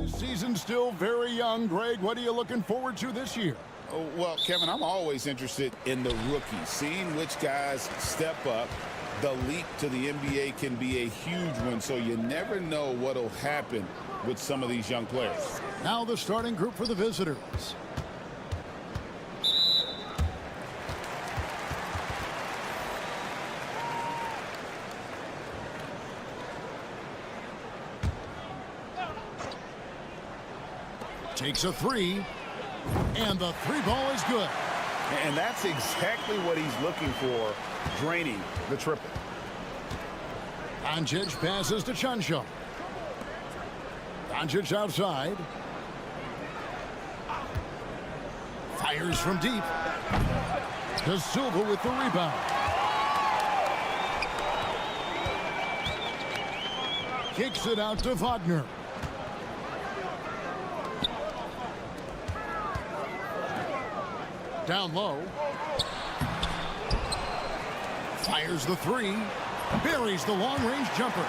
Season still very young. Greg, what are you looking forward to this year? Oh, well, Kevin, I'm always interested in the rookies, seeing which guys step up. The leap to the NBA can be a huge one, so you never know what will happen with some of these young players. Now the starting group for the visitors. Takes a three, and the three ball is good. And that's exactly what he's looking for, draining the triple. Doncic passes to Chanshaw. Doncic outside. Fires from deep. To Silva with the rebound. Kicks it out to Wagner. Down low. Fires the three. Buries the long-range jumper.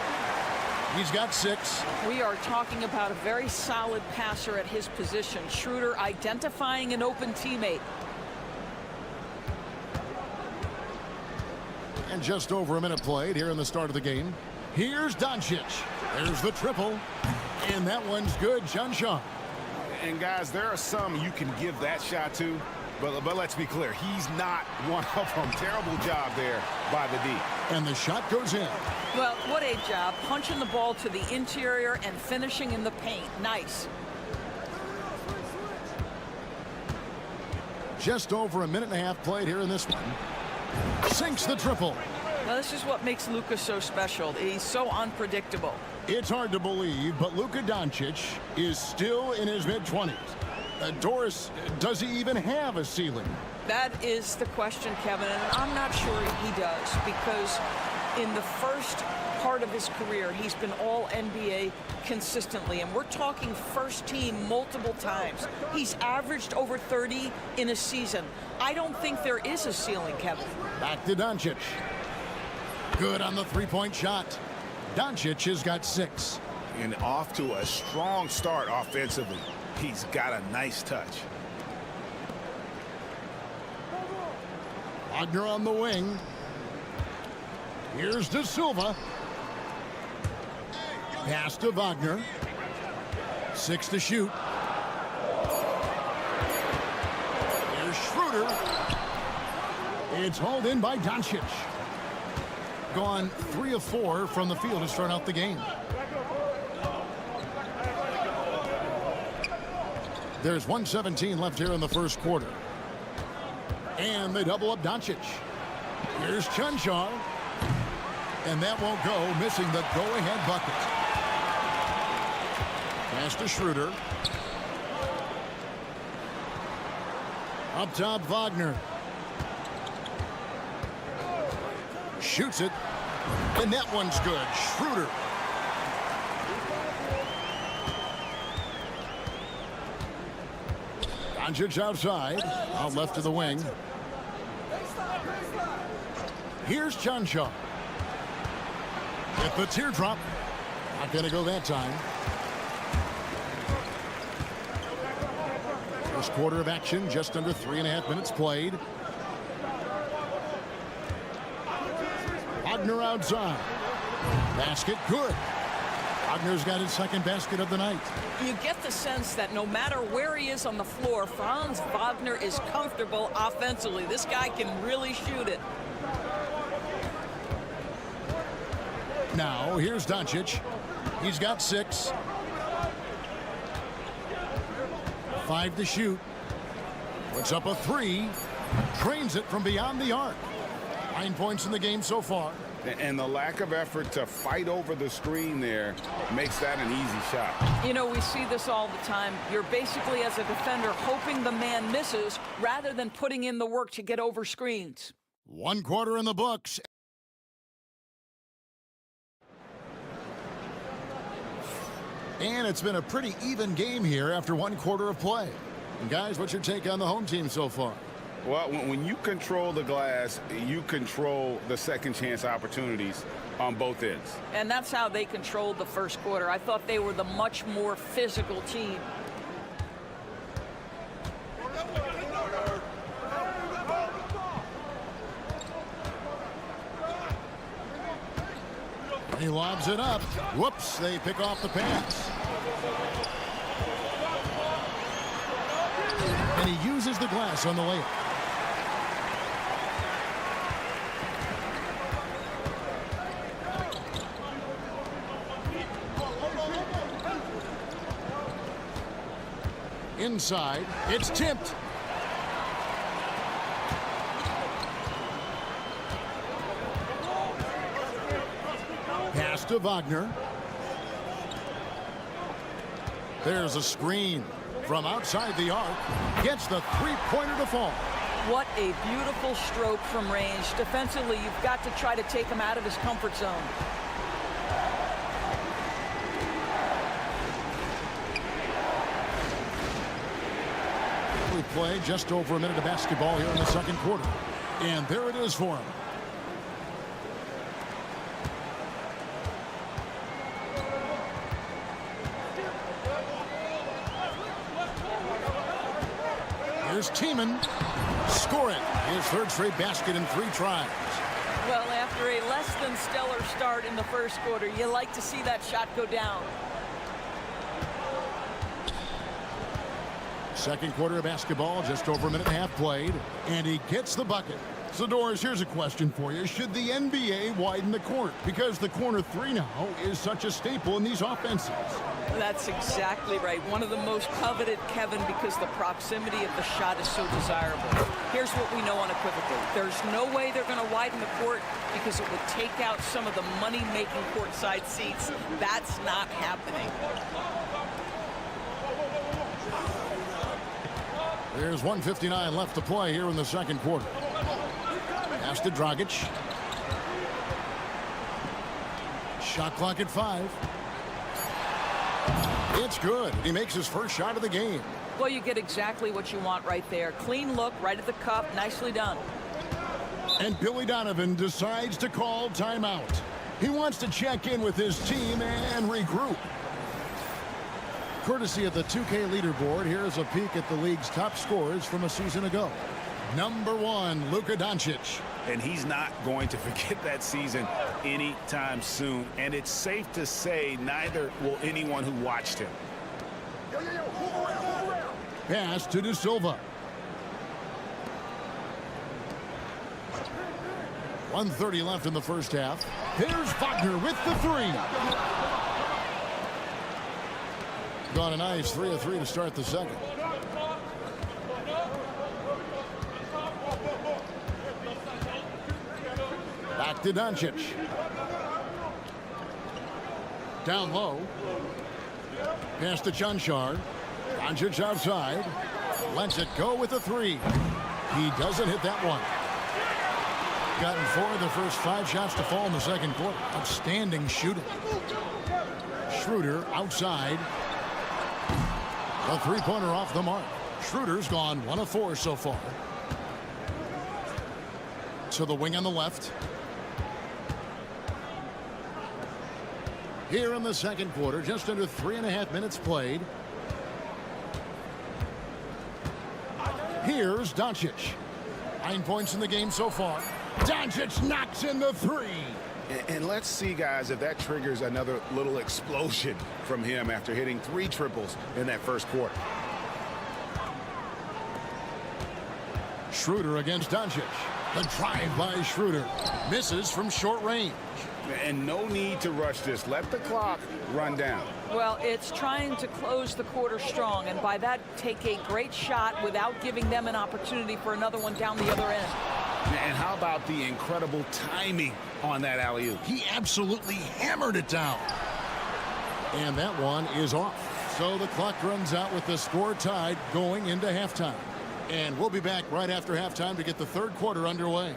He's got 6. We are talking about a very solid passer at his position. Schroeder identifying an open teammate. And just over a minute played here in the start of the game. Here's Doncic. There's the triple. And that one's good. Chanshaw. And, guys, there are some you can give that shot to. But let's be clear, he's not one of them. Terrible job there by the D. And the shot goes in. Well, what a job. Punching the ball to the interior and finishing in the paint. Nice. Just over a minute and a half played here in this one. Sinks the triple. Now, this is what makes Luka so special. He's so unpredictable. It's hard to believe, but Luka Doncic is still in his mid-20s. Doris, does he even have a ceiling? That is the question, Kevin, and I'm not sure he does, because in the first part of his career, he's been all NBA consistently, and we're talking first team multiple times. He's averaged over 30 in a season. I don't think there is a ceiling, Kevin. Back to Doncic. Good on the three-point shot. Doncic has got 6. And off to a strong start offensively. He's got a nice touch. Wagner on the wing. Here's De Silva. Pass to Wagner. 6 to shoot. Here's Schroeder. It's hauled in by Doncic. Gone 3 of 4 from the field to start out the game. There's 1:17 left here in the first quarter. And they double up Doncic. Here's Chanshaw. And that won't go, missing the go-ahead bucket. Pass to Schroeder. Up top, Wagner. Shoots it. And that one's good. Schroeder. Doncic outside, out left to the wing. Here's Chanshaw. Get the teardrop. Not going to go that time. First quarter of action, just under 3.5 minutes played. Wagner outside. Basket good. Wagner's got his second basket of the night. You get the sense that no matter where he is on the floor, Franz Wagner is comfortable offensively. This guy can really shoot it. Now, here's Doncic. He's got 6. 5 to shoot. Puts up a 3. Trains it from beyond the arc. 9 points in the game so far. And the lack of effort to fight over the screen there makes that an easy shot. You know, we see this all the time. You're basically, as a defender, hoping the man misses rather than putting in the work to get over screens. 1 quarter in the books. And it's been a pretty even game here after 1 quarter of play. And guys, what's your take on the home team so far? Well, when you control the glass, you control the second chance opportunities on both ends. And that's how they controlled the first quarter. I thought they were the much more physical team. He lobs it up. Whoops, they pick off the pass. And he uses the glass on the layup. Inside, it's tipped. Pass to Wagner. There's a screen from outside the arc. Gets the three-pointer to fall. What a beautiful stroke from range. Defensively, you've got to try to take him out of his comfort zone. We play just over a minute of basketball here in the second quarter. And there it is for him. Here's Tiemann. Score it. His third straight basket in 3 tries. Well, after a less than stellar start in the first quarter, you like to see that shot go down. Second quarter of basketball, just over a minute and a half played, and he gets the bucket. So, Doris, here's a question for you. Should the NBA widen the court? Because the corner 3 now is such a staple in these offenses. That's exactly right. One of the most coveted, Kevin, because the proximity of the shot is so desirable. Here's what we know unequivocally. There's no way they're going to widen the court because it would take out some of the money-making courtside seats. That's not happening. There's 1:59 left to play here in the second quarter. Pass to Dragic. Shot clock at 5. It's good. He makes his first shot of the game. Well, you get exactly what you want right there. Clean look, right at the cup. Nicely done. And Billy Donovan decides to call timeout. He wants to check in with his team and regroup. Courtesy of the 2K leaderboard, here's a peek at the league's top scorers from a season ago. Number 1, Luka Doncic. And he's not going to forget that season anytime soon. And it's safe to say neither will anyone who watched him. Pass to De Silva. 1:30 left in the first half. Here's Wagner with the 3. Got a nice 3 of 3 to start the second. Back to Doncic. Down low. Pass to Cancar. Doncic outside. Lets it go with a 3. He doesn't hit that one. Gotten 4 of the first 5 shots to fall in the second quarter. Outstanding shooting. Schroeder outside. A 3-pointer off the mark. Schroeder's gone 1 of 4 so far. To the wing on the left. Here in the second quarter, just under 3.5 minutes played. Here's Doncic. 9 points in the game so far. Doncic knocks in the 3. And let's see, guys, if that triggers another little explosion from him after hitting 3 triples in that first quarter. Schroeder against Doncic. The drive by Schroeder. Misses from short range. And no need to rush this. Let the clock run down. Well, it's trying to close the quarter strong, and by that, take a great shot without giving them an opportunity for another one down the other end. And how about the incredible timing on that alley-oop? He absolutely hammered it down. And that one is off. So the clock runs out with the score tied going into halftime. And we'll be back right after halftime to get the third quarter underway.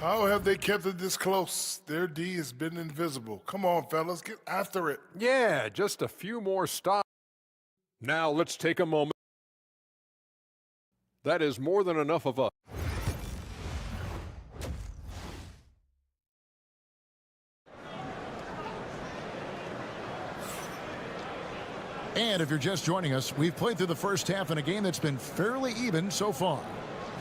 How have they kept it this close? Their D has been invisible. Come on, fellas, get after it. Yeah, just a few more stops. Now let's take a moment. That is more than enough of us. And if you're just joining us, we've played through the first half in a game that's been fairly even so far.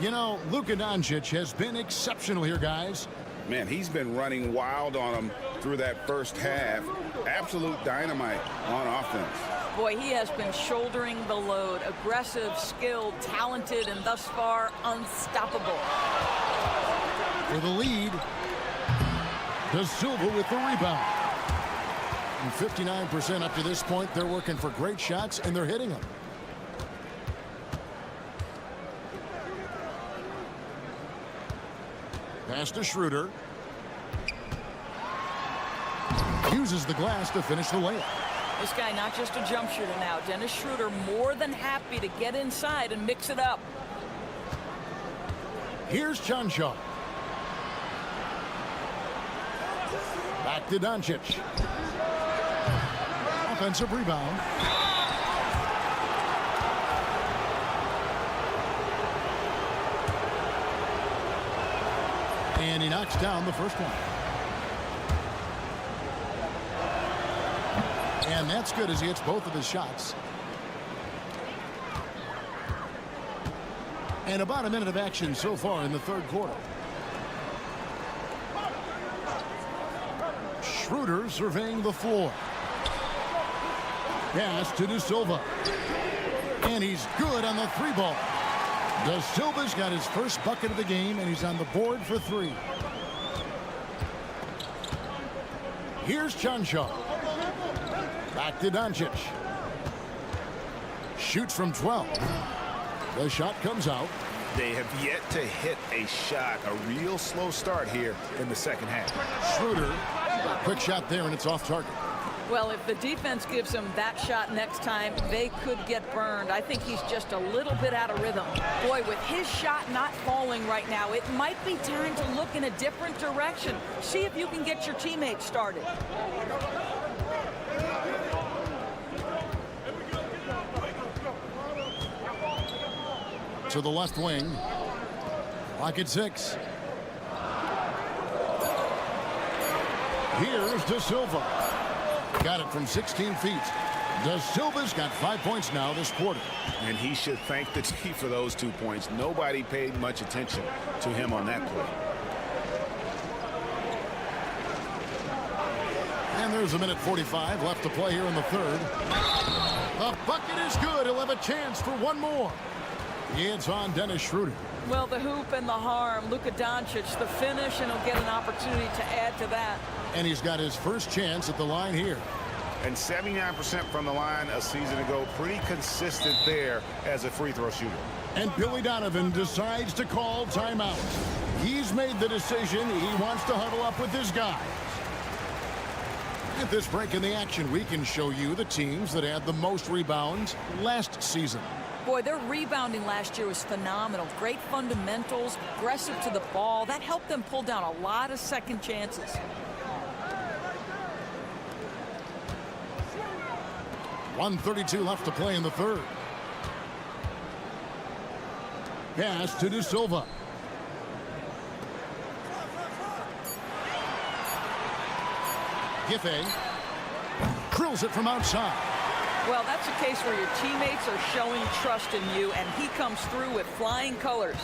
You know, Luka Doncic has been exceptional here, guys. Man, he's been running wild on them through that first half. Absolute dynamite on offense. Boy, he has been shouldering the load. Aggressive, skilled, talented, and thus far unstoppable. For the lead, De Silva with the rebound. And 59% up to this point. They're working for great shots, and they're hitting them. Pass to Schroeder. Uses the glass to finish the layup. This guy not just a jump shooter now. Dennis Schroeder more than happy to get inside and mix it up. Here's Chanshaw. Back to Doncic. Offensive rebound. And he knocks down the first one. And that's good as he hits both of his shots. And about a minute of action so far in the third quarter. Schroeder surveying the floor. Pass to De Silva. And he's good on the 3-ball. De Silva's got his first bucket of the game, and he's on the board for 3. Here's Chanshaw. Back to Doncic. Shoots from 12. The shot comes out. They have yet to hit a shot. A real slow start here in the second half. Schroeder. Quick shot there, and it's off target. Well, if the defense gives him that shot next time, they could get burned. I think he's just a little bit out of rhythm. Boy, with his shot not falling right now, it might be time to look in a different direction. See if you can get your teammates started. To the left wing. Clock at 6. Here's De Silva. Got it from 16 feet. De Silva's got 5 points now this quarter. And he should thank the team for those 2 points. Nobody paid much attention to him on that play. And there's a minute 45 left to play here in the third. The bucket is good. He'll have a chance for one more. It's on Dennis Schroeder. Well, the hoop and the harm. Luka Doncic, the finish, and he'll get an opportunity to add to that. And he's got his first chance at the line here. And 79% from the line a season ago. Pretty consistent there as a free throw shooter. And Billy Donovan decides to call timeout. He's made the decision. He wants to huddle up with his guys. At this break in the action, we can show you the teams that had the most rebounds last season. Boy, their rebounding last year was phenomenal. Great fundamentals, aggressive to the ball. That helped them pull down a lot of second chances. .132 left to play in the third. Pass to De Silva. Giffey drills it from outside. Well, that's a case where your teammates are showing trust in you, and he comes through with flying colors.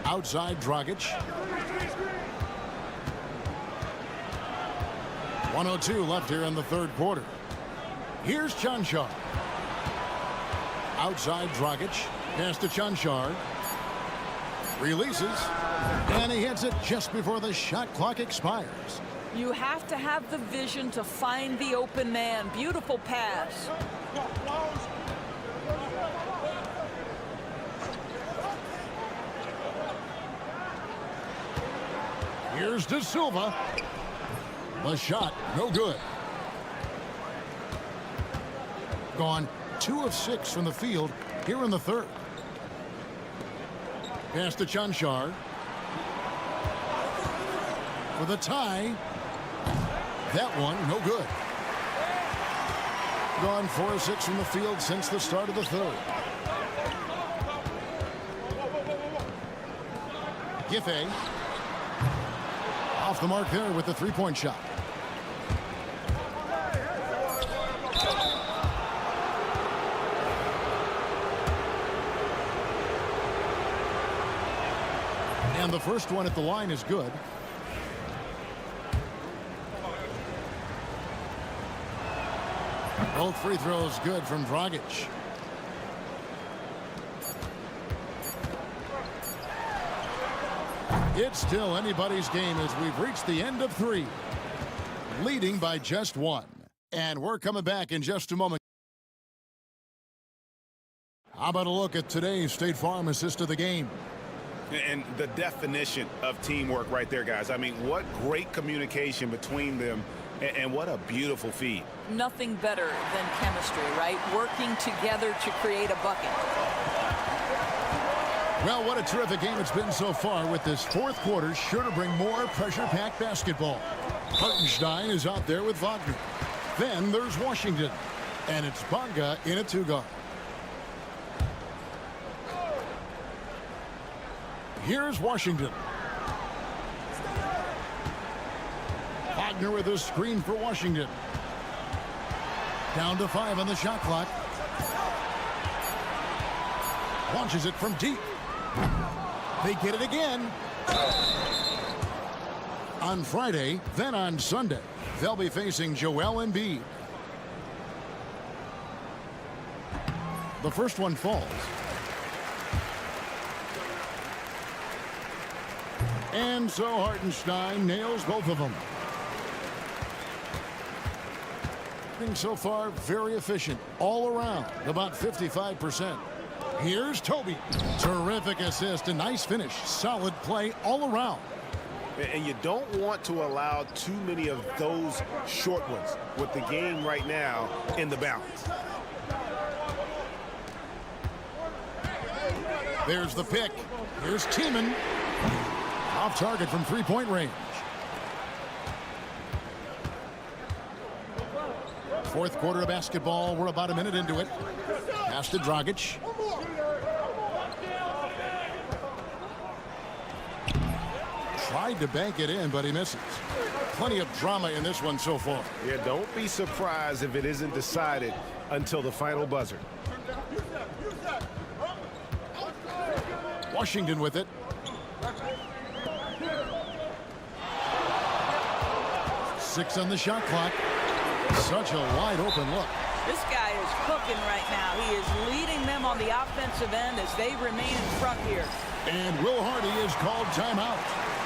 Outside Dragic. 1:02 left here in the third quarter. Here's Chanchar. Outside Dragic. Pass to Chanchar. Releases. And he hits it just before the shot clock expires. You have to have the vision to find the open man. Beautiful pass. Here's De Silva. The shot, no good. Gone 2 of 6 from the field here in the third. Pass to Chanchar. For the tie. That one, no good. Gone 4 of 6 from the field since the start of the third. Giffey. Off the mark there with the three-point shot. And the first one at the line is good. Both free throws good from Dragic. It's still anybody's game as we've reached the end of 3. Leading by just 1. And we're coming back in just a moment. How about a look at today's State Farm assist of the game? And the definition of teamwork right there, guys. I mean, what great communication between them, and what a beautiful feed. Nothing better than chemistry, right? Working together to create a bucket. Well, what a terrific game it's been so far, with this fourth quarter sure to bring more pressure-packed basketball. Hartenstein is out there with Wagner. Then there's Washington. And it's Bonga in a 2-guard. Here's Washington. Wagner with a screen for Washington. Down to 5 on the shot clock. Launches it from deep. They get it again. On Friday, then on Sunday, they'll be facing Joel Embiid. The first one falls. And so Hartenstein nails both of them. So far, very efficient all around, about 55%. Here's Toby. Terrific assist, a nice finish, solid play all around. And you don't want to allow too many of those short ones with the game right now in the balance. There's the pick. Here's Tiemann. Off target from three-point range. Fourth quarter of basketball. We're about a minute into it. Pass to Dragic. Tried to bank it in, but he misses. Plenty of drama in this one so far. Yeah, don't be surprised if it isn't decided until the final buzzer. Washington with it. Six on the shot clock. Such a wide open look. This guy is cooking right now. He is leading them on the offensive end as they remain in front here. And Will Hardy is called timeout.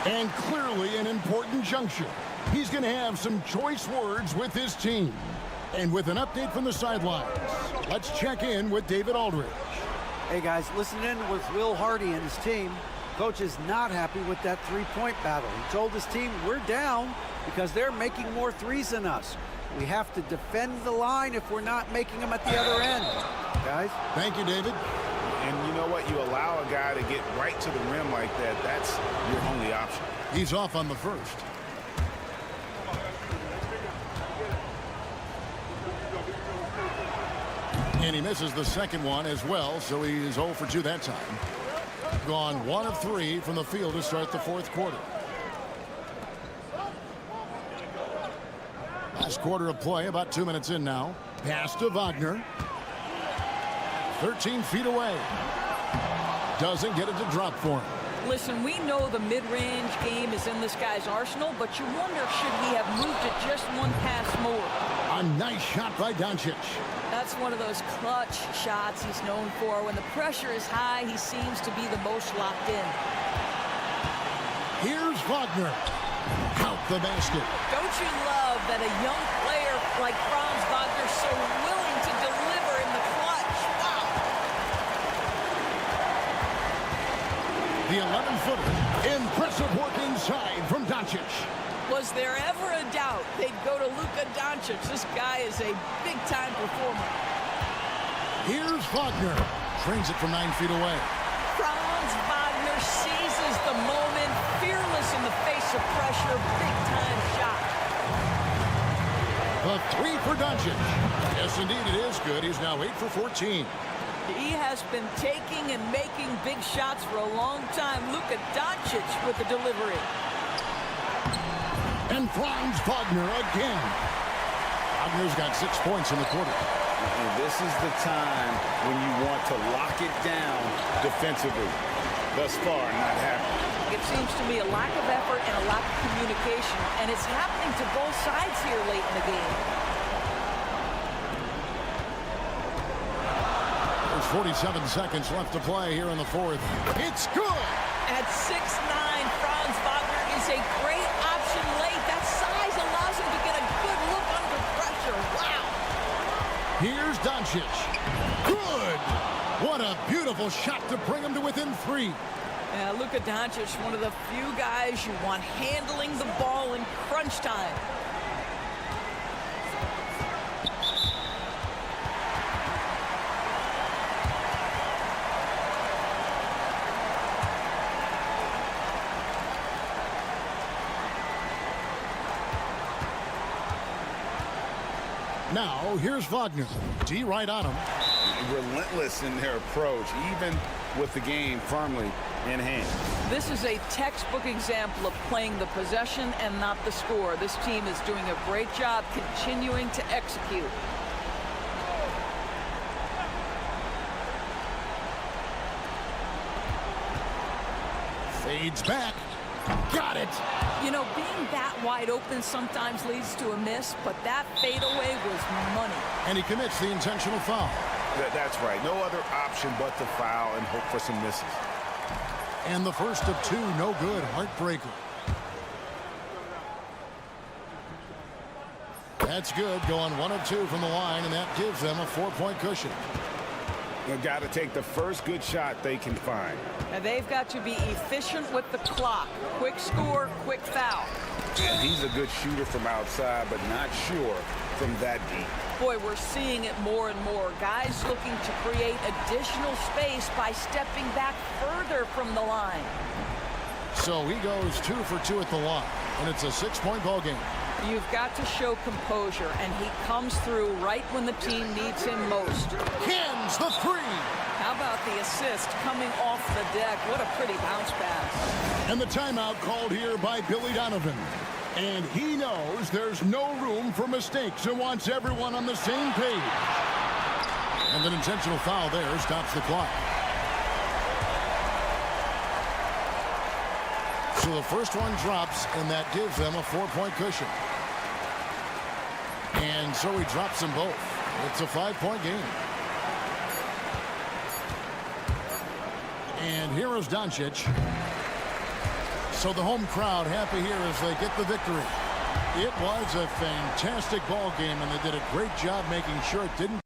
And clearly an important juncture. He's going to have some choice words with his team. And with an update from the sidelines, let's check in with David Aldridge. Hey guys, listen in with Will Hardy and his team. Coach is not happy with that three-point battle. He told his team, we're down because they're making more threes than us. We have to defend the line if we're not making them at the other end. Guys? Thank you, David. And you know what? You allow a guy to get right to the rim like that, that's your only option. He's off on the first. And he misses the second one as well, so he is 0 for 2 that time. Gone 1 of 3 from the field to start the fourth quarter. Last quarter of play, about 2 minutes in now. Pass to Wagner. 13 feet away. Doesn't get it to drop for him. Listen, we know the mid-range game is in this guy's arsenal, but you wonder, should he have moved it just one pass more? A nice shot by Doncic. That's one of those clutch shots he's known for. When the pressure is high, he seems to be the most locked in. Here's Wagner. Count the basket. Don't you love that a young player like Franz Wagner is so willing to deliver in the clutch? Wow. The 11-footer. Impressive work inside from Doncic. Was there ever a doubt they'd go to Luka Doncic? This guy is a big-time performer. Here's Wagner. Trains it from 9 feet away. Franz Wagner seizes the moment, fearless in the face of pressure, big-time shot. The three for Doncic. Yes, indeed, it is good. He's now 8 for 14. He has been taking and making big shots for a long time. Luka Doncic with the delivery. And Franz Wagner again. Wagner's got 6 points in the quarter. And this is the time when you want to lock it down defensively. Thus far, not happening. It seems to me a lack of effort and a lack of communication, and it's happening to both sides here late in the game. There's 47 seconds left to play here in the fourth. It's good! At 6'9", Franz Wagner is a great option late. That size allows him to get a good look under pressure. Wow! Here's Doncic. Good! What a beautiful shot to bring him to within 3. Yeah, Luka Doncic, one of the few guys you want handling the ball in crunch time. Now, here's Wagner. D right on him. Relentless in their approach, even with the game firmly in hand. This is a textbook example of playing the possession and not the score. This team is doing a great job continuing to execute. Fades back. Got it. You know, being that wide open sometimes leads to a miss, but that fadeaway was money. And he commits the intentional foul. That's right. No other option but to foul and hope for some misses. And the first of 2, no good. Heartbreaker. That's good. Going 1 of 2 from the line, and that gives them a 4-point cushion. They've got to take the first good shot they can find. And they've got to be efficient with the clock. Quick score, quick foul. And he's a good shooter from outside, but not sure from that deep. Boy, we're seeing it more and more. Guys looking to create additional space by stepping back further from the line. So he goes 2 for 2 at the line, and it's a 6-point ball game. You've got to show composure, and he comes through right when the team needs him most. Cans the 3. How about the assist coming off the deck? What a pretty bounce pass. And the timeout called here by Billy Donovan. And he knows there's no room for mistakes and wants everyone on the same page. And an intentional foul there stops the clock. So the first one drops, and that gives them a 4-point cushion. And so he drops them both. It's a 5-point game. And here is Doncic. So the home crowd happy here as they get the victory. It was a fantastic ball game, and they did a great job making sure it didn't.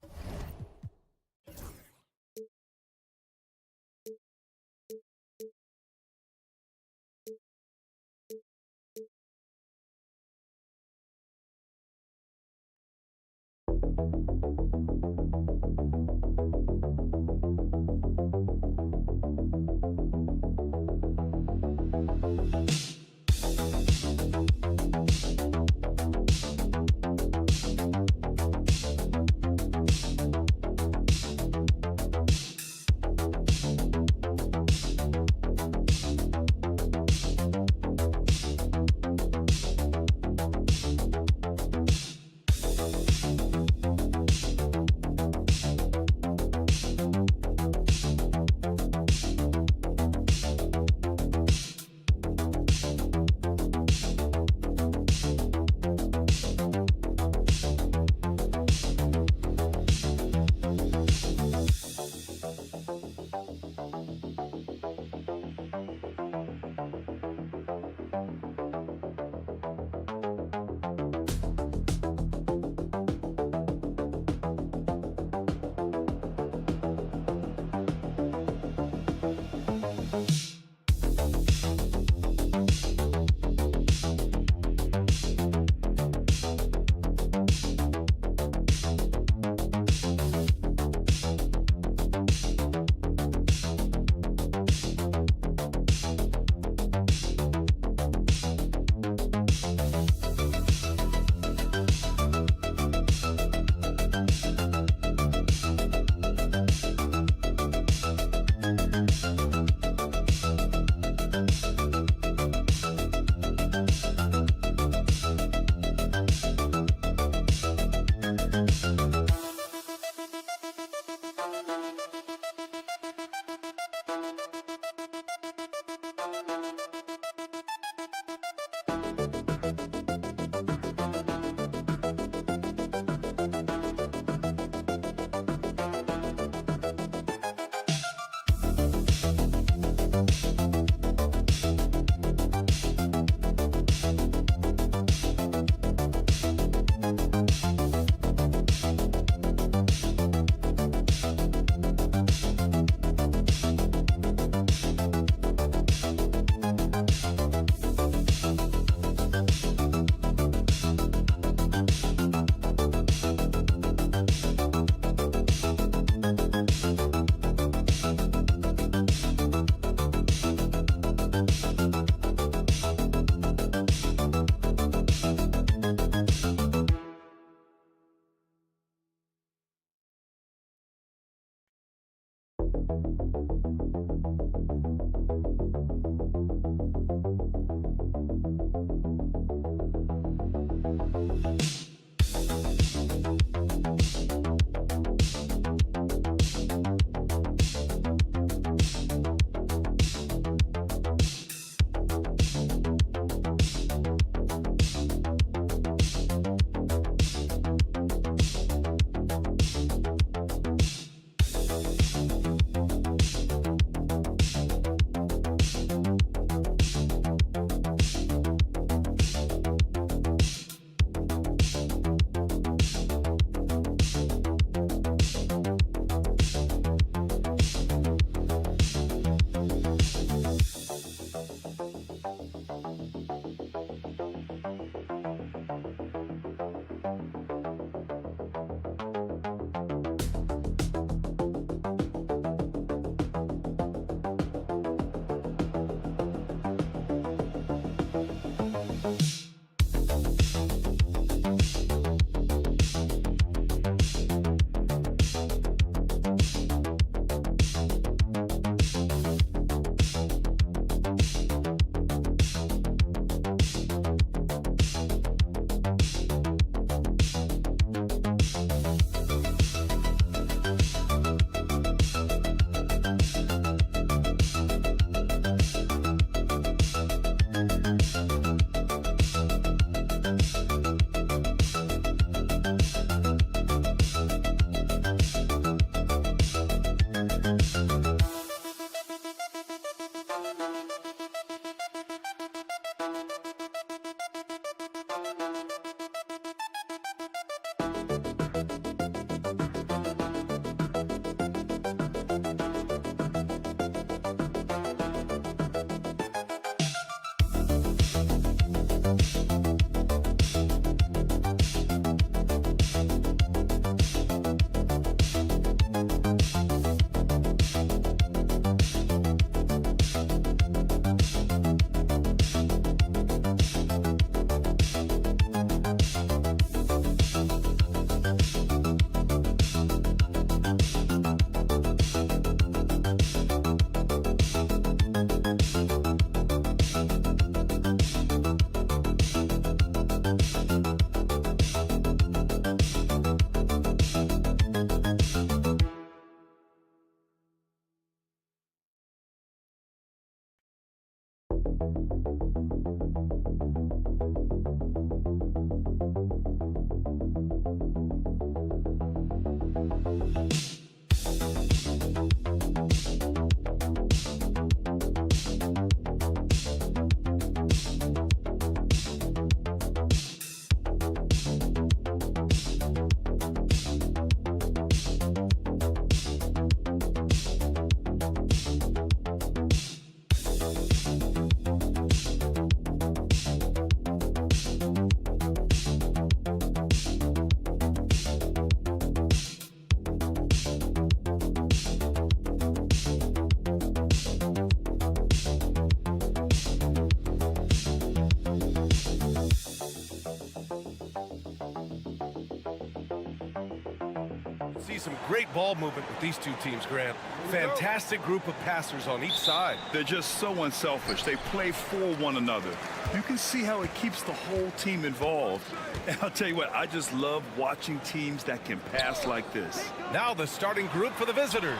See some great ball movement with these two teams, Grant. Fantastic group of passers on each side. They're just so unselfish. They play for one another. You can see how it keeps the whole team involved. And I'll tell you what, I just love watching teams that can pass like this. Now the starting group for the visitors.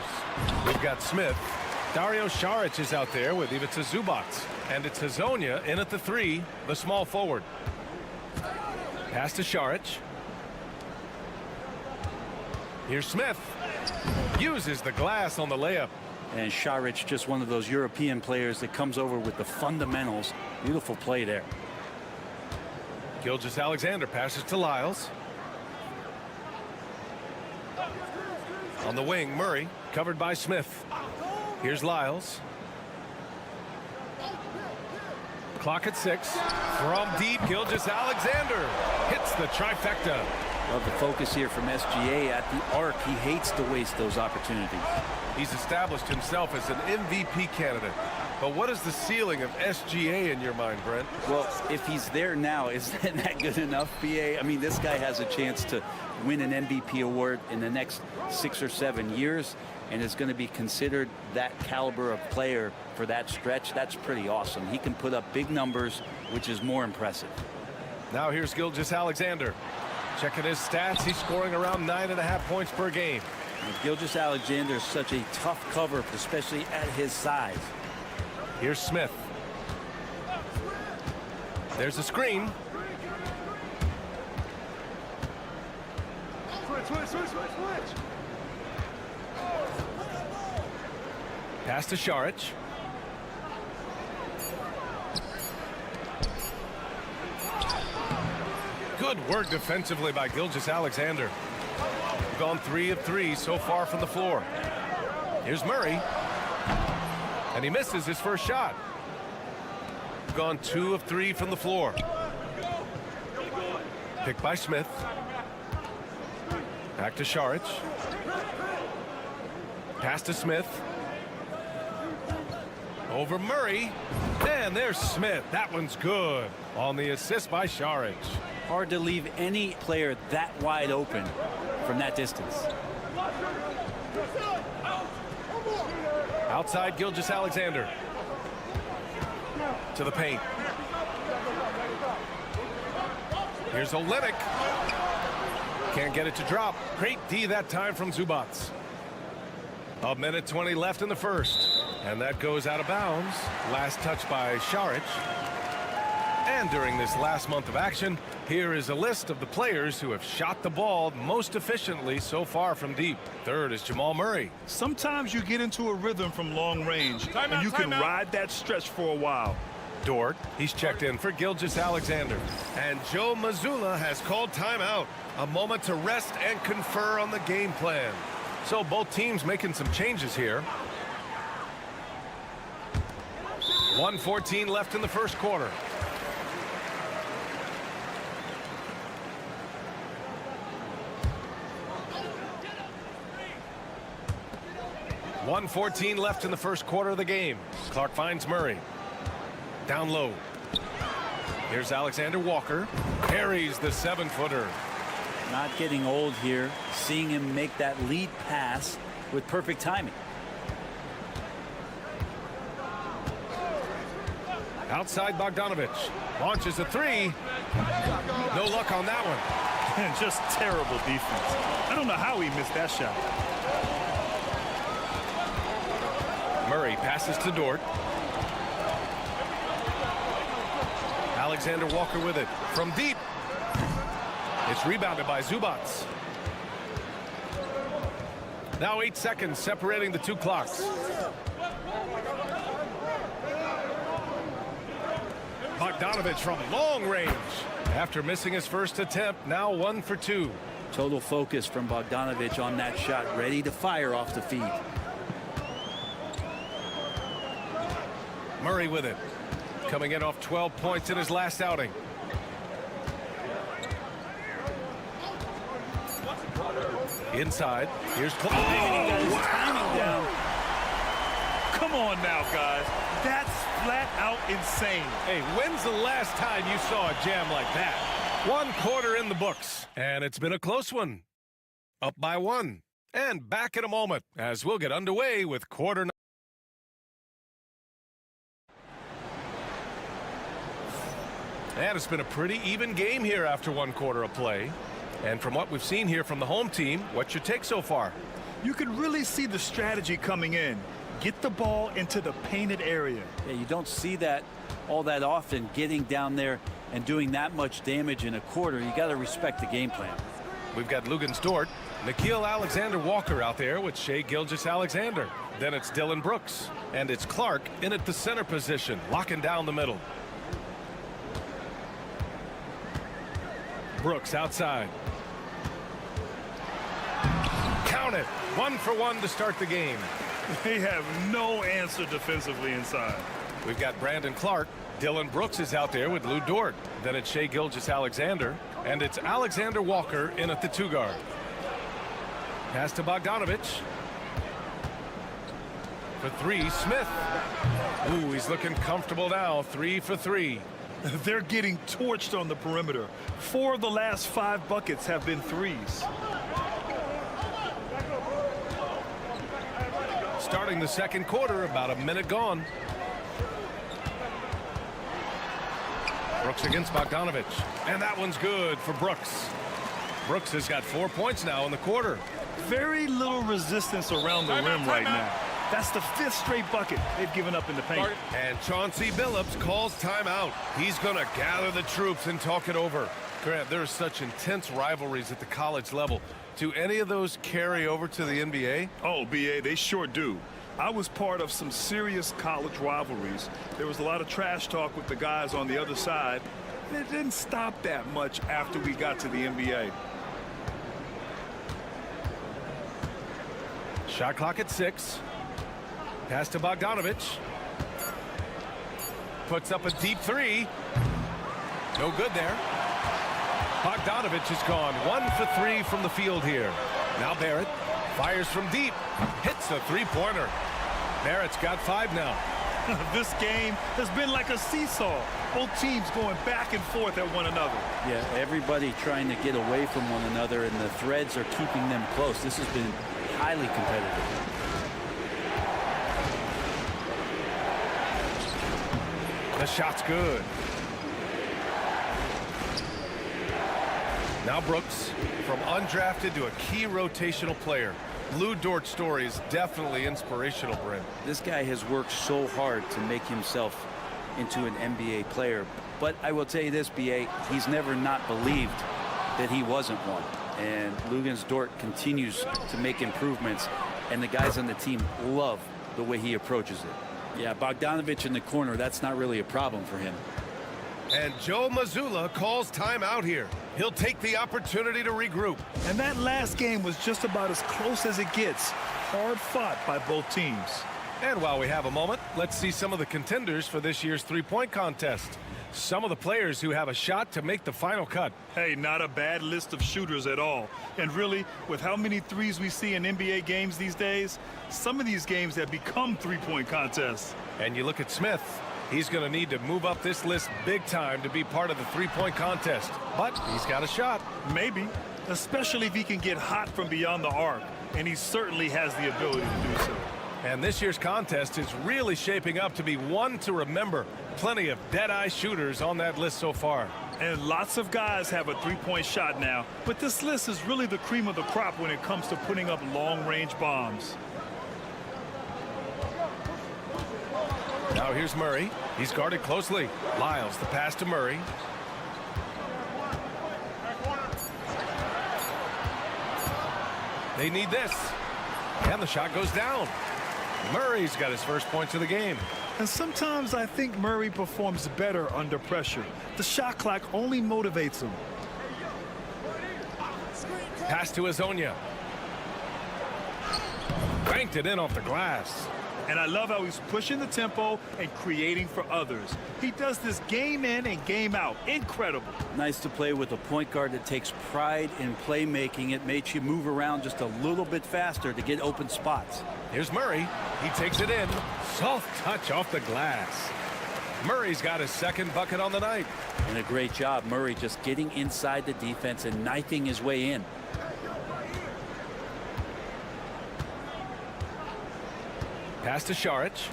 We've got Smith. Dario Saric is out there with Ivica Zubac. And it's Hazonia in at the 3, the small forward. Pass to Saric. Here's Smith. Uses the glass on the layup. And Saric, just one of those European players that comes over with the fundamentals. Beautiful play there. Gilgeous-Alexander passes to Lyles. On the wing, Murray, covered by Smith. Here's Lyles. Clock at 6. From deep, Gilgeous-Alexander hits the trifecta. Love the focus here from SGA at the arc. He hates to waste those opportunities. He's established himself as an MVP candidate. But what is the ceiling of SGA in your mind, Brent? Well, if he's there now, is that good enough, BA? I mean, this guy has a chance to win an MVP award in the next 6 or 7 years, and is going to be considered that caliber of player for that stretch. That's pretty awesome. He can put up big numbers, which is more impressive. Now here's Gilgeous-Alexander. Checking his stats, he's scoring around 9.5 points per game. Gilgeous-Alexander is such a tough cover, especially at his size. Here's Smith. There's a screen. Switch. Pass to Saric. Good work defensively by Gilgeous-Alexander. Gone 3 of 3 so far from the floor. Here's Murray. And he misses his first shot. Gone 2 of 3 from the floor. Picked by Smith. Back to Saric. Pass to Smith. Over Murray. And there's Smith. That one's good. On the assist by Saric. Hard to leave any player that wide open from that distance. Outside Gilgeous-Alexander. To the paint. Here's Olenek. Can't get it to drop. Great D that time from Zubac. 1:20 left in the first. And that goes out of bounds. Last touch by Saric. And during this last month of action, here is a list of the players who have shot the ball most efficiently so far from deep. Third is Jamal Murray. Sometimes you get into a rhythm from long range, and you can ride that stretch for a while. Dort, he's checked in for Gilgeous-Alexander. And Joe Mazzulla has called timeout. A moment to rest and confer on the game plan. So both teams making some changes here. 1:14 left in the first quarter. .114 left in the first quarter of the game. Clark finds Murray. Down low. Here's Alexander Walker. Parries the 7-footer. Not getting old here. Seeing him make that lead pass with perfect timing. Outside Bogdanovich. Launches a 3. No luck on that one. And just terrible defense. I don't know how he missed that shot. Murray passes to Dort. Alexander Walker with it from deep. It's rebounded by Zubats. Now 8 seconds separating the two clocks. Bogdanovich from long range. After missing his first attempt, now 1 for 2. Total focus from Bogdanovich on that shot, ready to fire off the feed. Murray with it. Coming in off 12 points in his last outing. Inside. Here's Cole. Timing down. Come on now, guys. That's flat out insane. Hey, when's the last time you saw a jam like that? 1 quarter in the books, and it's been a close one. Up by 1. And back in a moment as we'll get underway with quarter. And it's been a pretty even game here after 1 quarter of play. And from what we've seen here from the home team, what's your take so far? You can really see the strategy coming in. Get the ball into the painted area. Yeah, you don't see that all that often, getting down there and doing that much damage in a quarter. You got to respect the game plan. We've got Luguentz-Dort, Nickeil Alexander-Walker out there with Shai Gilgeous-Alexander. Then it's Dylan Brooks, and it's Clark in at the center position, locking down the middle. Brooks outside. Count it. 1 for 1 to start the game. They have no answer defensively inside. We've got Brandon Clark. Dylan Brooks is out there with Lou Dort. Then it's Shai Gilgeous-Alexander. And it's Alexander Walker in at the 2 guard. Pass to Bogdanovich. For 3, Smith. Ooh, he's looking comfortable now. 3 for 3. They're getting torched on the perimeter. 4 of the last 5 buckets have been threes. Starting the second quarter, about a minute gone. Brooks against Bogdanovich. And that one's good for Brooks. Brooks has got 4 points now in the quarter. Very little resistance around the rim right now. That's the 5th straight bucket they've given up in the paint. And Chauncey Billups calls timeout. He's going to gather the troops and talk it over. Grant, there are such intense rivalries at the college level. Do any of those carry over to the NBA? Oh, BA, they sure do. I was part of some serious college rivalries. There was a lot of trash talk with the guys on the other side. And it didn't stop that much after we got to the NBA. Shot clock at 6. Pass to Bogdanovich. Puts up a deep 3. No good there. Bogdanovich is gone 1 for 3 from the field here. Now Barrett fires from deep. Hits a 3-pointer. Barrett's got 5 now. This game has been like a seesaw. Both teams going back and forth at one another. Yeah, everybody trying to get away from one another, and the threads are keeping them close. This has been highly competitive. The shot's good. Now Brooks, from undrafted to a key rotational player. Lou Dort's story is definitely inspirational, Brent. This guy has worked so hard to make himself into an NBA player. But I will tell you this, BA, he's never not believed that he wasn't one. And Luguentz-Dort continues to make improvements, and the guys on the team love the way he approaches it. Yeah, Bogdanovich in the corner, that's not really a problem for him. And Joe Mazzulla calls timeout here. He'll take the opportunity to regroup. And that last game was just about as close as it gets. Hard fought by both teams. And while we have a moment, let's see some of the contenders for this year's three-point contest. Some of the players who have a shot to make the final cut. Hey, not a bad list of shooters at all. And really, with how many threes we see in NBA games these days, some of these games have become three-point contests. And you look at Smith. He's going to need to move up this list big time to be part of the three-point contest. But he's got a shot. Maybe, especially if he can get hot from beyond the arc. And he certainly has the ability to do so. And this year's contest is really shaping up to be one to remember. Plenty of dead-eye shooters on that list so far. And lots of guys have a three-point shot now. But this list is really the cream of the crop when it comes to putting up long-range bombs. Now here's Murray. He's guarded closely. Lyles, the pass to Murray. They need this. And the shot goes down. Murray's got his first points of the game. And sometimes I think Murray performs better under pressure. The shot clock only motivates him. Pass to Azonia. Banked it in off the glass. And I love how he's pushing the tempo and creating for others. He does this game in and game out. Incredible. Nice to play with a point guard that takes pride in playmaking. It makes you move around just a little bit faster to get open spots. Here's Murray. He takes it in. Soft touch off the glass. Murray's got his second bucket on the night. And a great job, Murray, just getting inside the defense and knifing his way in. Pass to Šarić.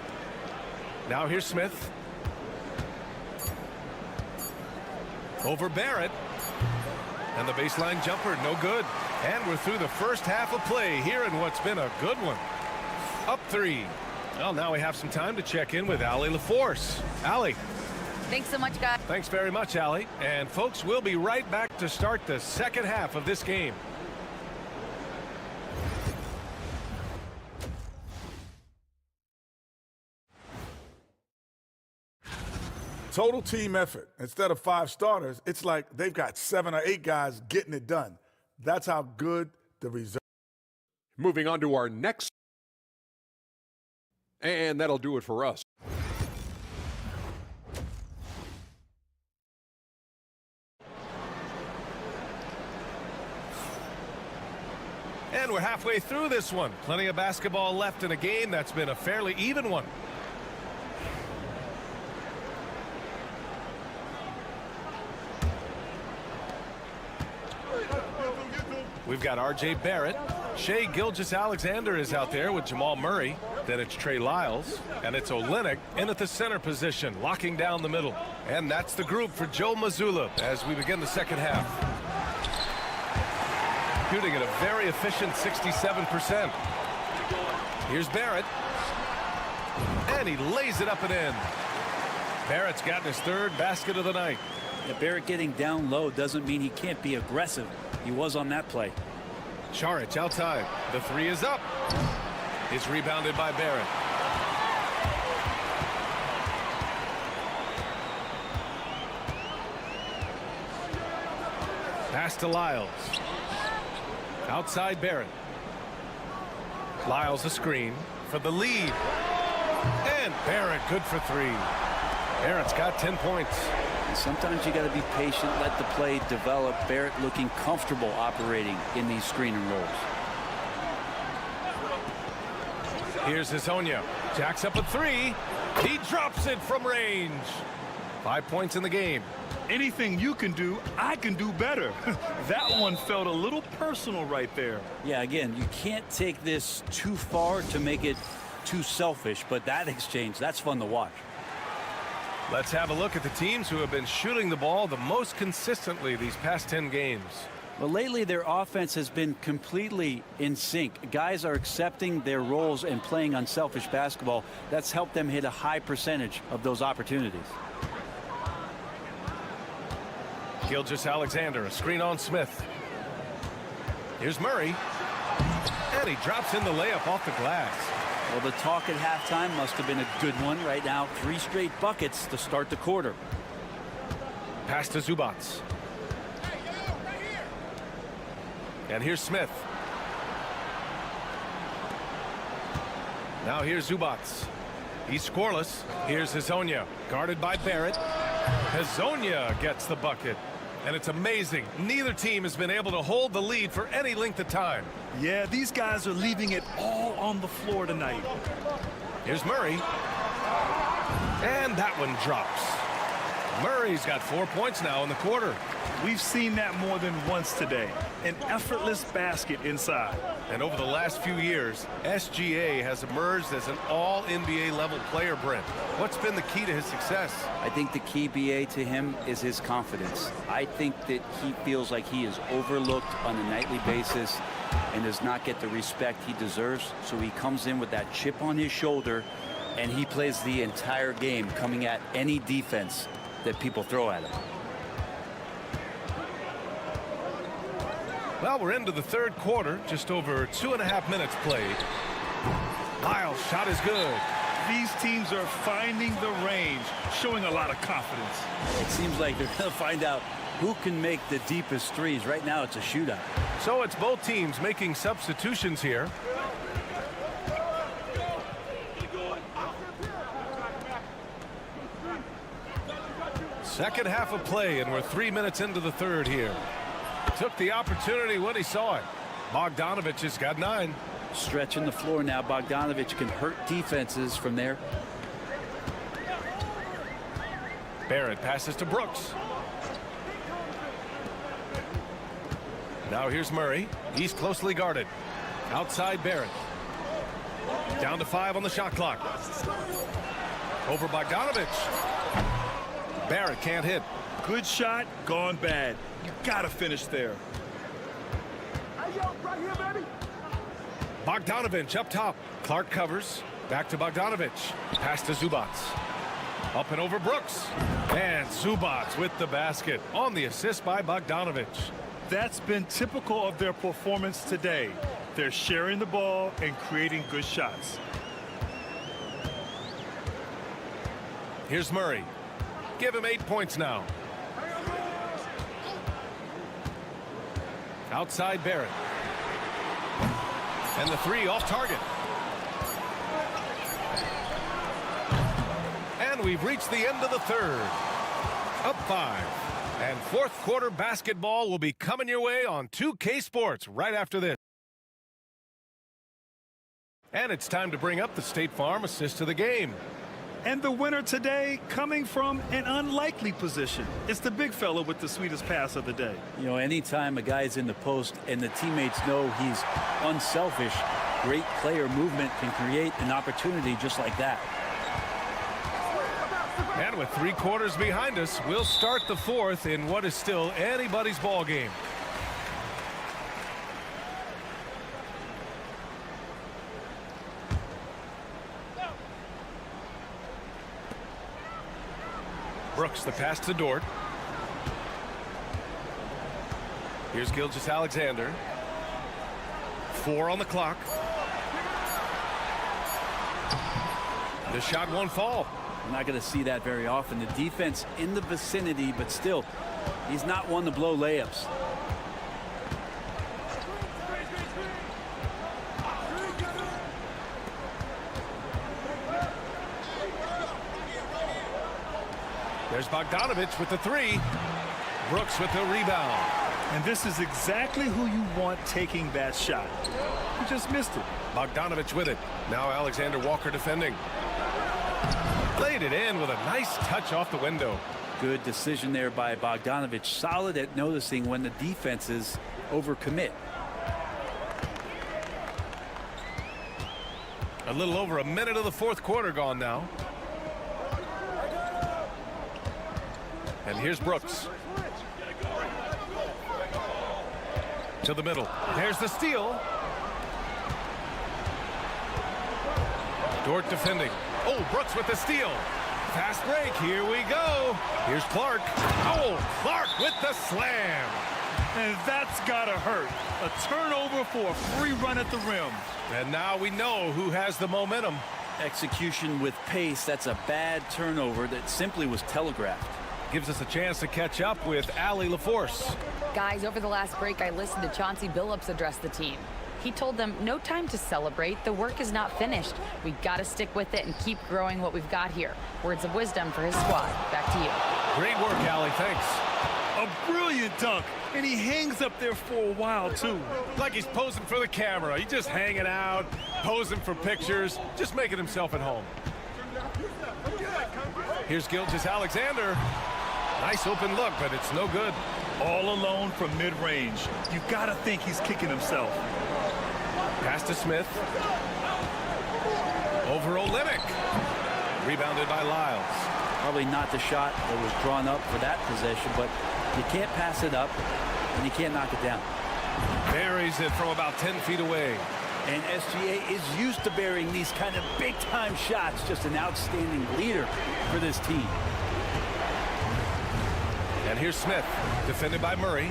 Now here's Smith. Over Barrett. And the baseline jumper, no good. And we're through the first half of play here in what's been a good one. Up 3. Well, now we have some time to check in with Allie LaForce. Allie. Thanks so much, guys. Thanks very much, Allie. And folks, we'll be right back to start the second half of this game. Total team effort. Instead of 5 starters, it's like they've got 7 or 8 guys getting it done. That's how good the result. Moving on to our next. And that'll do it for us. And we're halfway through this one. Plenty of basketball left in a game that's been a fairly even one. We've got R.J. Barrett. Shai Gilgeous-Alexander is out there with Jamal Murray. Then it's Trey Lyles. And it's Olynyk in at the center position, locking down the middle. And that's the group for Joe Mazzulla as we begin the second half. Shooting at a very efficient 67%. Here's Barrett. And he lays it up and in. Barrett's gotten his 3rd basket of the night. Yeah, Barrett getting down low doesn't mean he can't be aggressive. He was on that play. Šarić outside. The 3 is up. It's rebounded by Barrett. Pass to Lyles. Outside Barrett. Lyles a screen for the lead. And Barrett good for 3. Barrett's got 10 points. Sometimes you got to be patient, let the play develop. Barrett looking comfortable operating in these screen and rolls. Here's Azonia. Jacks up a 3. He drops it from range. 5 points in the game. Anything you can do, I can do better. That one felt a little personal right there. Yeah, again, you can't take this too far to make it too selfish, but that exchange, that's fun to watch. Let's have a look at the teams who have been shooting the ball the most consistently these past 10 games. Well, lately their offense has been completely in sync. Guys are accepting their roles and playing unselfish basketball. That's helped them hit a high percentage of those opportunities. Gilgeous-Alexander, a screen on Smith. Here's Murray. And he drops in the layup off the glass. Well, the talk at halftime must have been a good one. Right now, 3 straight buckets to start the quarter. Pass to Zubac. And here's Smith. Now here's Zubac. He's scoreless. Here's Azonia, guarded by Barrett. Azonia gets the bucket. And it's amazing. Neither team has been able to hold the lead for any length of time. Yeah, these guys are leaving it all on the floor tonight. Here's Murray. And that one drops. Murray's got 4 points now in the quarter. We've seen that more than once today. An effortless basket inside. And over the last few years, SGA has emerged as an all-NBA level player, Brent. What's been the key to his success? I think the key, BA, to him is his confidence. I think that he feels like he is overlooked on a nightly basis and does not get the respect he deserves. So he comes in with that chip on his shoulder and he plays the entire game coming at any defense that people throw at him. Well, we're into the third quarter, just over 2.5 minutes played. Lyles' shot is good. These teams are finding the range, showing a lot of confidence. It seems like they're going to find out who can make the deepest threes. Right now, it's a shootout. So it's both teams making substitutions here. Second half of play, and we're 3 minutes into the third here. Took the opportunity when he saw it. Bogdanovic has got 9. Stretching the floor now. Bogdanovic can hurt defenses from there. Barrett passes to Brooks. Now here's Murray. He's closely guarded. Outside Barrett. Down to 5 on the shot clock. Over Bogdanovic. Barrett can't hit. Good shot, gone bad. You gotta finish there. Bogdanovic up top. Clark covers. Back to Bogdanovic. Pass to Zubac. Up and over Brooks. And Zubac with the basket on the assist by Bogdanovic. That's been typical of their performance today. They're sharing the ball and creating good shots. Here's Murray. Give him 8 points now. Outside Barrett. And the 3 off target. And we've reached the end of the third. Up 5. And fourth quarter basketball will be coming your way on 2K Sports right after this. And it's time to bring up the State Farm assist to the game. And the winner today coming from an unlikely position. It's the big fella with the sweetest pass of the day. You know, anytime a guy's in the post and the teammates know he's unselfish, great player movement can create an opportunity just like that. And with 3 quarters behind us, we'll start the fourth in what is still anybody's ball game. Brooks, the pass to Dort. Here's Gilgeous-Alexander. 4 on the clock. The shot won't fall. I'm not going to see that very often. The defense in the vicinity, but still, he's not one to blow layups. There's Bogdanovic with the 3. Brooks with the rebound. And this is exactly who you want taking that shot. You just missed it. Bogdanovic with it. Now Alexander Walker defending. Laid it in with a nice touch off the window. Good decision there by Bogdanovic. Solid at noticing when the defenses overcommit. A little over a minute of the fourth quarter gone now. And here's Brooks. To the middle. There's the steal. Dort defending. Oh, Brooks with the steal. Fast break. Here we go. Here's Clark. Oh, Clark with the slam. And that's gotta hurt. A turnover for a free run at the rim. And now we know who has the momentum. Execution with pace. That's a bad turnover that simply was telegraphed. Gives us a chance to catch up with Allie LaForce. Guys, over the last break, I listened to Chauncey Billups address the team. He told them, no time to celebrate. The work is not finished. We got to stick with it and keep growing what we've got here. Words of wisdom for his squad. Back to you. Great work, Allie. Thanks. A brilliant dunk. And he hangs up there for a while, too. Like he's posing for the camera. He's just hanging out, posing for pictures, just making himself at home. Here's Gilgeous-Alexander. Nice open look, but it's no good. All alone from mid-range. You gotta think he's kicking himself. Pass to Smith. Over Olynyk. Rebounded by Lyles. Probably not the shot that was drawn up for that possession, but you can't pass it up and you can't knock it down. Buries it from about 10 feet away. And SGA is used to bearing these kind of big-time shots. Just an outstanding leader for this team. And here's Smith, defended by Murray.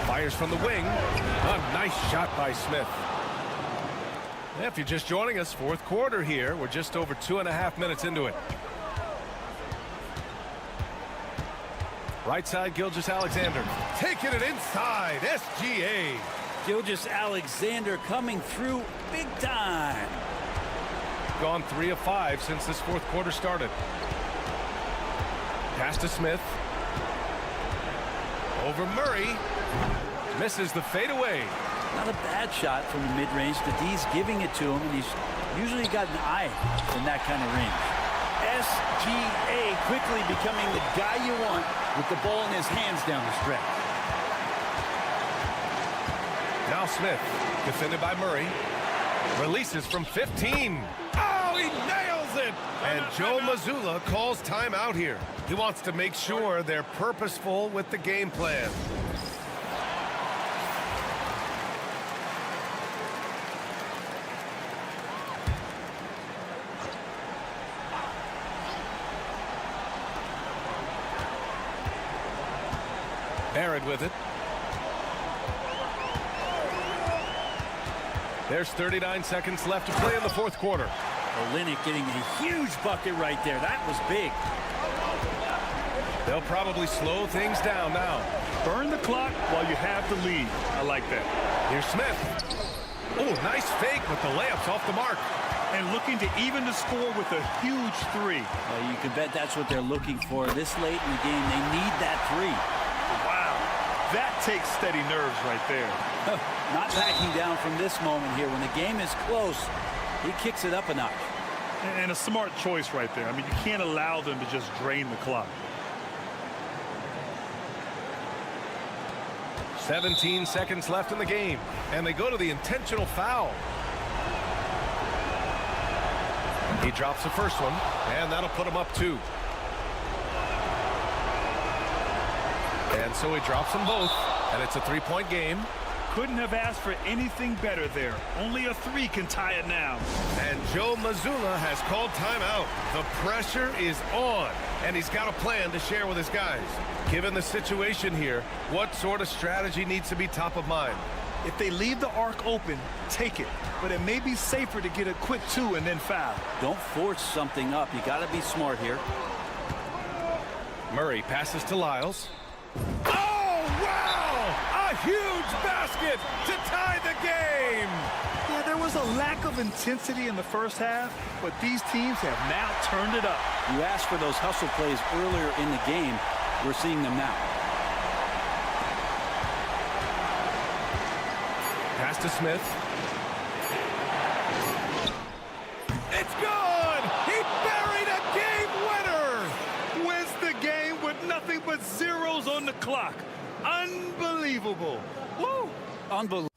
Fires from the wing. A nice shot by Smith. If you're just joining us, fourth quarter here. We're just over 2.5 minutes into it. Right side, Gilgeous-Alexander. Taking it inside, SGA. Gilgeous-Alexander coming through big time. Gone 3 of 5 since this fourth quarter started. Pass to Smith. Over Murray. Misses the fadeaway. Not a bad shot from the mid-range. The D's giving it to him, and he's usually got an eye in that kind of range. SGA quickly becoming the guy you want with the ball in his hands down the stretch. Now Smith, defended by Murray. Releases from 15. Oh, he nails it! And Joe Mazzulla calls timeout here. He wants to make sure they're purposeful with the game plan. Barrett with it. There's 39 seconds left to play in the fourth quarter. Olynyk getting a huge bucket right there. That was big. They'll probably slow things down now. Burn the clock while you have the lead. I like that. Here's Smith. Oh, nice fake with the layups off the mark. And looking to even the score with a huge three. Well, you can bet that's what they're looking for this late in the game. They need that three. Wow. That takes steady nerves right there. Not backing down from this moment here. When the game is close, he kicks it up a notch. And a smart choice right there. I mean, you can't allow them to just drain the clock. 17 seconds left in the game, and they go to the intentional foul. He drops the first one, and that'll put him up 2. And so he drops them both, and it's a 3-point game. Couldn't have asked for anything better there. Only a 3 can tie it now. And Joe Mazzulla has called timeout. The pressure is on, and he's got a plan to share with his guys. Given the situation here, what sort of strategy needs to be top of mind? If they leave the arc open, take it. But it may be safer to get a quick 2 and then foul. Don't force something up. You got to be smart here. Murray passes to Lyles. Oh, wow! A huge basket to tie the game! Yeah, there was a lack of intensity in the first half, but these teams have now turned it up. You asked for those hustle plays earlier in the game. We're seeing them now. Pass to Smith. It's good! He buried a game winner! Wins the game with nothing but zeros on the clock. Unbelievable. Woo! Unbelievable.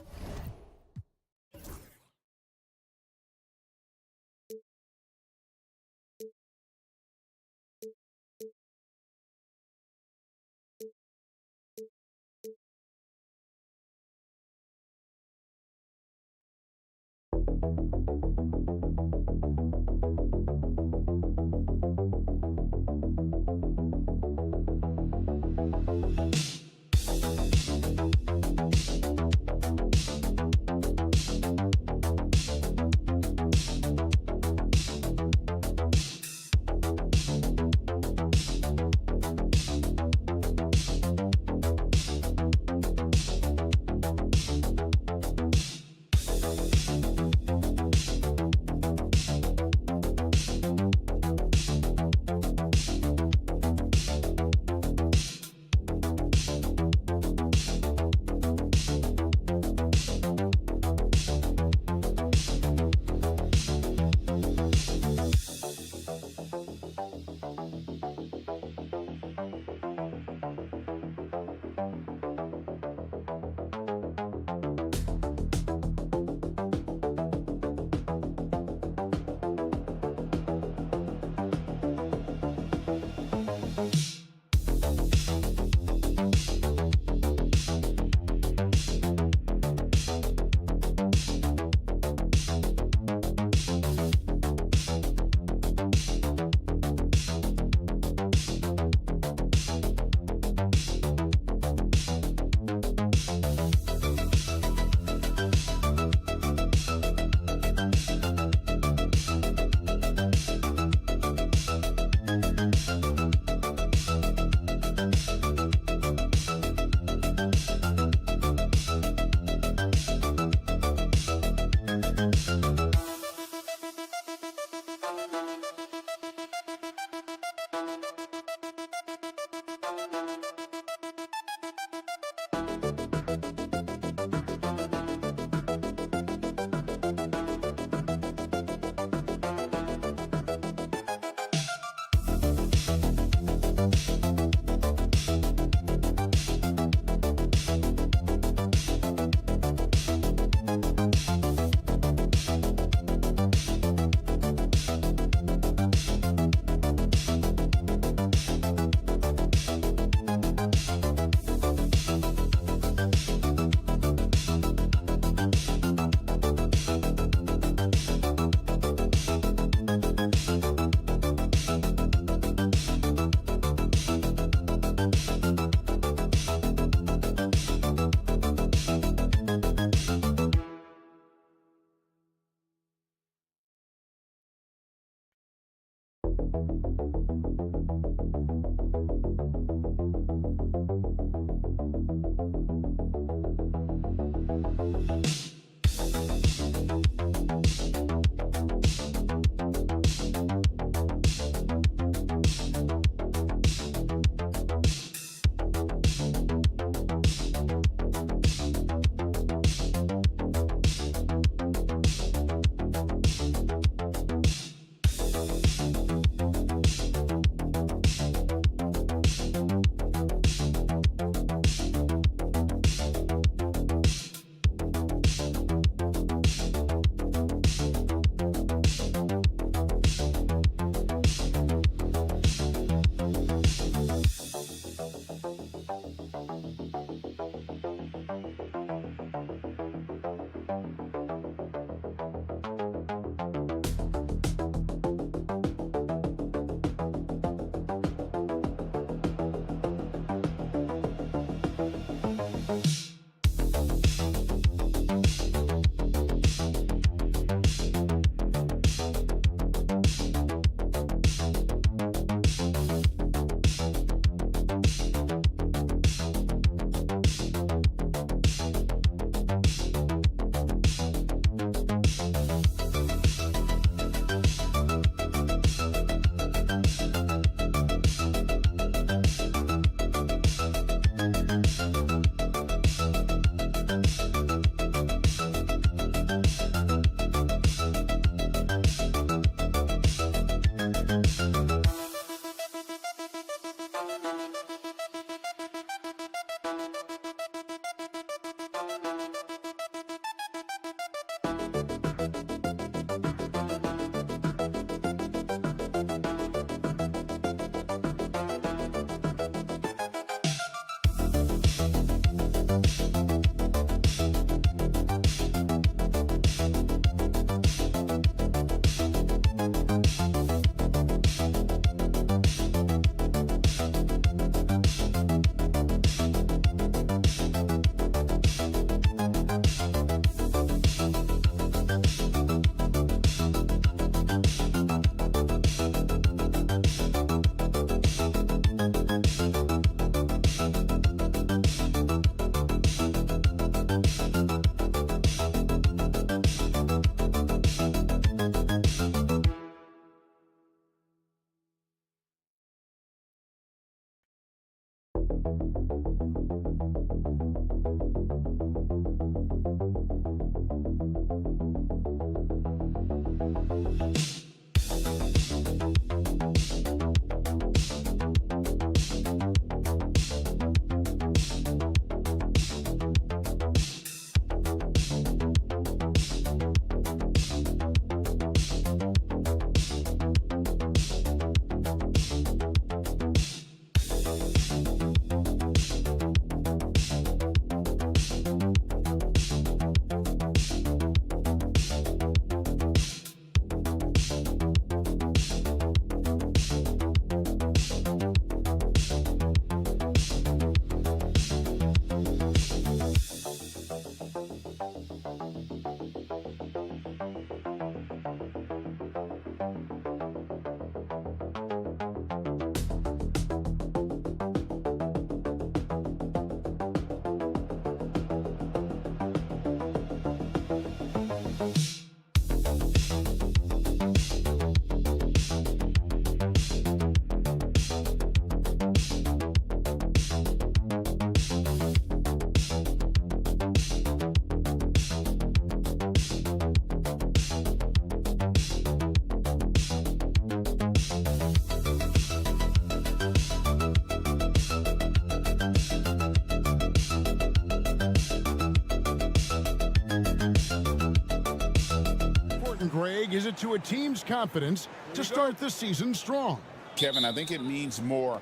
big is it to a team's confidence to start the season strong? Kevin, I think it means more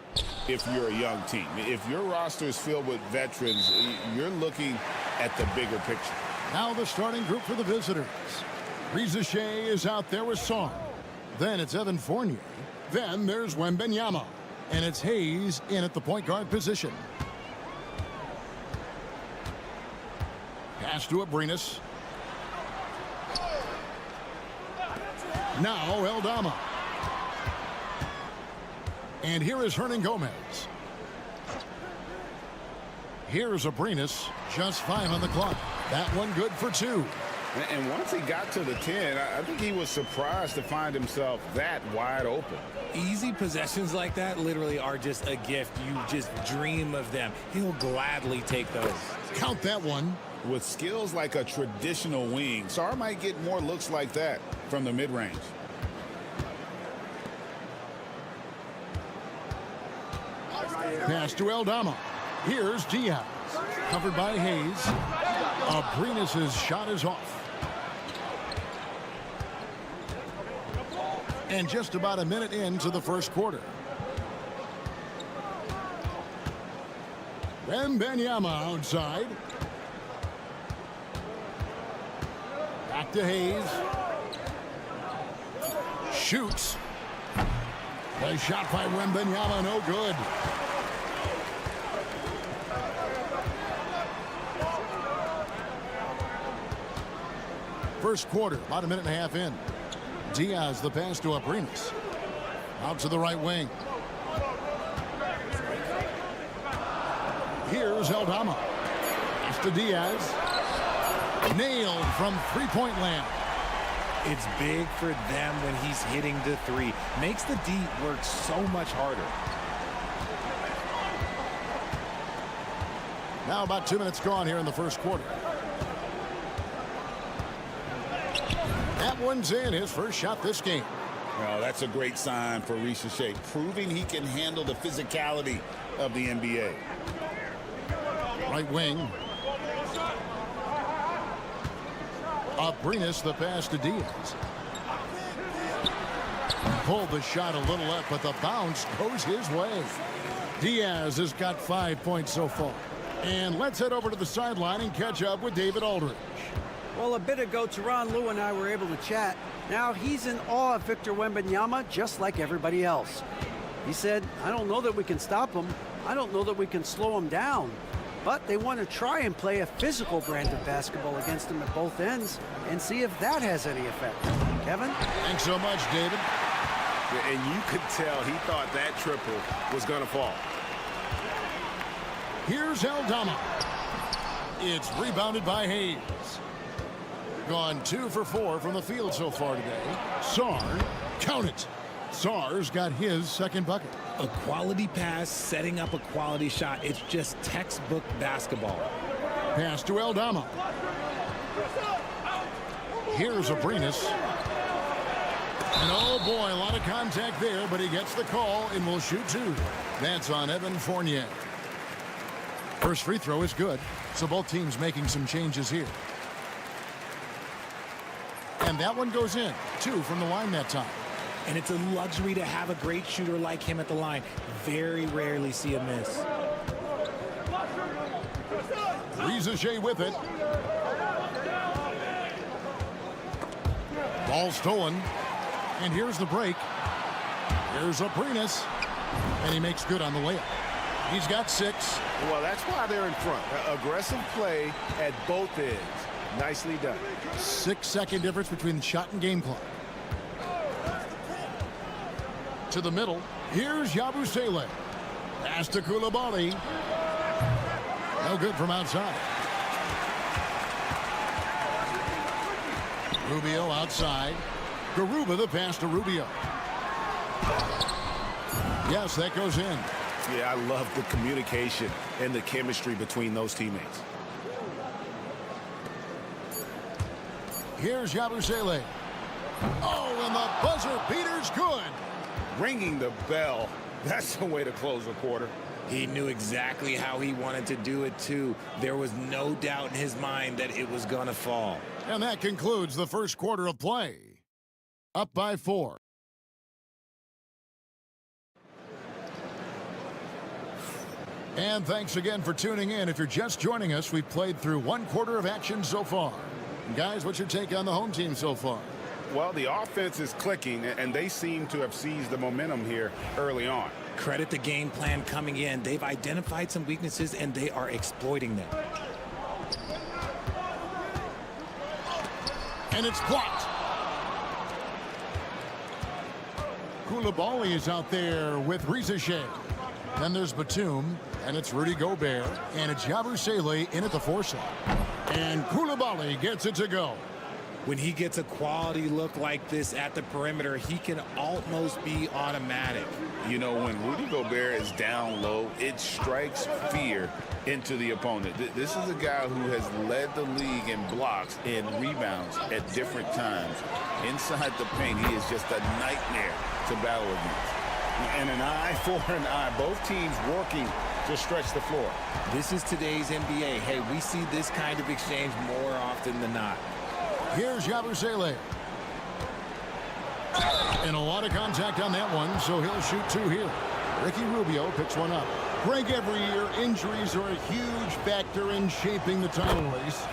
if you're a young team. If your roster is filled with veterans, you're looking at the bigger picture. Now the starting group for the visitors. Reza Shea is out there with Song. Then it's Evan Fournier. Then there's Wembanyama. And it's Hayes in at the point guard position. Pass to Abrinas. Now Eldama. And here is Hernan Gomez. Here's Abrinas. Just 5 on the clock. That one good for 2. And once he got to the 10, I think he was surprised to find himself that wide open. Easy possessions like that literally are just a gift. You just dream of them. He'll gladly take those. Count that one. With skills like a traditional wing, Sarr might get more looks like that from the mid-range. Pass to Eldama. Here's Diaz. Covered by Hayes. Abrinas' shot is off. And just about a minute into the first quarter. Wembanyama outside. Back to Hayes. Shoots. The shot by Wembanyama, no good. First quarter, about a minute and a half in. Diaz, the pass to Abrinas. Out to the right wing. Here's Eldama. Pass to Diaz. Nailed from three-point land. It's big for them when he's hitting the 3. Makes the D work so much harder. Now about 2 minutes gone here in the first quarter. That one's in, his first shot this game. Well, that's a great sign for Reza Shea, proving he can handle the physicality of the NBA. Right wing. Abrinas, the pass to Diaz. Pulled the shot a little up, but the bounce goes his way. Diaz has got 5 points so far. And let's head over to the sideline and catch up with David Aldridge. Well, a bit ago, Tyronn Lue and I were able to chat. Now he's in awe of Victor Wembanyama, just like everybody else. He said, I don't know that we can stop him. I don't know that we can slow him down. But they want to try and play a physical brand of basketball against him at both ends and see if that has any effect. Kevin? Thanks so much, David. And you could tell he thought that triple was going to fall. Here's Eldama. It's rebounded by Hayes. Gone 2 for 4 from the field so far today. Sarr, count it. Sarr's got his second bucket. A quality pass, setting up a quality shot. It's just textbook basketball. Pass to Eldama. Here's Abrinas. And oh boy, a lot of contact there, but he gets the call and will shoot 2. That's on Evan Fournier. First free throw is good, so both teams making some changes here. And that one goes in. 2 from the line that time. And it's a luxury to have a great shooter like him at the line. Very rarely see a miss. Reza Shea with it. Ball stolen. And here's the break. Here's Abrinas. And he makes good on the layup. He's got 6. Well, that's why they're in front. Aggressive play at both ends. Nicely done. 6-second difference between the shot and game clock. To the middle. Here's Yabusele. Pass to Coulibaly. No good from outside. Rubio outside. Garuba the pass to Rubio. Yes, that goes in. Yeah, I love the communication and the chemistry between those teammates. Here's Yabusele. Oh, and the buzzer beater's good. Ringing the bell. That's the way to close a quarter. He knew exactly how he wanted to do it, too. There was no doubt in his mind that it was going to fall. And that concludes the first quarter of play. Up by 4. And thanks again for tuning in. If you're just joining us, we've played through 1 quarter of action so far. Guys, what's your take on the home team so far? Well, the offense is clicking, and they seem to have seized the momentum here early on. Credit the game plan coming in. They've identified some weaknesses, and they are exploiting them. And it's blocked. Koulibaly is out there with Rizichet. Then there's Batum, and it's Rudy Gobert, and it's Yabusele in at the 4 slot. And Koulibaly gets it to go. When he gets a quality look like this at the perimeter, he can almost be automatic. You know, when Rudy Gobert is down low, it strikes fear into the opponent. This is a guy who has led the league in blocks and rebounds at different times. Inside the paint, he is just a nightmare to battle against. And an eye for an eye. Both teams working to stretch the floor. This is today's NBA. Hey, we see this kind of exchange more often than not. Here's Yabusele. And a lot of contact on that one, so he'll shoot 2 here. Ricky Rubio picks one up. Greg, every year, injuries are a huge factor in shaping the title race.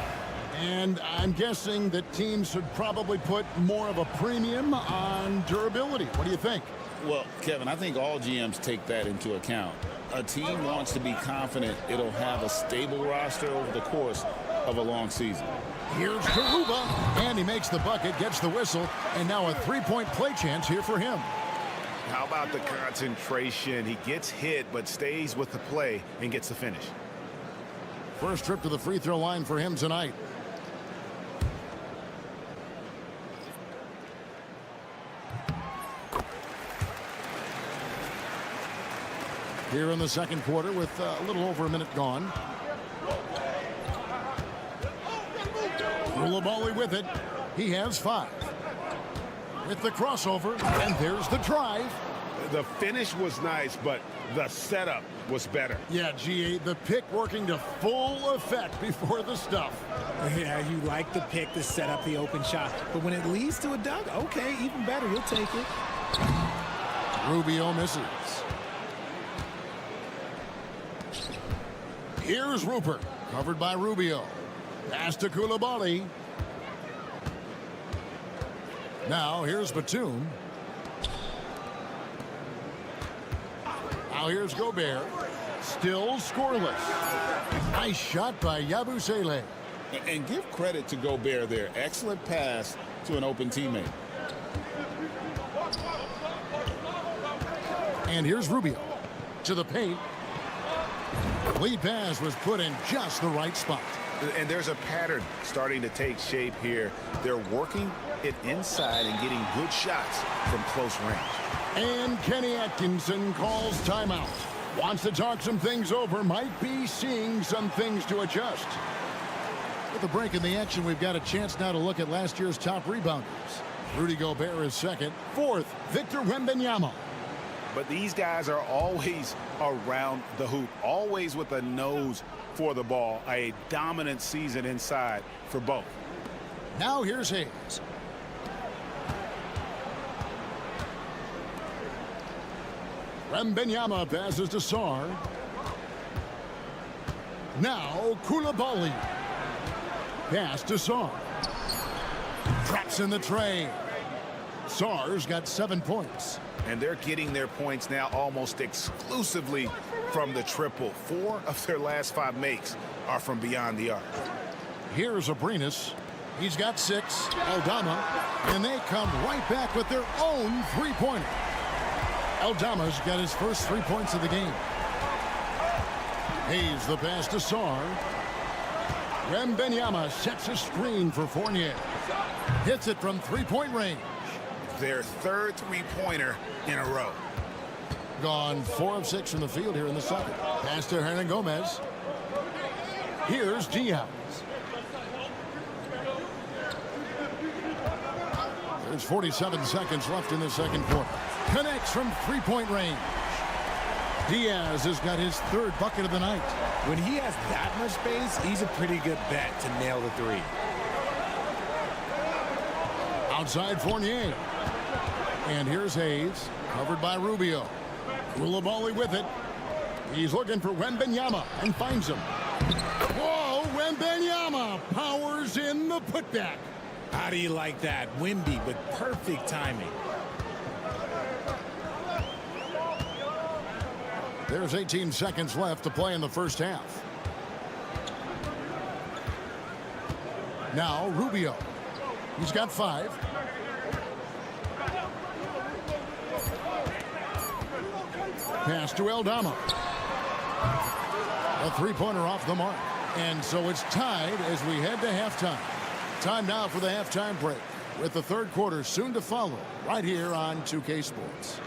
And I'm guessing that teams should probably put more of a premium on durability. What do you think? Well, Kevin, I think all GMs take that into account. A team wants to be confident it'll have a stable roster over the course of a long season. Here's Garuba, and he makes the bucket, gets the whistle, and now a 3-point play chance here for him. How about the concentration? He gets hit, but stays with the play and gets the finish. First trip to the free throw line for him tonight. Here in the second quarter with a little over a minute gone. Koulibaly with it. He has 5. With the crossover, and there's the drive. The finish was nice, but the setup was better. Yeah, GA, the pick working to full effect before the stuff. Yeah, you like the pick to set up the open shot, but when it leads to a dunk, okay, even better, you'll take it. Rubio misses. Here's Rupert, covered by Rubio. Pass to Koulibaly. Now here's Batum. Now here's Gobert. Still scoreless. Nice shot by Yabusele. And give credit to Gobert there. Excellent pass to an open teammate. And here's Rubio to the paint. Lead pass was put in just the right spot. And there's a pattern starting to take shape here. They're working it inside and getting good shots from close range. And Kenny Atkinson calls timeout. Wants to talk some things over. Might be seeing some things to adjust. With a break in the action, we've got a chance now to look at last year's top rebounders. Rudy Gobert is second. 4th, Victor Wembanyama. But these guys are always around the hoop, always with a nose for the ball. A dominant season inside for both. Now here's Hayes. Wembanyama passes to Sarr. Now Koulibaly. Pass to Sarr. Traps in the tray. Sarr's got 7 points. And they're getting their points now almost exclusively from the triple. 4 of their last 5 makes are from beyond the arc. Here's Abrinas. He's got 6. Aldama. And they come right back with their own 3-pointer. Aldama's got his first 3 points of the game. Hayes the pass to Sarr. Wembanyama sets a screen for Fournier. Hits it from 3-point range. Their third 3-pointer in a row. Gone 4 of 6 from the field here in the second. Pass to Hernan Gomez. Here's Diaz. There's 47 seconds left in the second quarter. Connects from 3-point range. Diaz has got his 3rd bucket of the night. When he has that much space, he's a pretty good bet to nail the 3. Outside Fournier. And here's Hayes, covered by Rubio. Koulibaly with it. He's looking for Wembanyama and finds him. Whoa, Wembanyama powers in the putback. How do you like that? Wemby with perfect timing. There's 18 seconds left to play in the first half. Now Rubio. He's got 5. Pass to Aldama. A three-pointer off the mark. And so it's tied as we head to halftime. Time now for the halftime break, with the third quarter soon to follow, right here on 2K Sports.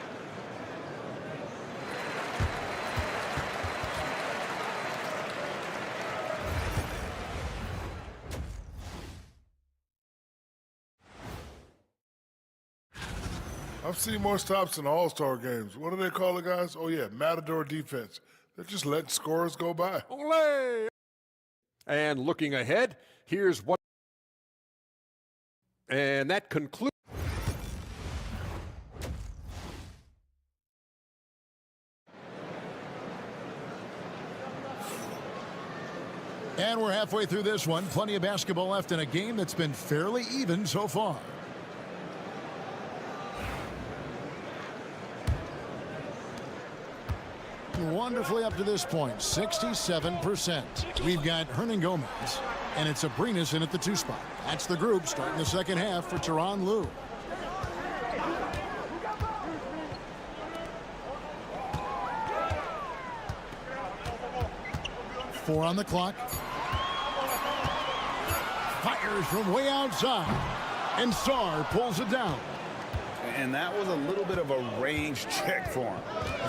I've seen more stops in All-Star games. What do they call it, guys? Oh, yeah, Matador defense. They're just letting scores go by. Olé! And looking ahead, here's what. And that concludes. And we're halfway through this one. Plenty of basketball left in a game that's been fairly even so far. Wonderfully up to this point, 67%. We've got Hernan Gomez, and it's Abrinas in at the 2 spot. That's the group starting the second half for Tyronn Lue. Four on the clock. Fires from way outside, and Sarr pulls it down. And that was a little bit of a range check for him.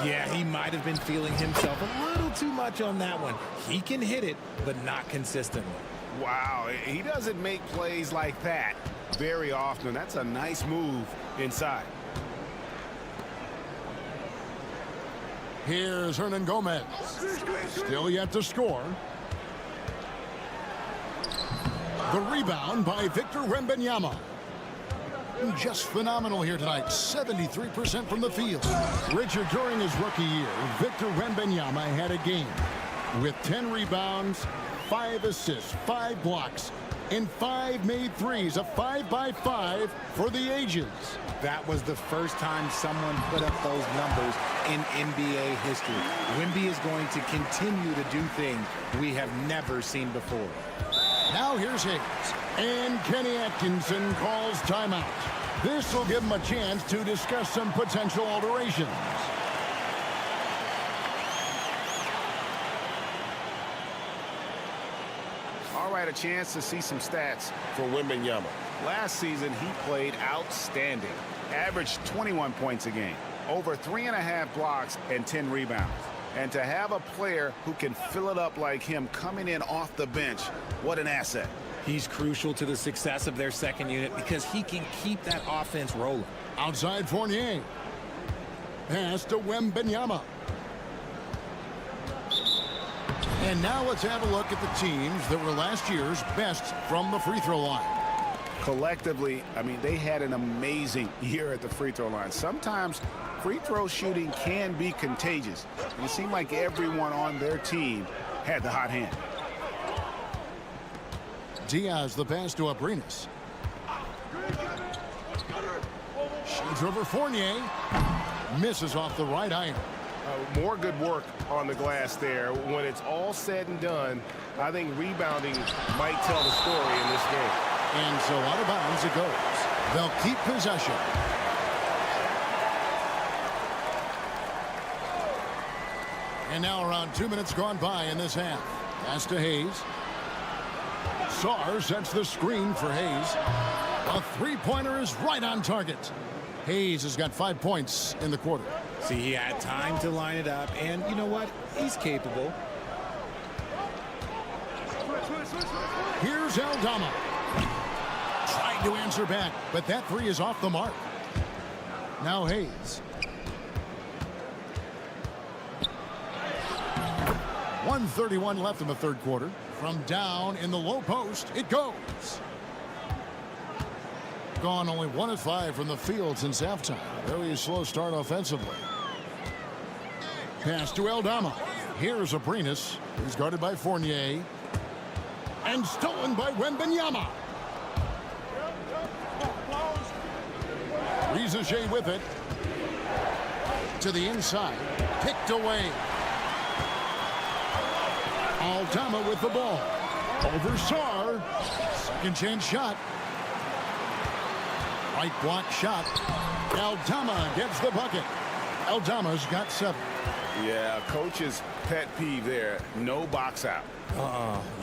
Yeah, he might have been feeling himself a little too much on that one. He can hit it, but not consistently. Wow, he doesn't make plays like that very often. That's a nice move inside. Here's Hernan Gomez. Still yet to score. The rebound by Victor Wembanyama. Just phenomenal here tonight. 73% from the field. Richard, during his rookie year, Victor Wembanyama had a game with 10 rebounds, 5 assists, 5 blocks, and 5 made threes. A 5-by-5 for the ages. That was the first time someone put up those numbers in NBA history. Wemby is going to continue to do things we have never seen before. Now here's Hayes. And Kenny Atkinson calls timeout. This will give him a chance to discuss some potential alterations. All right, a chance to see some stats for Wembanyama. Last season, he played outstanding. Averaged 21 points a game, over 3.5 blocks and 10 rebounds. And to have a player who can fill it up like him coming in off the bench, what an asset. He's crucial to the success of their second unit because he can keep that offense rolling. Outside Fournier. Pass to Wembanyama. And now let's have a look at the teams that were last year's best from the free throw line. Collectively, I mean, they had an amazing year at the free throw line. Sometimes free throw shooting can be contagious. And it seemed like everyone on their team had the hot hand. Diaz the pass to Abrinas. Shoots over Fournier. Misses off the right iron. More good work on the glass there. When it's all said and done, I think rebounding might tell the story in this game. And so out of bounds it goes. They'll keep possession. And now around 2 minutes gone by in this half. Pass to Hayes. Sarr sets the screen for Hayes. A three-pointer is right on target. Hayes has got 5 points in the quarter. See, he had time to line it up, and you know what? He's capable. Here's Aldama. Tried to answer back, but that three is off the mark. Now Hayes. 1:31 left in the third quarter. From down in the low post, it goes. gone only 1 of 5 from the field since halftime. Very slow start offensively. Pass to Aldama. Here's Abrinas. He's guarded by Fournier. And stolen by Wembanyama. Rizaje with it. To the inside. Picked away. Aldama with the ball. Over Sar. Second chance shot. Right block shot. Aldama gets the bucket. Aldama's got 7. Yeah, coach's pet peeve there. No box out.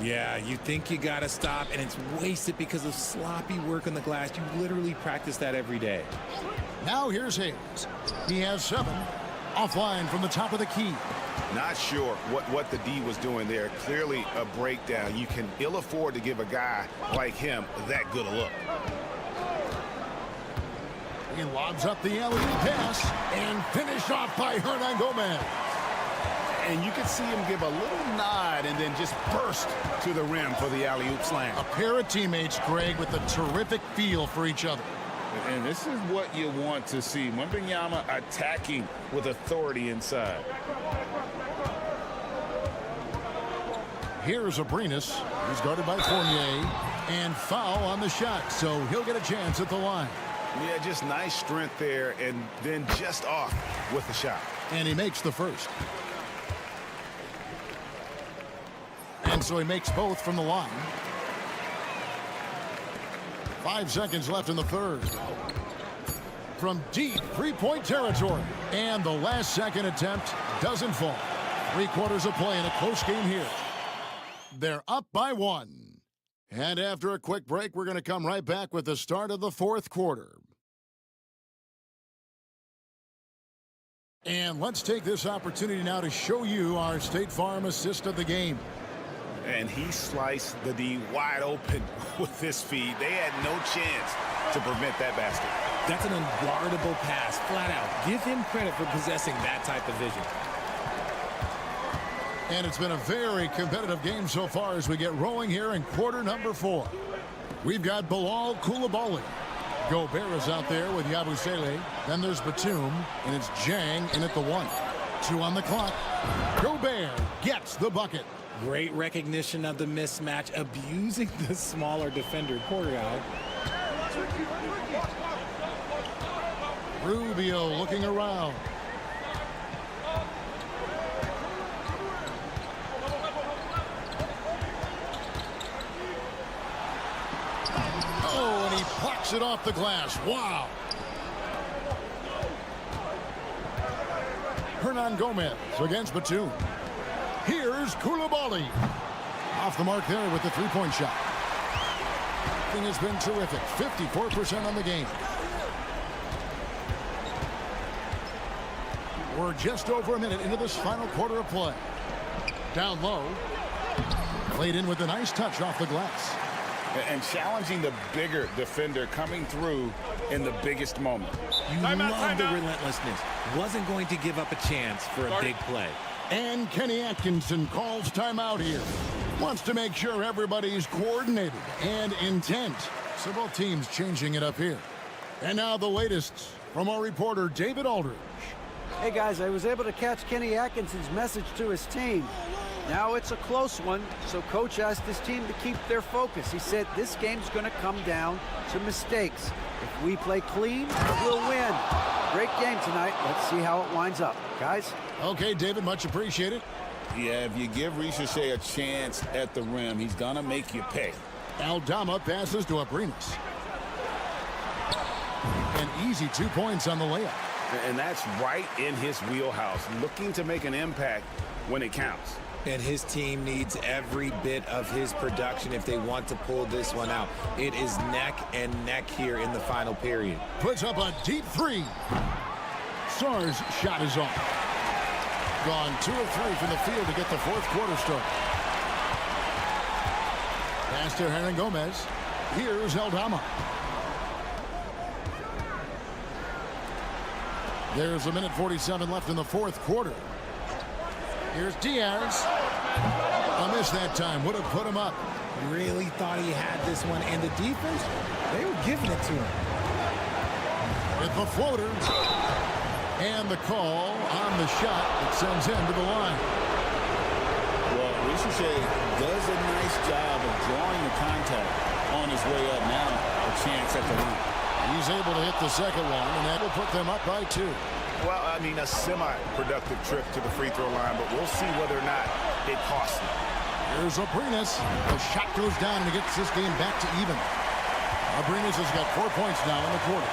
Yeah, you think you got to stop, and it's wasted because of sloppy work on the glass. You literally practice that every day. Now here's Hayes. He has 7. Offline from the top of the key. Not sure what the D was doing there. Clearly a breakdown. You can ill afford to give a guy like him that good a look. He lobs up the alley pass and finished off by Hernan Gomez. And you can see him give a little nod and then just burst to the rim for the alley-oop slam. A pair of teammates, Greg, with a terrific feel for each other. And this is what you want to see. Wembanyama attacking with authority inside. Here's Abrinas. He's guarded by Fournier. And foul on the shot, so he'll get a chance at the line. Yeah, just nice strength there, and then just off with the shot. And he makes the first. And so he makes both from the line. 5 seconds left in the third. From deep three-point territory. And the last second attempt doesn't fall. 3 quarters of play in a close game here. They're up by 1. And after a quick break, we're going to come right back with the start of the 4th quarter. And let's take this opportunity now to show you our State Farm assist of the game. And he sliced the D wide open with his feed. They had no chance to prevent that basket. That's an unguardable pass, flat out. Give him credit for possessing that type of vision. And it's been a very competitive game so far as we get rolling here in quarter number 4. We've got Bilal Coulibaly. Gobert is out there with Yabusele. Then there's Batum, and it's Jang in at the 1. 2 on the clock. Gobert gets the bucket. Great recognition of the mismatch, abusing the smaller defender. Poor guy. Rubio looking around. Oh, and he plucks it off the glass. Wow. Hernan Gomez against Batum. Here's Coulibaly. Off the mark there with the three-point shot. Thing has been terrific. 54% on the game. We're just over a minute into this final quarter of play. Down low. Played in with a nice touch off the glass. And challenging the bigger defender coming through in the biggest moment. You love the relentlessness. Wasn't going to give up a chance for a big play. And Kenny Atkinson calls timeout here. Wants to make sure everybody's coordinated and intent. So both teams changing it up here. And now the latest from our reporter, David Aldridge. Hey, guys, I was able to catch Kenny Atkinson's message to his team. Now it's a close one, so Coach asked his team to keep their focus. He said this game's going to come down to mistakes. If we play clean, we'll win. Great game tonight. Let's see how it winds up. Guys? Okay, David, much appreciated. Yeah, if you give Rizaje a chance at the rim, he's going to make you pay. Aldama passes to Abrinas. An easy 2 points on the layup. And that's right in his wheelhouse, looking to make an impact when it counts. And his team needs every bit of his production if they want to pull this one out. It is neck and neck here in the final period. Puts up a deep 3. Sar's shot is off. Gone 2 of 3 from the field to get the 4th quarter started. Pass to Hernan Gomez. Here's Aldama. There's a minute 47 left in the 4th quarter. Here's Diaz. A miss that time. Would have put him up. Really thought he had this one. And the defense, they were giving it to him. With the floater. And the call on the shot that sends him to the line. Well, Richiche does a nice job of drawing the contact on his way up. Now a chance at the line. He's able to hit the second one, and that will put them up by 2. Well, I mean, a semi-productive trip to the free throw line, but we'll see whether or not it costs him. Here's Abrinas. The shot goes down, and he gets this game back to even. Abrinas has got 4 points now in the quarter.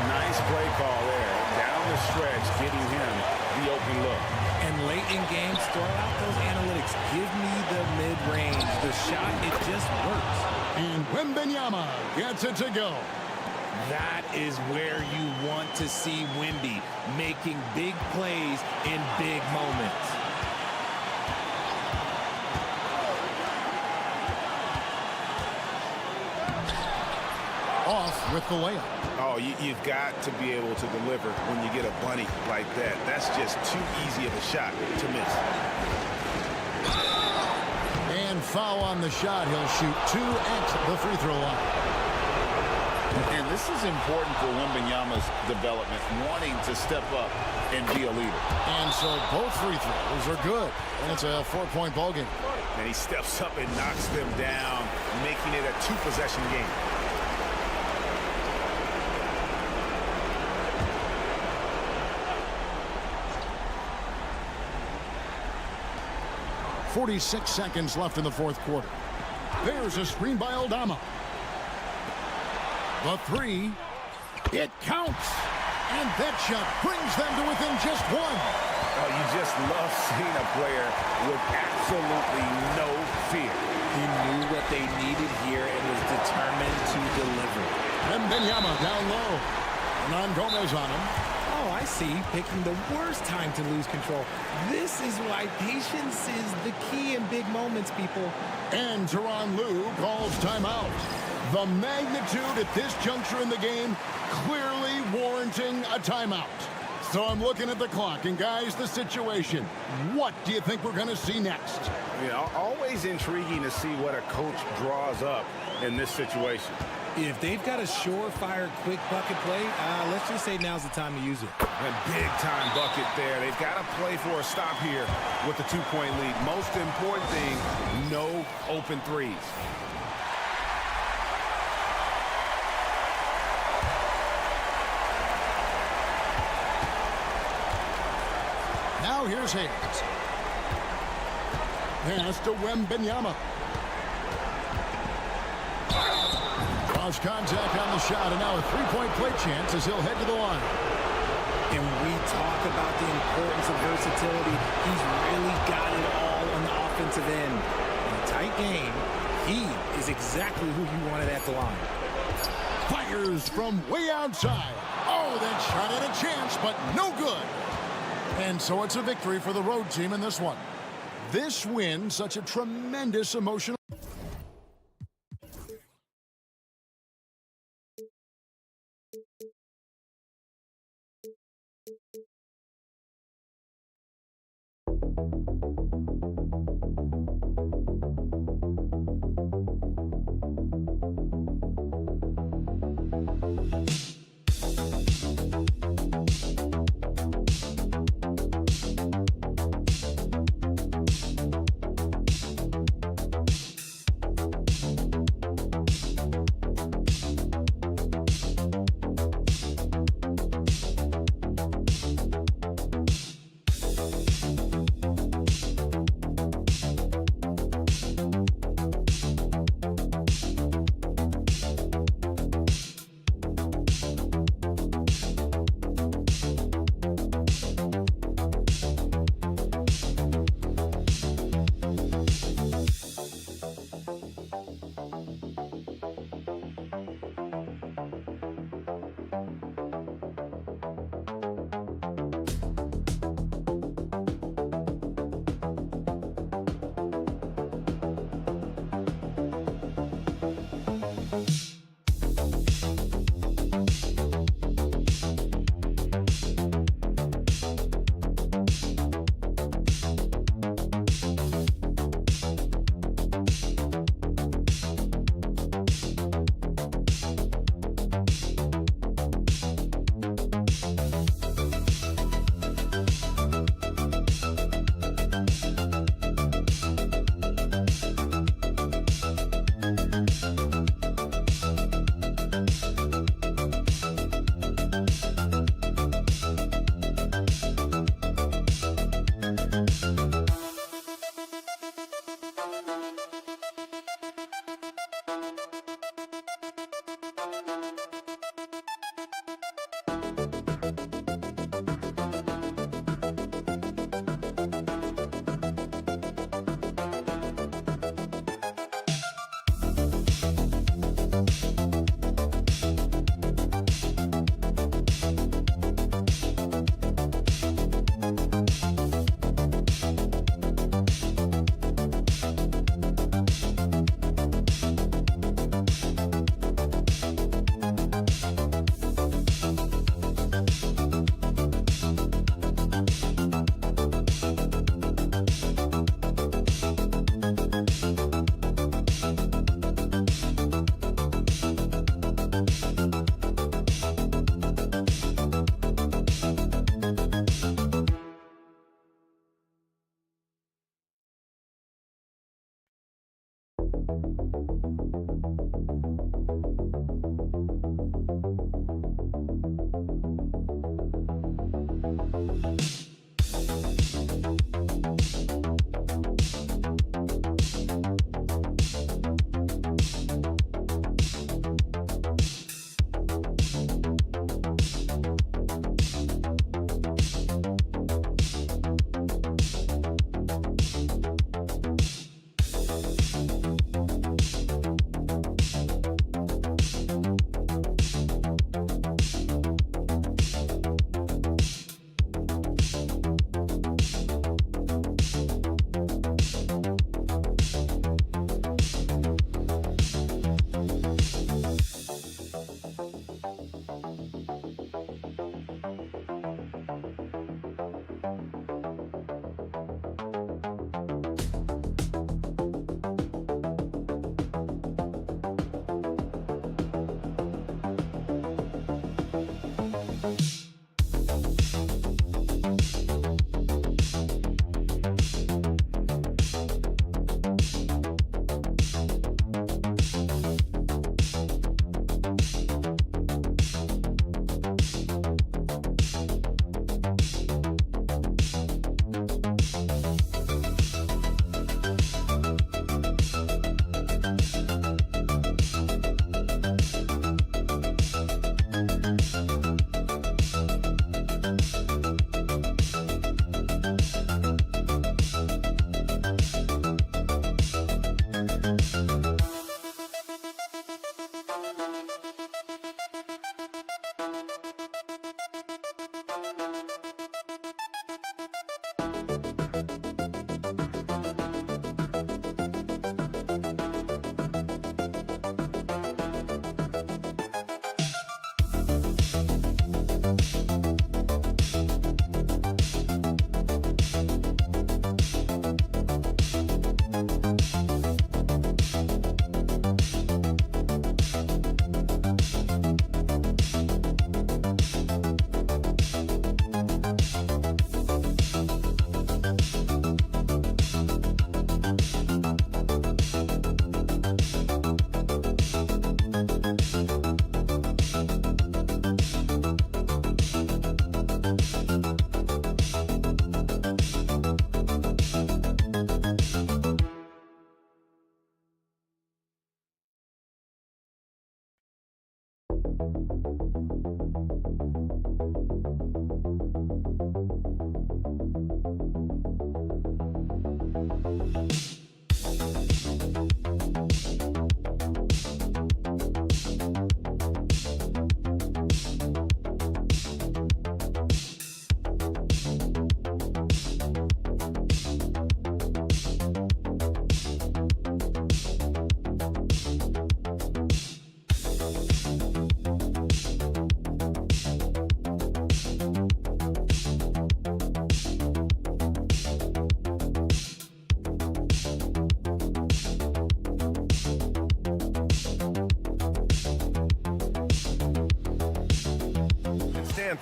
Nice play call there. Down the stretch, getting him the open look. And late in games, throw out those analytics. Give me the mid-range. The shot, it just works. And Wembanyama gets it to go. That is where you want to see Wemby, making big plays in big moments. Off with the layup. Oh, you've got to be able to deliver when you get a bunny like that. That's just too easy of a shot to miss. And foul on the shot. He'll shoot 2 at the free throw line. And this is important for Wembanyama's development, wanting to step up and be a leader. And so both free throws are good. And it's a 4-point ball game. And he steps up and knocks them down, making it a 2-possession game. 46 seconds left in the fourth quarter. There's a screen by Aldama. The 3. It counts. And that shot brings them to within just 1. Oh, you just love seeing a player with absolutely no fear. He knew what they needed here and was determined to deliver. And Wembanyama down low. Hernan Gomez on him. Oh, I see. Picking the worst time to lose control. This is why patience is the key in big moments, people. And Tyronn Lue calls timeout. The magnitude at this juncture in the game clearly warranting a timeout. So I'm looking at the clock, and guys, the situation. What do you think we're going to see next? You know, always intriguing to see what a coach draws up in this situation. If they've got a surefire, quick bucket play, let's just say now's the time to use it. A big-time bucket there. They've got to play for a stop here with the 2-point lead. Most important thing, no open threes. Now here's Hayes. Pass to Wembanyama. Lost contact on the shot, and now a 3-point play chance as he'll head to the line. And when we talk about the importance of versatility, he's really got it all on the offensive end. In a tight game, he is exactly who you wanted at the line. Fires from way outside. Oh, that shot had a chance, but no good. And so it's a victory for the road team in this one. This win, such a tremendous emotional.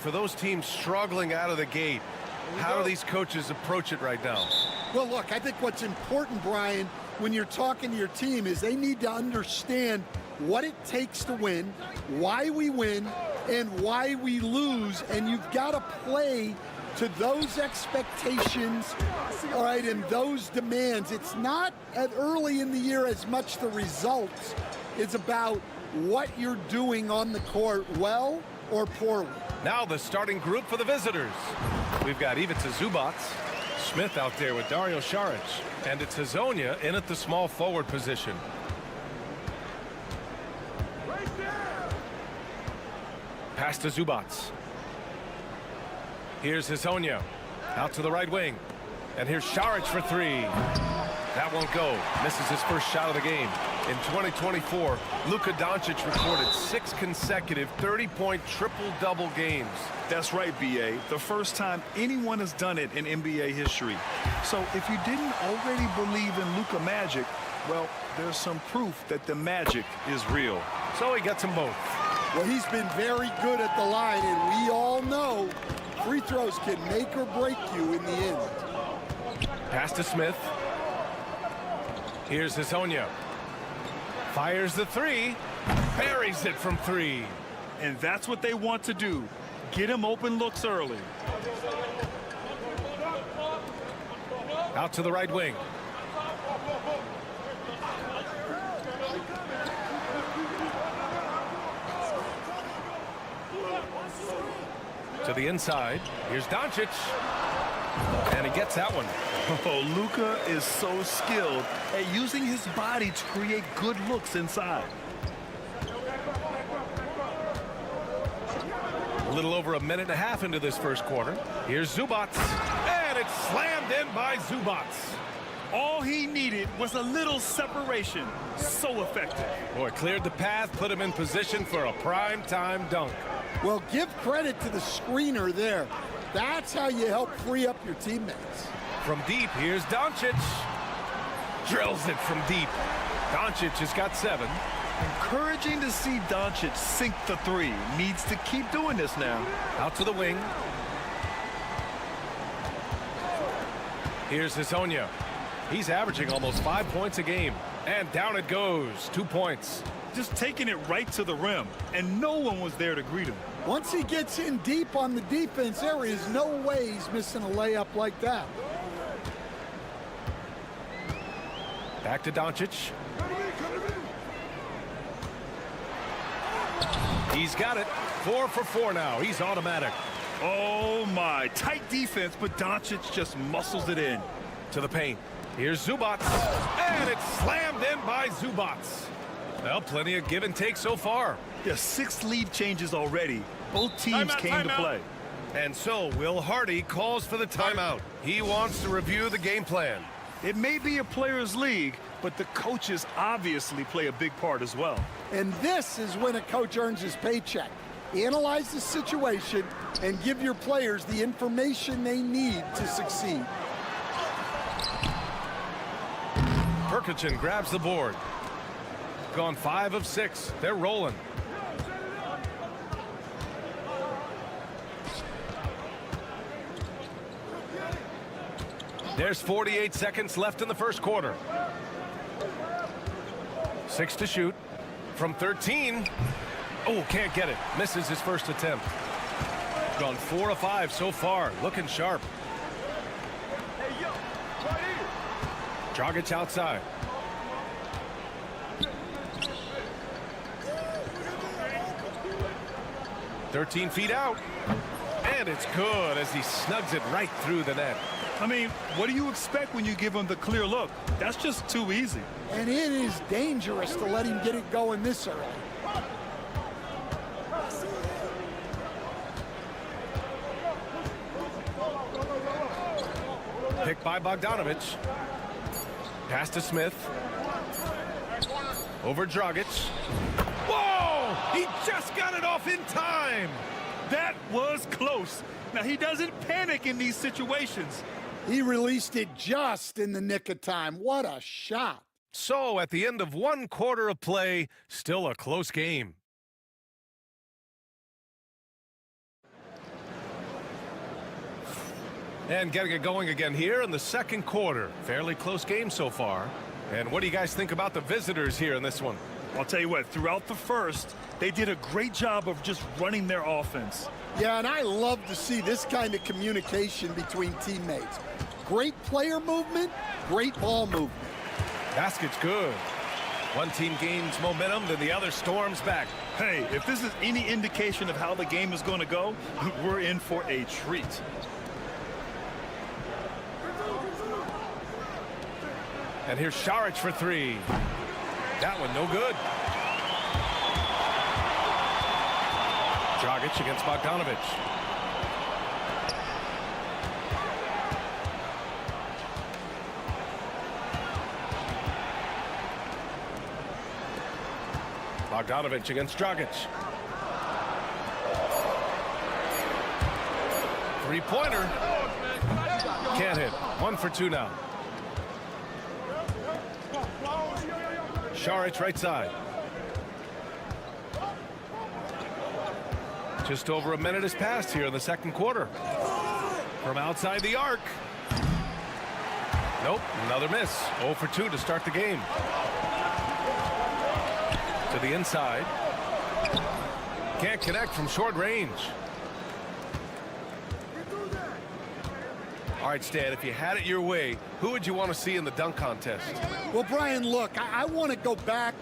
For those teams struggling out of the gate, how do these coaches approach it right now? Well, look, I think what's important, Brian, when you're talking to your team is they need to understand what it takes to win, why we win, and why we lose, and you've got to play to those expectations, all right, and those demands. It's not early in the year as much the results. It's about what you're doing on the court, well or poorly. Now the starting group for the visitors. We've got Ivica Zubac, Smith out there with Dario Saric, and it's Hazonia in at the small forward position. Pass to Zubac. Here's Hazonia out to the right wing, and here's Saric for three. That won't go. Misses his first shot of the game. In 2024, Luka Doncic recorded 6 consecutive 30-point triple-double games. That's right, B.A. The first time anyone has done it in NBA history. So if you didn't already believe in Luka Magic, well, there's some proof that the magic is real. So he gets them both. Well, he's been very good at the line, and we all know free throws can make or break you in the end. Pass to Smith. Here's Hazonia. Fires the three. Buries it from three. And that's what they want to do. Get him open looks early. Out to the right wing. To the inside. Here's Doncic. And he gets that one. Oh, Luka is so skilled at using his body to create good looks inside. A little over a minute and a half into this first quarter. Here's Zubats. And it's slammed in by Zubats. All he needed was a little separation. So effective. Boy, cleared the path, put him in position for a prime-time dunk. Well, give credit to the screener there. That's how you help free up your teammates. From deep, here's Doncic. Drills it from deep. Doncic has got 7. Encouraging to see Doncic sink the three. Needs to keep doing this now. Out to the wing. Here's Hezonja. He's averaging almost 5 points a game. And down it goes. 2 points. Just taking it right to the rim. And no one was there to greet him. Once he gets in deep on the defense, there is no way he's missing a layup like that. Back to Doncic. He's got it. 4 for 4 now. He's automatic. Oh, my. Tight defense, but Doncic just muscles it in. To the paint. Here's Zubats. And it's slammed in by Zubats. Well, plenty of give and take so far. Yeah, 6 lead changes already. Both teams came to play. And so Will Hardy calls for the timeout. He wants to review the game plan. It may be a players' league, but the coaches obviously play a big part as well. And this is when a coach earns his paycheck. Analyze the situation and give your players the information they need to succeed. Perkichin grabs the board. Gone 5 of 6. They're rolling. There's 48 seconds left in the first quarter. 6 to shoot. From 13. Oh, can't get it. Misses his first attempt. Gone 4 of 5 so far. Looking sharp. Dragic outside. "13 feet out." And it's good as he snugs it right through the net. I mean, what do you expect when you give him the clear look? That's just too easy. And it is dangerous to let him get it going this early. Picked by Bogdanovic. Pass to Smith. Over Dragic. Whoa! He just got it off in time. That was close. Now, he doesn't panic in these situations. He released it just in the nick of time. What a shot. So, at the end of 1 quarter of play, still a close game. And getting it going again here in the second quarter. Fairly close game so far. And what do you guys think about the visitors here in this one? I'll tell you what, throughout the first, they did a great job of just running their offense. Yeah, and I love to see this kind of communication between teammates. Great player movement, great ball movement. Basket's good. One team gains momentum, then the other storms back. Hey, if this is any indication of how the game is going to go, we're in for a treat. And here's Šarić for 3. That one no good. Dragic against Bogdanovic. Bogdanovic against Dragic. 3-pointer. Can't hit. 1 for 2 now. Šarić right side. Just over a minute has passed here in the second quarter. From outside the arc. Nope, another miss. 0 for 2 to start the game. To the inside. Can't connect from short range. All right, Stan, if you had it your way, who would you want to see in the dunk contest? Well, Brian, look, I want to go back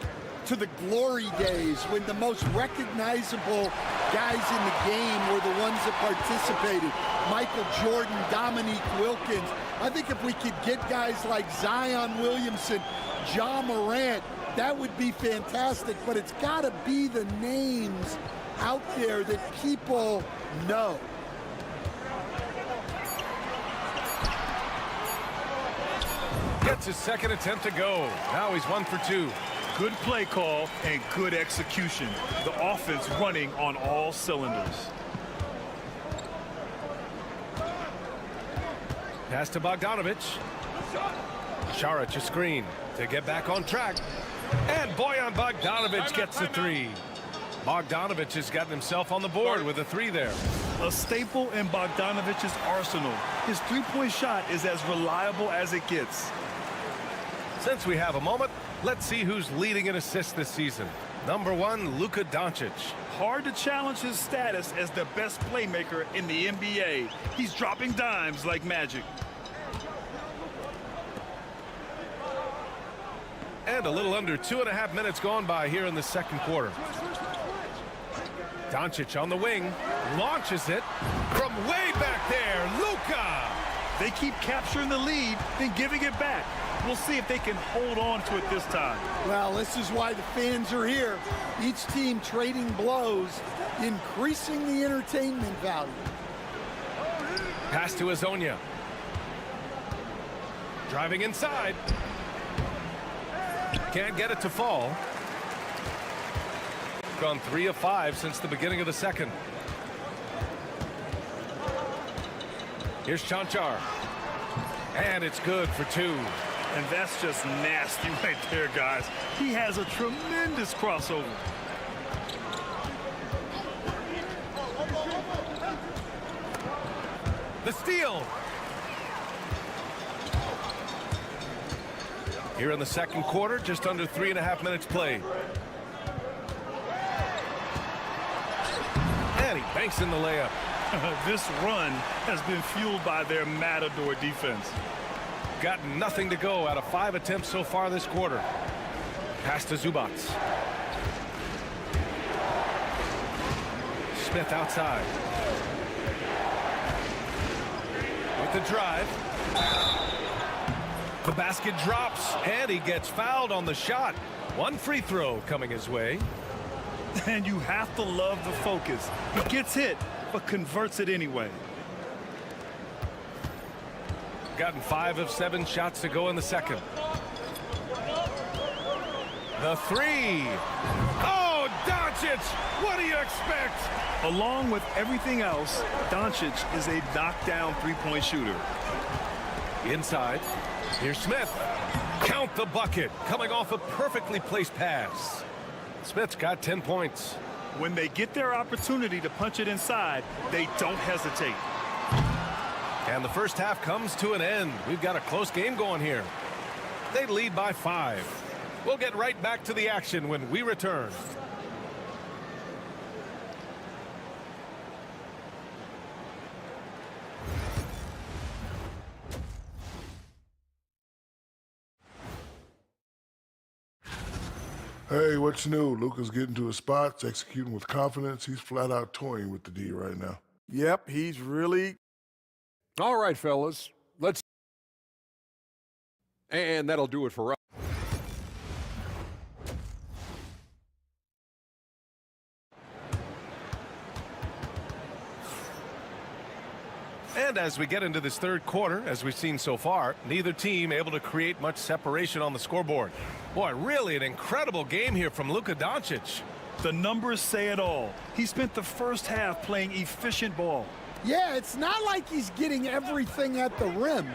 to the glory days when the most recognizable guys in the game were the ones that participated. Michael Jordan, Dominique Wilkins. I think if we could get guys like Zion Williamson, Ja Morant, that would be fantastic, but it's got to be the names out there that people know. Gets his second attempt to go. Now he's 1 for 2. Good play call and good execution. The offense running on all cylinders. Pass to Bogdanovic. Šarić a screen to get back on track. And Bojan Bogdanovic gets the 3. Bogdanovic has gotten himself on the board with a 3 there. A staple in Bogdanovic's arsenal. His three-point shot is as reliable as it gets. Since we have a moment, let's see who's leading in assists this season. Number 1, Luka Doncic. Hard to challenge his status as the best playmaker in the NBA. He's dropping dimes like magic. And a little under 2.5 minutes gone by here in the second quarter. Doncic on the wing, launches it from way back there. Luka! They keep capturing the lead, then giving it back. We'll see if they can hold on to it this time. Well, this is why the fans are here. Each team trading blows, increasing the entertainment value. Pass to Azonia. Driving inside. Can't get it to fall. Gone 3 of 5 since the beginning of the second. Here's Cancar. And it's good for 2. And that's just nasty right there, guys. He has a tremendous crossover. The steal. Here in the second quarter, just under 3.5 minutes played. And he banks in the layup. This run has been fueled by their Matador defense. Got nothing to go out of 5 attempts so far this quarter. Pass to Zubac. Smith outside. With the drive. The basket drops, and he gets fouled on the shot. 1 free throw coming his way. And you have to love the focus. He gets hit, but converts it anyway. Gotten 5 of 7 shots to go in the second. The 3. Oh, Doncic! What do you expect? Along with everything else, Doncic is a knockdown three-point shooter. Inside. Here's Smith. Count the bucket. Coming off a perfectly placed pass. Smith's got 10 points. When they get their opportunity to punch it inside, they don't hesitate. And the first half comes to an end. We've got a close game going here. They lead by 5. We'll get right back to the action when we return. Hey, what's new? Luka's getting to his spots, executing with confidence. He's flat out toying with the D right now. Yep, he's really... All right, fellas. Let's... And that'll do it for us. And as we get into this third quarter, as we've seen so far, neither team able to create much separation on the scoreboard. Boy, really an incredible game here from Luka Doncic. The numbers say it all. He spent the first half playing efficient ball. Yeah, it's not like he's getting everything at the rim.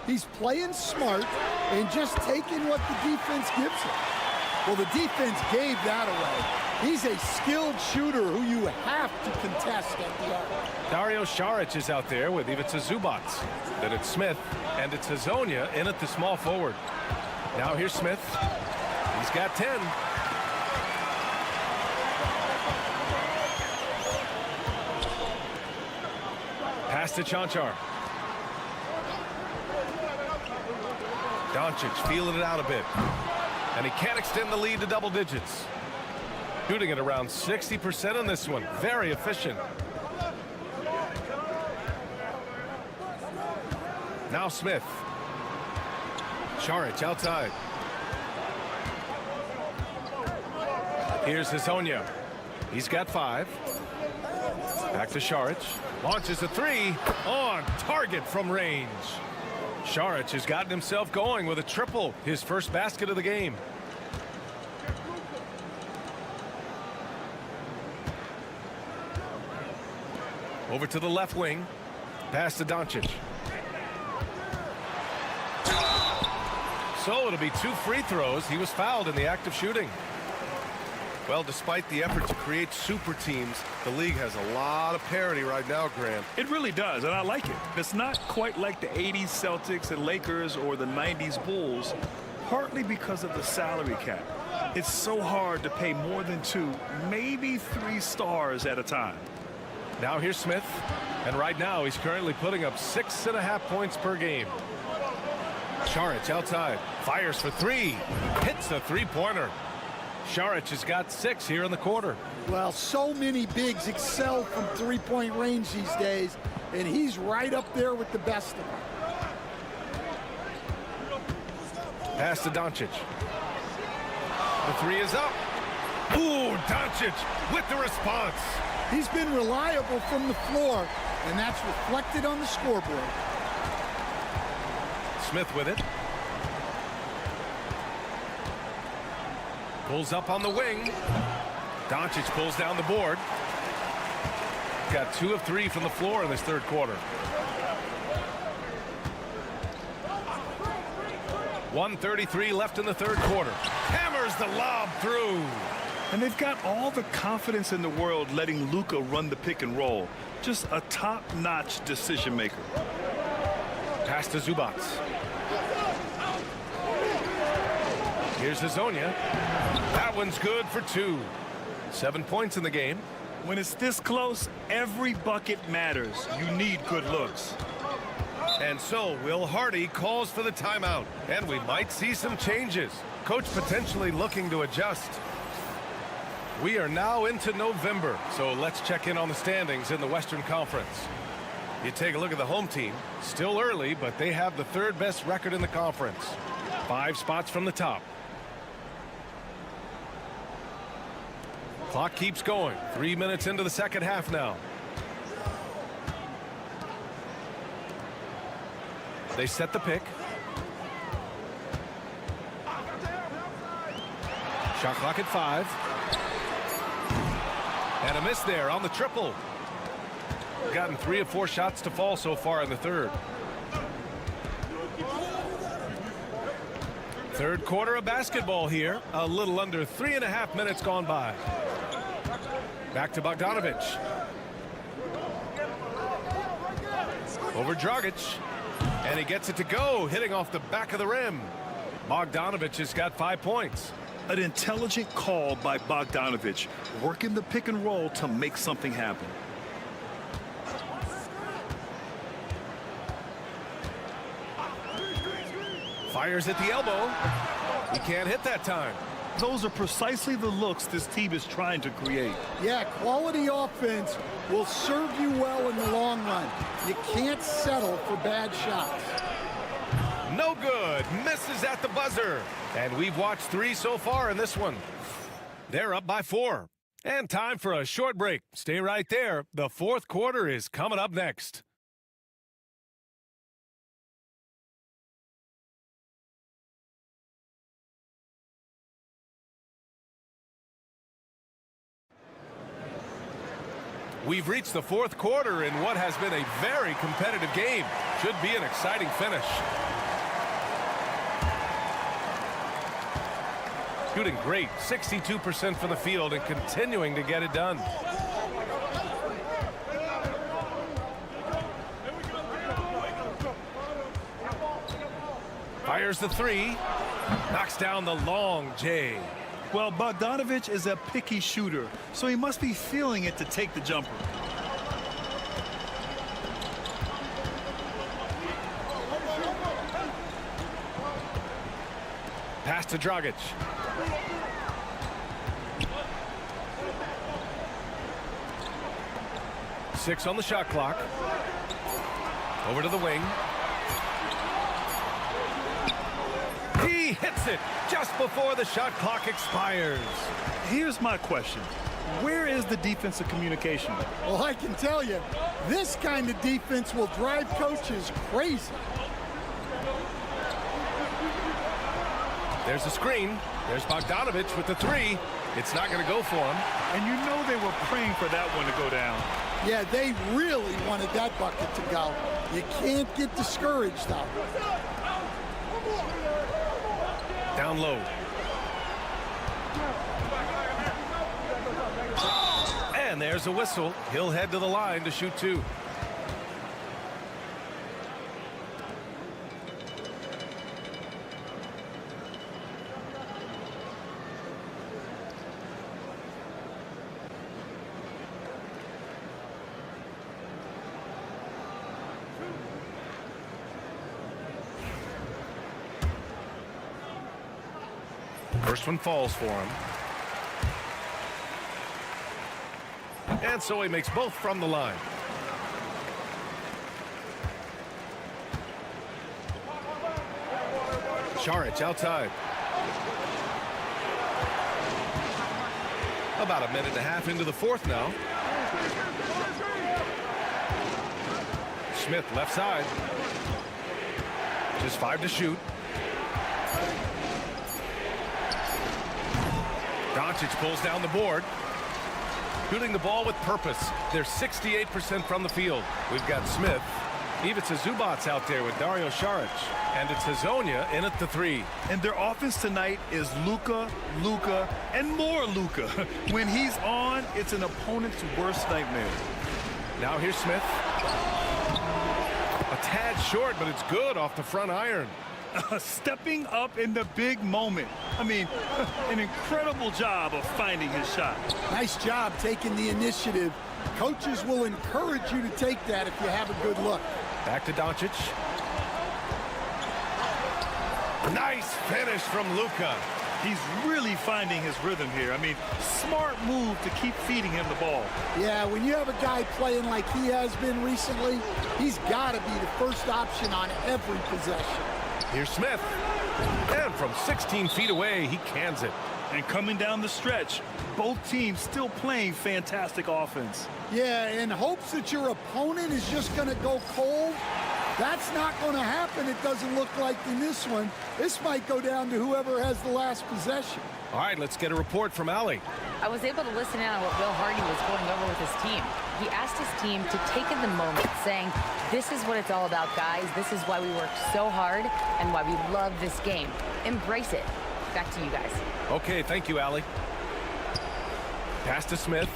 He's playing smart and just taking what the defense gives him. Well, the defense gave that away. He's a skilled shooter who you have to contest at the arc. Dario Šarić is out there with Ivica Zubac. Then it's Smith, and it's Azonia in at the small forward. Now here's Smith. He's got 10. Pass to Chanchar. Doncic feeling it out a bit. And he can't extend the lead to double digits. Shooting at around 60% on this one. Very efficient. Now Smith. Šarić outside. Here's Hezonja. He's got 5. Back to Šarić. Launches a 3 on target from range. Šarić has gotten himself going with a triple, his first basket of the game. Over to the left wing. Pass to Doncic. So it'll be 2 free throws. He was fouled in the act of shooting. Well, despite the effort to create super teams, the league has a lot of parity right now, Grant. It really does, and I like it. It's not quite like the 80s Celtics and Lakers or the 90s Bulls, partly because of the salary cap. It's so hard to pay more than 2, maybe 3 stars at a time. Now here's Smith, and right now he's currently putting up 6.5 points per game. Šarić outside, fires for 3, hits the three-pointer. Šarić has got 6 here in the quarter. Well, so many bigs excel from three-point range these days, and he's right up there with the best of them. Pass to Doncic. The 3 is up. Ooh, Doncic with the response. He's been reliable from the floor, and that's reflected on the scoreboard. Smith with it. Pulls up on the wing. Doncic pulls down the board. Got 2 of 3 from the floor in this third quarter. 1:33 left in the third quarter. Hammers the lob through. And they've got all the confidence in the world letting Luka run the pick and roll. Just a top-notch decision maker. Pass to Zubac. Here's Hezonja. That one's good for 2. 7 points in the game. When it's this close, every bucket matters. You need good looks. And so Will Hardy calls for the timeout, and we might see some changes. Coach potentially looking to adjust. We are now into November, so let's check in on the standings in the Western Conference. You take a look at the home team. Still early, but they have the 3rd best record in the conference. 5 spots from the top. Clock keeps going. 3 minutes into the second half now. They set the pick. Shot clock at 5. And a miss there on the triple. Gotten 3 of 4 shots to fall so far in the third. Third quarter of basketball here. A little under 3.5 minutes gone by. Back to Bogdanovic. Over Dragic. And he gets it to go, hitting off the back of the rim. Bogdanovic has got 5 points. An intelligent call by Bogdanovic, working the pick and roll to make something happen. Fires at the elbow. He can't hit that time. Those are precisely the looks this team is trying to create. Yeah, quality offense will serve you well in the long run. You can't settle for bad shots. No good. Misses at the buzzer. And we've watched 3 so far in this one. They're up by 4. And time for a short break. Stay right there. The fourth quarter is coming up next. We've reached the fourth quarter in what has been a very competitive game. Should be an exciting finish. Shooting great, 62% from the field and continuing to get it done. Fires the 3, knocks down the long J. Well, Bogdanovic is a picky shooter, so he must be feeling it to take the jumper. Pass to Dragic. Six on the shot clock. Over to the wing. He hits it just before the shot clock expires. Here's my question. Where is the defensive communication? Well, I can tell you, this kind of defense will drive coaches crazy. There's a screen. There's Bogdanovich with the three. It's not going to go for him. And you know they were praying for that one to go down. Yeah, they really wanted that bucket to go. You can't get discouraged, though. Down low. And there's a whistle. He'll head to the line to shoot two. First one falls for him. And so he makes both from the line. Šarić outside. About a minute and a half into the fourth now. Smith left side. Just 5 to shoot. Doncic pulls down the board. Shooting the ball with purpose. They're 68% from the field. We've got Smith. Ivica Zubac's out there with Dario Šarić. And it's Hazonia in at the three. And their offense tonight is Luka, and more Luka. When he's on, it's an opponent's worst nightmare. Now here's Smith. A tad short, but it's good off the front iron. Stepping up in the big moment. I mean, an incredible job of finding his shot. Nice job taking the initiative. Coaches will encourage you to take that if you have a good look. Back to Doncic. Nice finish from Luka. He's really finding his rhythm here. I mean, smart move to keep feeding him the ball. Yeah, when you have a guy playing like he has been recently, he's got to be the first option on every possession. Here's Smith. And from 16 feet away, he cans it. And coming down the stretch, both teams still playing fantastic offense. Yeah, in hopes that your opponent is just going to go cold. That's not going to happen, it doesn't look like in this one. This might go down to whoever has the last possession. All right, let's get a report from Allie. I was able to listen in on what Will Hardy was going over with his team. He asked his team to take in the moment, saying, this is what it's all about, guys. This is why we work so hard and why we love this game. Embrace it. Back to you guys. Okay, thank you, Allie. Pass to Smith.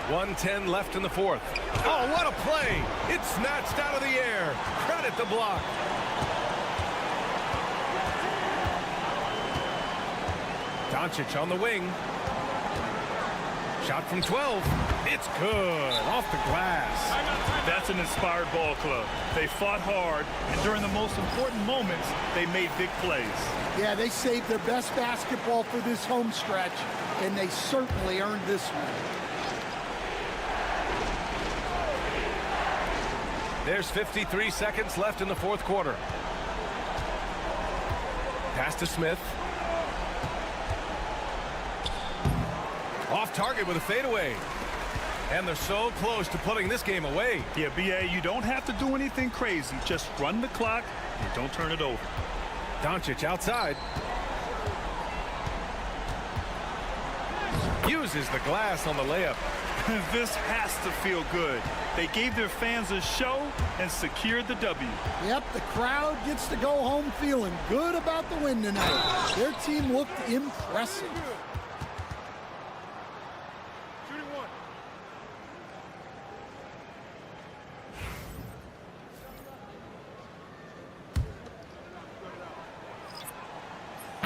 1:10 left in the fourth. Oh, what a play! It's snatched out of the air. Credit the block. Doncic on the wing. Shot from 12. It's good. Off the glass. That's an inspired ball club. They fought hard, and during the most important moments, they made big plays. Yeah, they saved their best basketball for this home stretch, and they certainly earned this one. There's 53 seconds left in the fourth quarter. Pass to Smith. Off target with a fadeaway. And they're so close to putting this game away. Yeah, B.A., you don't have to do anything crazy. Just run the clock and don't turn it over. Doncic outside. Uses the glass on the layup. This has to feel good. They gave their fans a show and secured the W. Yep, the crowd gets to go home feeling good about the win tonight. Their team looked impressive.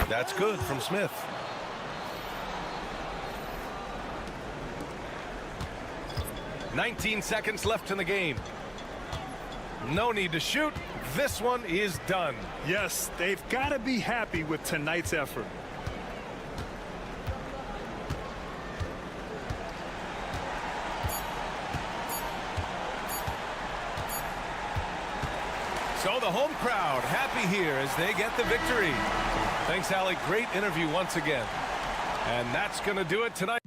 That's good from Smith. .19 seconds left in the game. No need to shoot. This one is done. Yes, they've got to be happy with tonight's effort. So the home crowd happy here as they get the victory. Thanks, Allie. Great interview once again. And that's going to do it tonight.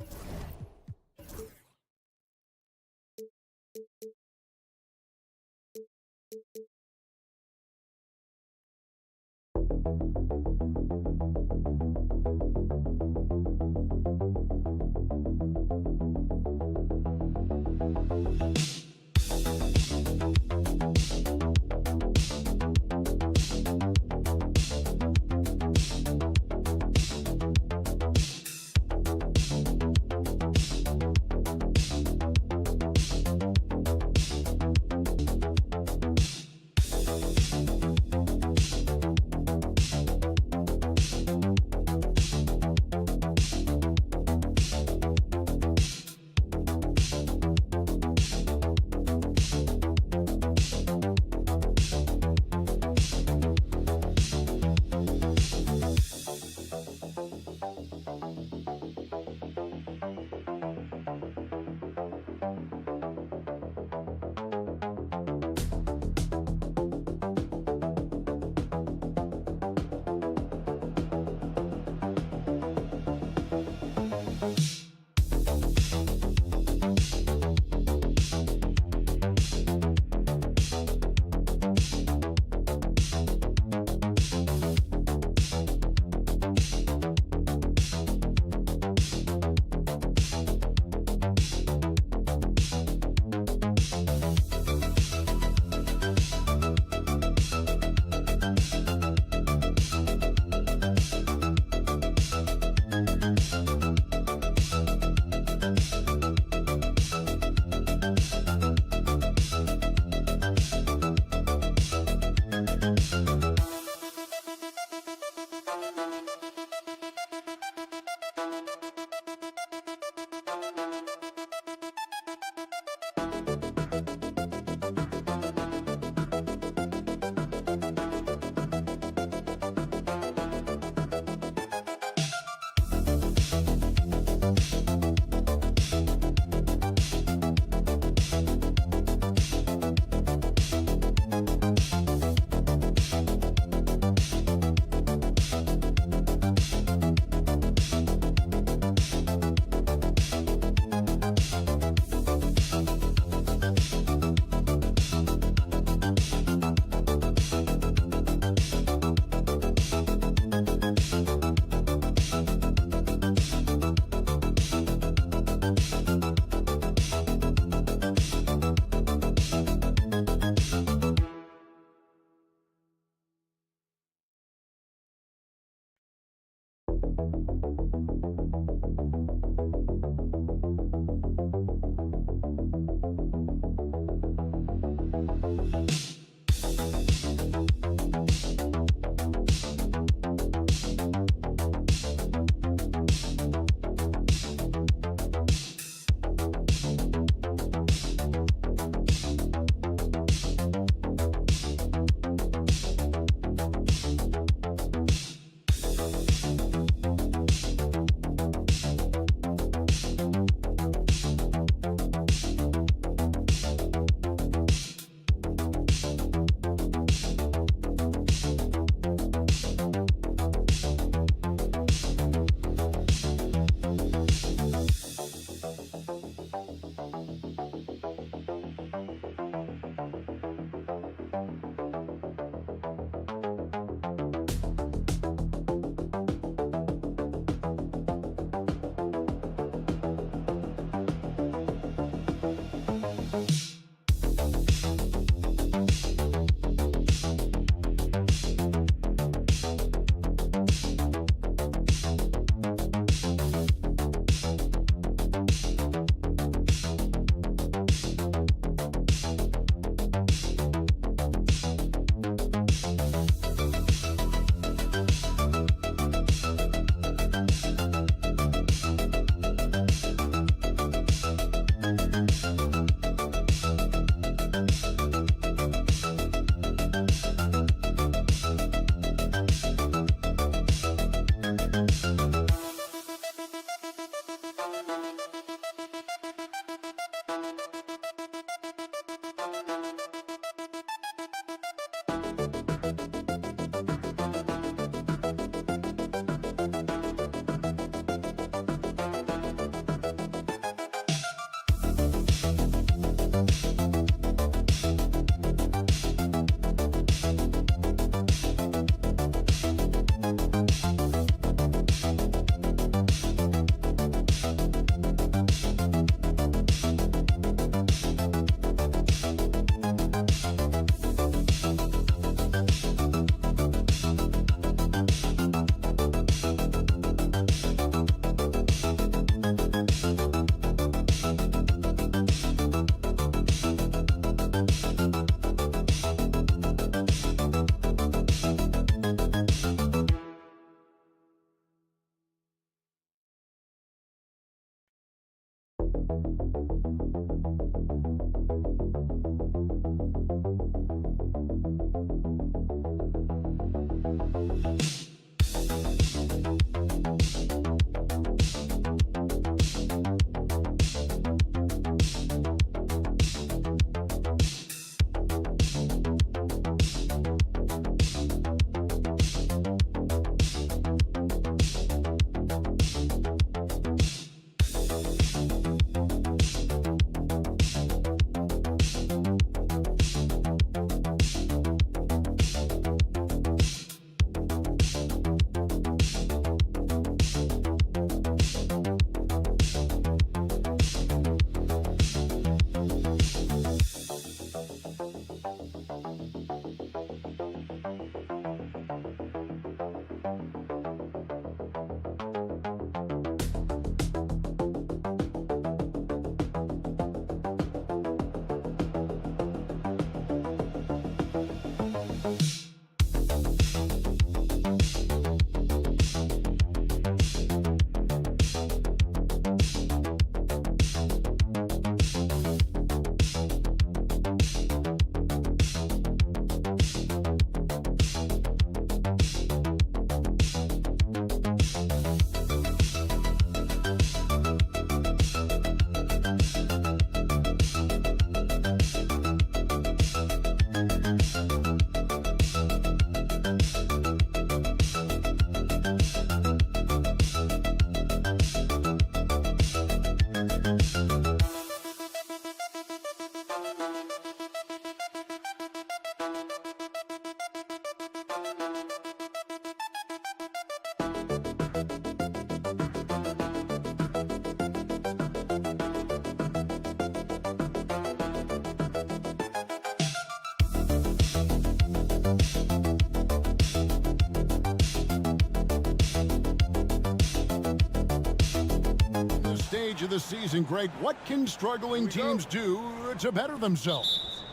Stage of the season, Greg, what can struggling teams do to better themselves?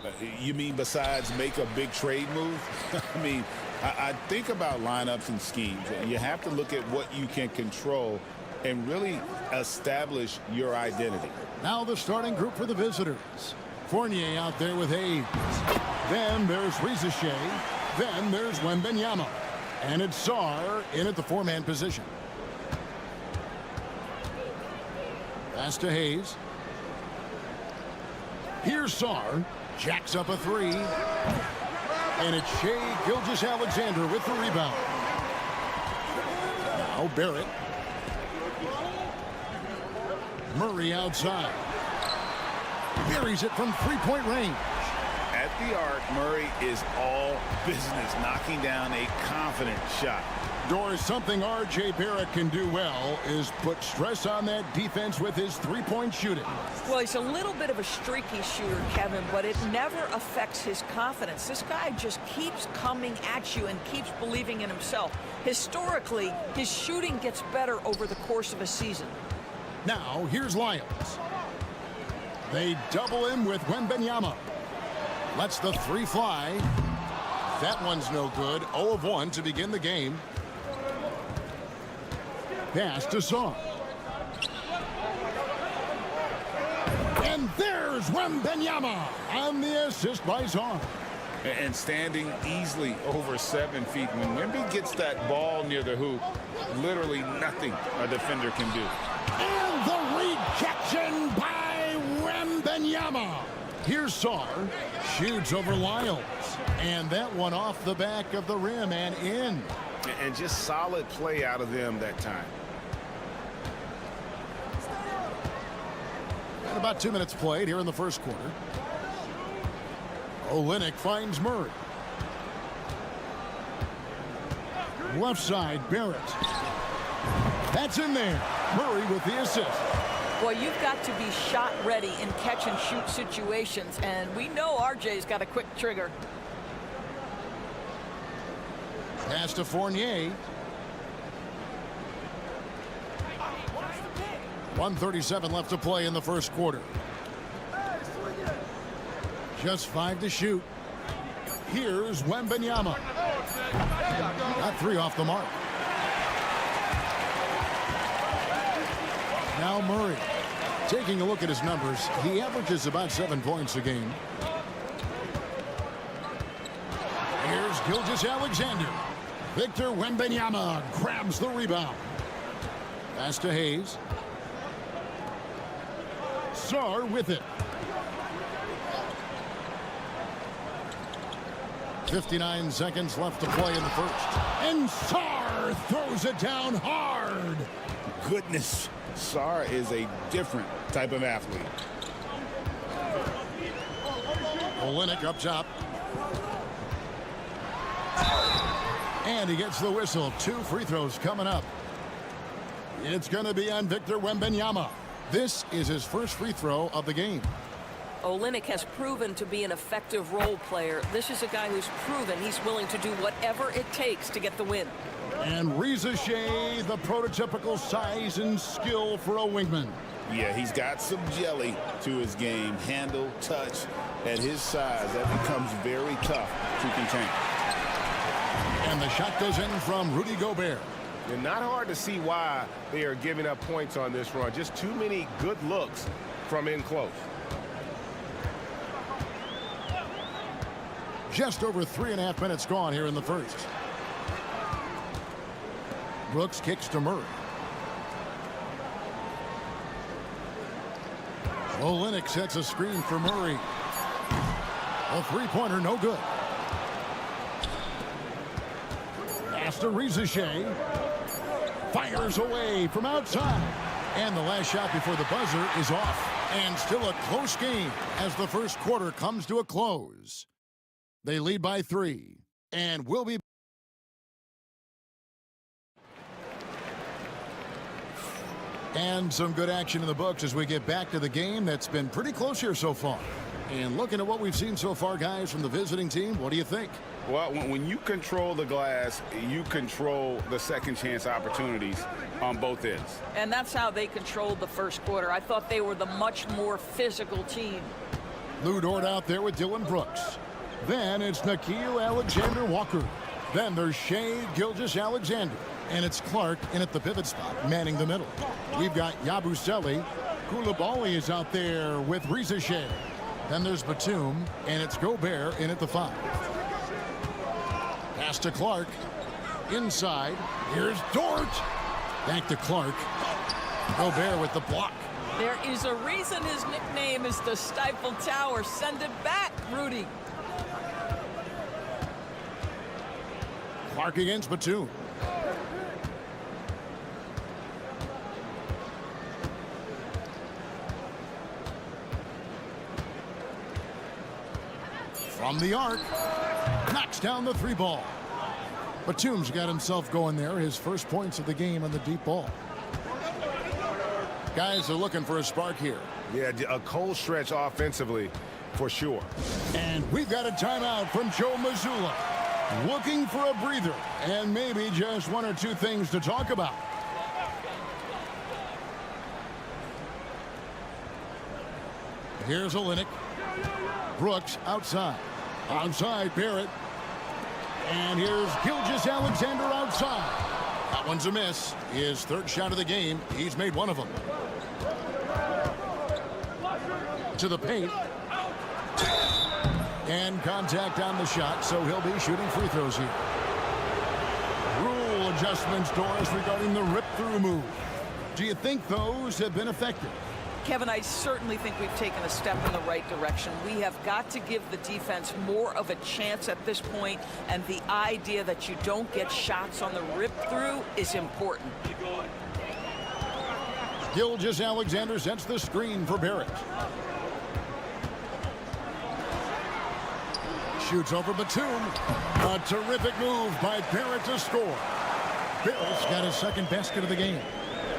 You mean besides make a big trade move? I mean, I think about lineups and schemes. You have to look at what you can control and really establish your identity. Now the starting group for the visitors. Fournier out there with Hayes. Then there's Rizashea. Then there's Wembanyama. And it's Sarr in at the four-man position. Pass to Hayes. Here's Sarr. Jacks up a three. And it's Shai Gilgeous-Alexander with the rebound. Now Barrett. Murray outside. Buries it from three-point range. At the arc, Murray is all business, knocking down a confident shot. Doris, something R.J. Barrett can do well is put stress on that defense with his three-point shooting. Well, he's a little bit of a streaky shooter, Kevin, but it never affects his confidence. This guy just keeps coming at you and keeps believing in himself. Historically, his shooting gets better over the course of a season. Now, here's Lyons. They double him with Wembanyama. Lets the three fly. That one's no good. 0 of 1 to begin the game. Pass to Sarr. And there's Wembanyama on the assist by Sarr. And standing easily over 7 feet. When Wemby gets that ball near the hoop, literally nothing a defender can do. And the rejection by Wembanyama. Here's Sarr. Shoots over Lyles. And that one off the back of the rim and in. And just solid play out of them that time. And about 2 minutes played here in the first quarter. Olynyk finds Murray. Left side, Barrett. That's in there. Murray with the assist. Boy, you've got to be shot ready in catch and shoot situations, and we know RJ's got a quick trigger. Pass to Fournier. 1:37 left to play in the first quarter. Just 5 to shoot. Here's Wembanyama. Got 3 off the mark. Now Murray. Taking a look at his numbers, he averages about 7 points a game. Here's Gilgeous-Alexander. Victor Wembanyama grabs the rebound. Pass to Hayes. Sarr with it. 59 seconds left to play in the first. And Sarr throws it down hard. Goodness, Sarr is a different type of athlete. Olynyk up top. And he gets the whistle. 2 free throws coming up. It's going to be on Victor Wembanyama. This is his first free throw of the game. Olynyk has proven to be an effective role player. This is a guy who's proven he's willing to do whatever it takes to get the win. And Rizashea, the prototypical size and skill for a wingman. Yeah, he's got some jelly to his game. Handle, touch. At his size, that becomes very tough to contain. And the shot goes in from Rudy Gobert. And not hard to see why they are giving up points on this run. Just too many good looks from in close. Just over 3.5 minutes gone here in the first. Brooks kicks to Murray. Olynyk sets a screen for Murray. A three-pointer, no good. Pass to Rizachet. Fires away from outside. And the last shot before the buzzer is off. And still a close game as the first quarter comes to a close. They lead by 3. And will be... And some good action in the books as we get back to the game that's been pretty close here so far. And looking at what we've seen so far, guys, from the visiting team, what do you think? Well, when you control the glass, you control the second chance opportunities on both ends. And that's how they controlled the first quarter. I thought they were the much more physical team. Lou Dort out there with Dylan Brooks. Then it's Nickeil Alexander-Walker. Then there's Shai Gilgeous-Alexander. And it's Clark in at the pivot spot, manning the middle. We've got Yabusele. Koulibaly is out there with Rizachet. Then there's Batum, and it's Gobert in at the 5. Pass to Clark. Inside. Here's Dort. Back to Clark. Gobert with the block. There is a reason his nickname is the Stifle Tower. Send it back, Rudy. Clark against Batum. From the arc, knocks down the 3 ball. Batum's got himself going there, his first points of the game on the deep ball. Guys are looking for a spark here. Yeah, a cold stretch offensively for sure. And we've got a timeout from Joe Mazzulla. Looking for a breather and maybe just 1 or 2 things to talk about. Here's Olynyk. Brooks outside. Outside, Barrett. And here's Gilgeous-Alexander outside. That one's a miss. His 3rd shot of the game. He's made 1 of them. To the paint. And contact on the shot, so he'll be shooting free throws here. Rule adjustments, Doris, regarding the rip-through move. Do you think those have been effective? Kevin, I certainly think we've taken a step in the right direction. We have got to give the defense more of a chance at this point, and the idea that you don't get shots on the rip-through is important. Gilgeous-Alexander sets the screen for Barrett. Shoots over Batum. A terrific move by Barrett to score. Barrett's got his 2nd basket of the game.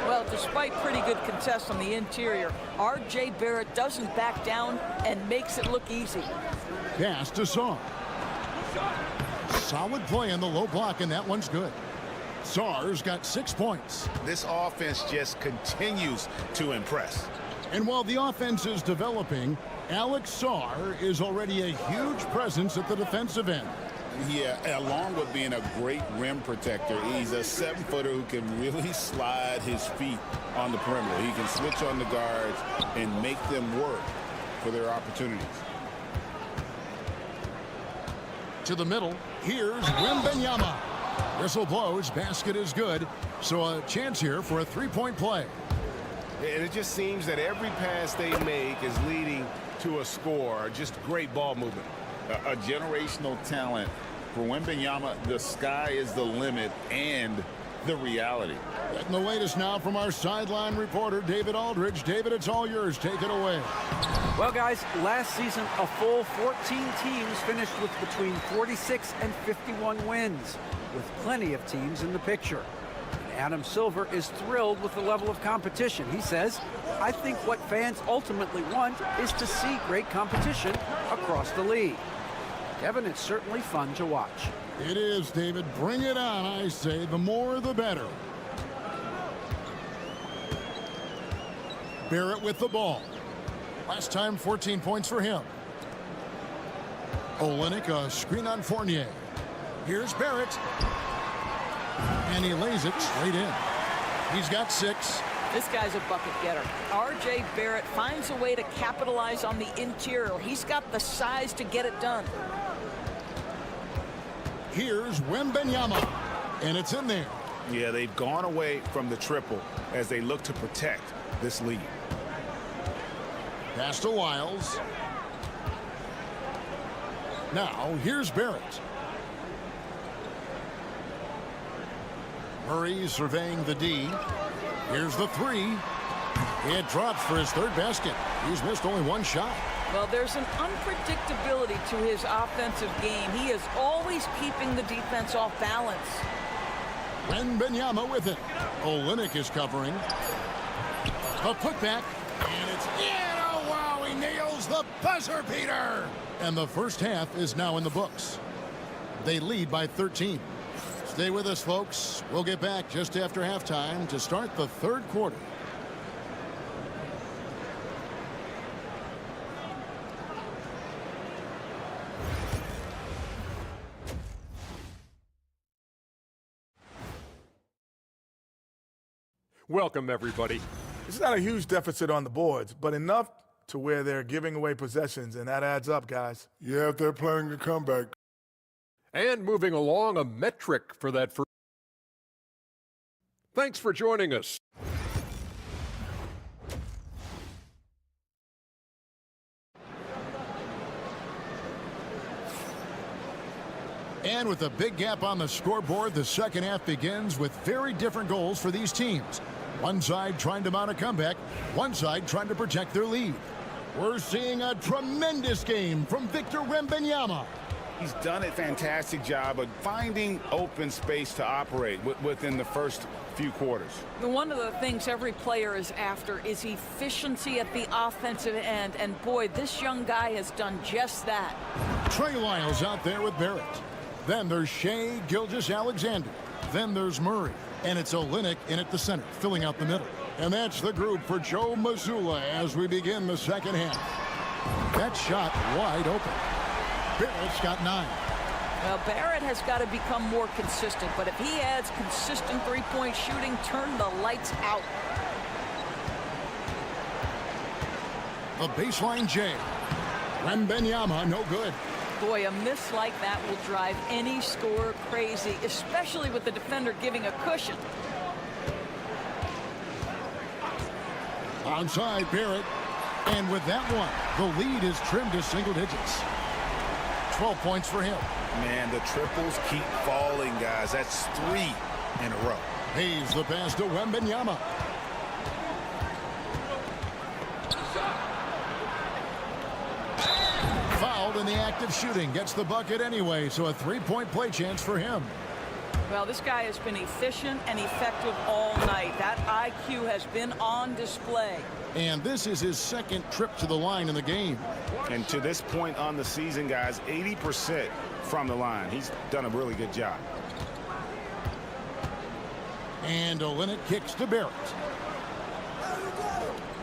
Well, despite pretty good contests on the interior, R.J. Barrett doesn't back down and makes it look easy. Pass to Sarr. Solid play on the low block, and that one's good. Sarr's got 6 points. This offense just continues to impress. And while the offense is developing, Alex Sarr is already a huge presence at the defensive end. Yeah, along with being a great rim protector, he's a 7-footer who can really slide his feet on the perimeter. He can switch on the guards and make them work for their opportunities. To the middle, here's Wembanyama. Whistle blows, basket is good, so a chance here for a 3-point play. And it just seems that every pass they make is leading to a score. Just great ball movement. A generational talent. For Wembanyama, the sky is the limit and the reality. Getting the latest now from our sideline reporter, David Aldridge. David, it's all yours. Take it away. Well, guys, last season, a full 14 teams finished with between 46 and 51 wins, with plenty of teams in the picture. Adam Silver is thrilled with the level of competition. He says, I think what fans ultimately want is to see great competition across the league. Kevin, it's certainly fun to watch. It is, David. Bring it on, I say. The more, the better. Barrett with the ball. Last time, 14 points for him. Olynyk, a screen on Fournier. Here's Barrett. And he lays it straight in. He's got 6. This guy's a bucket getter. R.J. Barrett finds a way to capitalize on the interior. He's got the size to get it done. Here's Wembanyama. And it's in there. Yeah, they've gone away from the triple as they look to protect this lead. Pass to Wiles. Now, here's Barrett. Murray surveying the D. Here's the 3. It drops for his 3rd basket. He's missed only 1 shot. Well, there's an unpredictability to his offensive game. He is always keeping the defense off balance. Wembanyama with it. Olynyk is covering. A putback. And it's in. Oh, wow. He nails the buzzer beater. And the first half is now in the books. They lead by 13. Stay with us, folks. We'll get back just after halftime to start the 3rd quarter. Welcome, everybody. It's not a huge deficit on the boards, but enough to where they're giving away possessions, and that adds up, guys. Yeah, if they're planning a comeback. And moving along, a metric for that first. Thanks for joining us. And with a big gap on the scoreboard, the second half begins with very different goals for these teams. One side trying to mount a comeback, one side trying to protect their lead. We're seeing a tremendous game from Victor Wembanyama. He's done a fantastic job of finding open space to operate within the first few quarters. One of the things every player is after is efficiency at the offensive end. And boy, this young guy has done just that. Trey Lyles out there with Barrett. Then there's Shea Gilgeous-Alexander. Then there's Murray. And it's Olynyk in at the center, filling out the middle. And that's the group for Joe Mazzulla as we begin the second half. That shot wide open. Barrett's got 9. Well, Barrett has got to become more consistent, but if he adds consistent three-point shooting, turn the lights out. The baseline J. Wembanyama, no good. Boy, a miss like that will drive any scorer crazy, especially with the defender giving a cushion. Onside Barrett. And with that one, the lead is trimmed to single digits. 12 points for him. Man, the triples keep falling, guys. That's 3 in a row. Hayes the pass to Wembanyama. Fouled in the act of shooting. Gets the bucket anyway, so a 3-point play chance for him. Well, this guy has been efficient and effective all night. That IQ has been on display. And this is his 2nd trip to the line in the game. And to this point on the season, guys, 80% from the line. He's done a really good job. And Olynyk kicks to Barrett.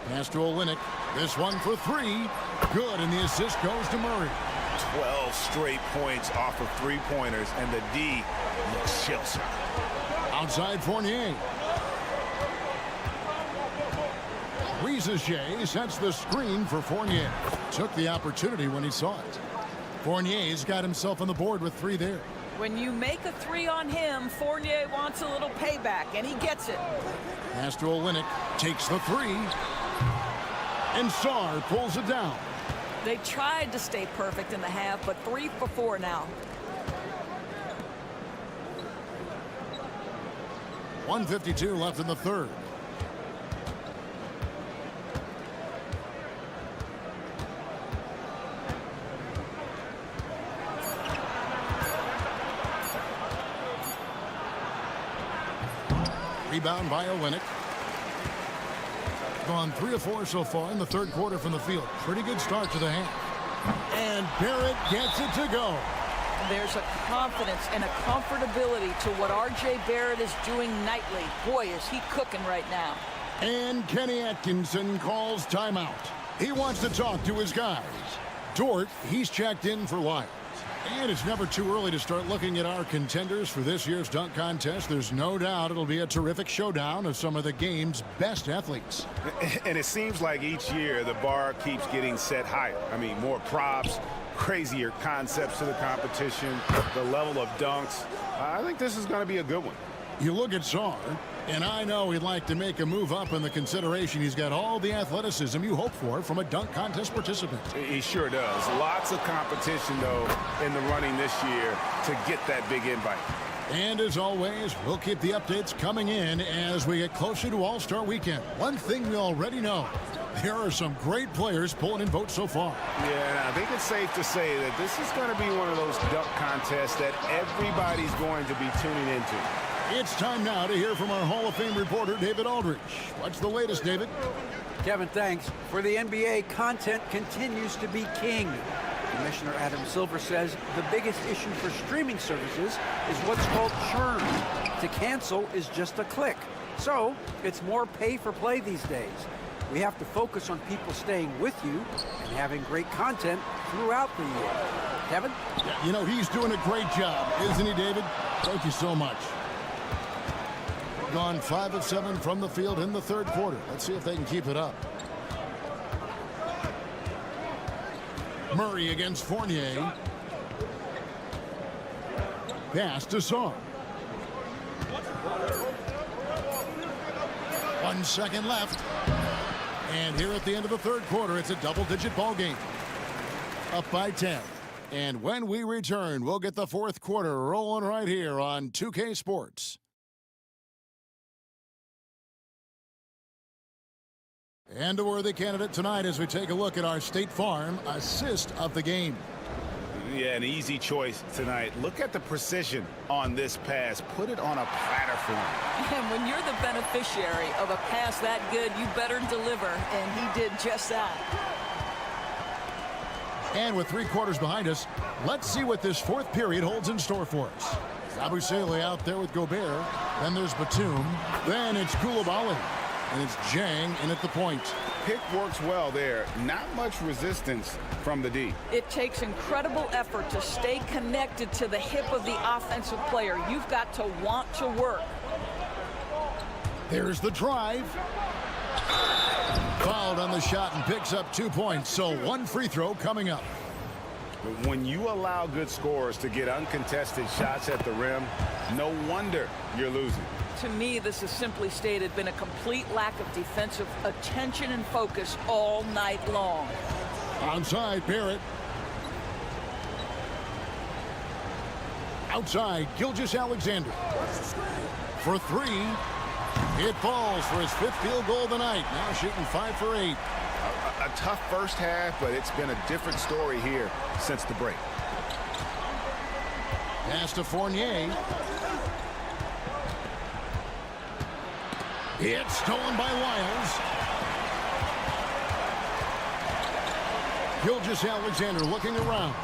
Pass to Olynyk. This one for 3. Good, and the assist goes to Murray. 12 straight points off of 3-pointers, and the D looks chill. Outside Fournier. Shea sets the screen for Fournier. Took the opportunity when he saw it. Fournier's got himself on the board with 3 there. When you make a 3 on him, Fournier wants a little payback, and he gets it. Pass to Olynyk. Takes the 3. And Sarr pulls it down. They tried to stay perfect in the half, but 3 for 4 now. 1:52 left in the 3rd. Rebound by Olynyk. Gone 3 of 4 so far in the 3rd quarter from the field. Pretty good start to the half. And Barrett gets it to go. There's a confidence and a comfortability to what R.J. Barrett is doing nightly. Boy, is he cooking right now. And Kenny Atkinson calls timeout. He wants to talk to his guys. Dort, he's checked in for Lyles. And it's never too early to start looking at our contenders for this year's dunk contest. There's no doubt it'll be a terrific showdown of some of the game's best athletes. And it seems like each year the bar keeps getting set higher. I mean, more props, crazier concepts to the competition, the level of dunks. I think this is going to be a good one. You look at Saar, and I know he'd like to make a move up in the consideration. He's got all the athleticism you hope for from a dunk contest participant. He sure does. Lots of competition, though, in the running this year to get that big invite. And as always, we'll keep the updates coming in as we get closer to All-Star Weekend. One thing we already know, there are some great players pulling in votes so far. Yeah, I think it's safe to say that this is going to be one of those dunk contests that everybody's going to be tuning into. It's time now to hear from our Hall of Fame reporter, David Aldridge. What's the latest, David? Kevin, thanks. For the NBA, content continues to be king. Commissioner Adam Silver says the biggest issue for streaming services is what's called churn. To cancel is just a click. So it's more pay for play these days. We have to focus on people staying with you and having great content throughout the year. Kevin? You know, he's doing a great job, isn't he, David? Thank you so much. Gone 5 of 7 from the field in the third quarter. Let's see if they can keep it up. Murray against Fournier. Pass to Saar. 1 second left. And here at the end of the third quarter, it's a double-digit ball game. Up by 10. And when we return, we'll get the fourth quarter rolling right here on 2K Sports. And a worthy candidate tonight as we take a look at our State Farm assist of the game. Yeah, an easy choice tonight. Look at the precision on this pass. Put it on a platter for him. And when you're the beneficiary of a pass that good, you better deliver, and he did just that. And with 3 quarters behind us, let's see what this fourth period holds in store for us. Abusele out there with Gobert. Then there's Batum. Then it's Koulibaly. And it's Jang in at the point. Pick works well there. Not much resistance from the D. It takes incredible effort to stay connected to the hip of the offensive player. You've got to want to work. There's the drive. Fouled on the shot and picks up 2 points. So 1 free throw coming up. When you allow good scorers to get uncontested shots at the rim, no wonder you're losing. To me, this has simply stated been a complete lack of defensive attention and focus all night long. Onside, Barrett. Outside, Gilgeous-Alexander. For 3. It falls for his 5th field goal of the night. Now shooting 5 for 8. A tough first half, but it's been a different story here since the break. Pass to Fournier. It's stolen by Wiles. Gilgeous-Alexander looking around.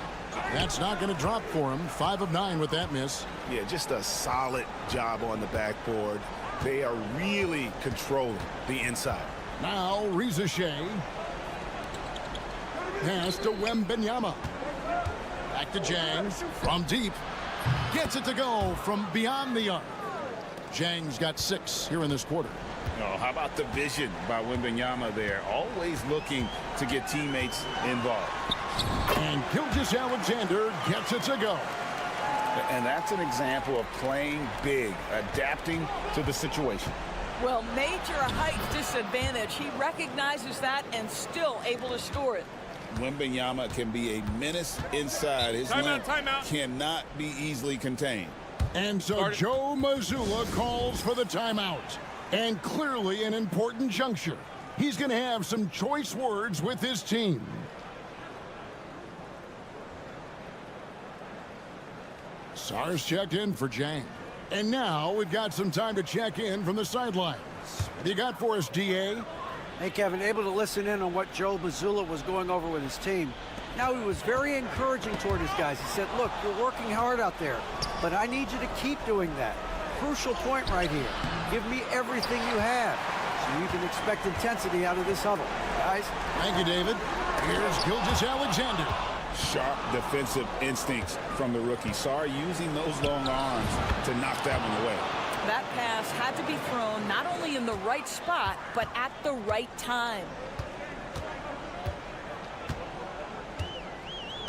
That's not going to drop for him. 5 of 9 with that miss. Yeah, just a solid job on the backboard. They are really controlling the inside. Now Reza Shea. Pass to Wembanyama. Back to Jang from deep. Gets it to go from beyond the arc. Jang's got 6 here in this quarter. Oh, how about the vision by Wembanyama there? Always looking to get teammates involved. And Gilgeous-Alexander gets it to go. And that's an example of playing big, adapting to the situation. Well, major height disadvantage. He recognizes that and still able to store it. Wembanyama can be a menace inside. His length cannot be easily contained. And so Joe Mazzulla calls for the timeout. And clearly an important juncture. He's going to have some choice words with his team. Saar's checked in for Jang. And now we've got some time to check in from the sidelines. What do you got for us, DA? Hey, Kevin, able to listen in on what Joe Mazzulla was going over with his team. Now, he was very encouraging toward his guys. He said, look, you're working hard out there, but I need you to keep doing that. Crucial point right here. Give me everything you have so you can expect intensity out of this huddle. Guys? Thank you, David. Here's Gilgeous-Alexander. Sharp defensive instincts from the rookie. Sorry, using those long arms to knock that one away. That pass had to be thrown not only in the right spot, but at the right time.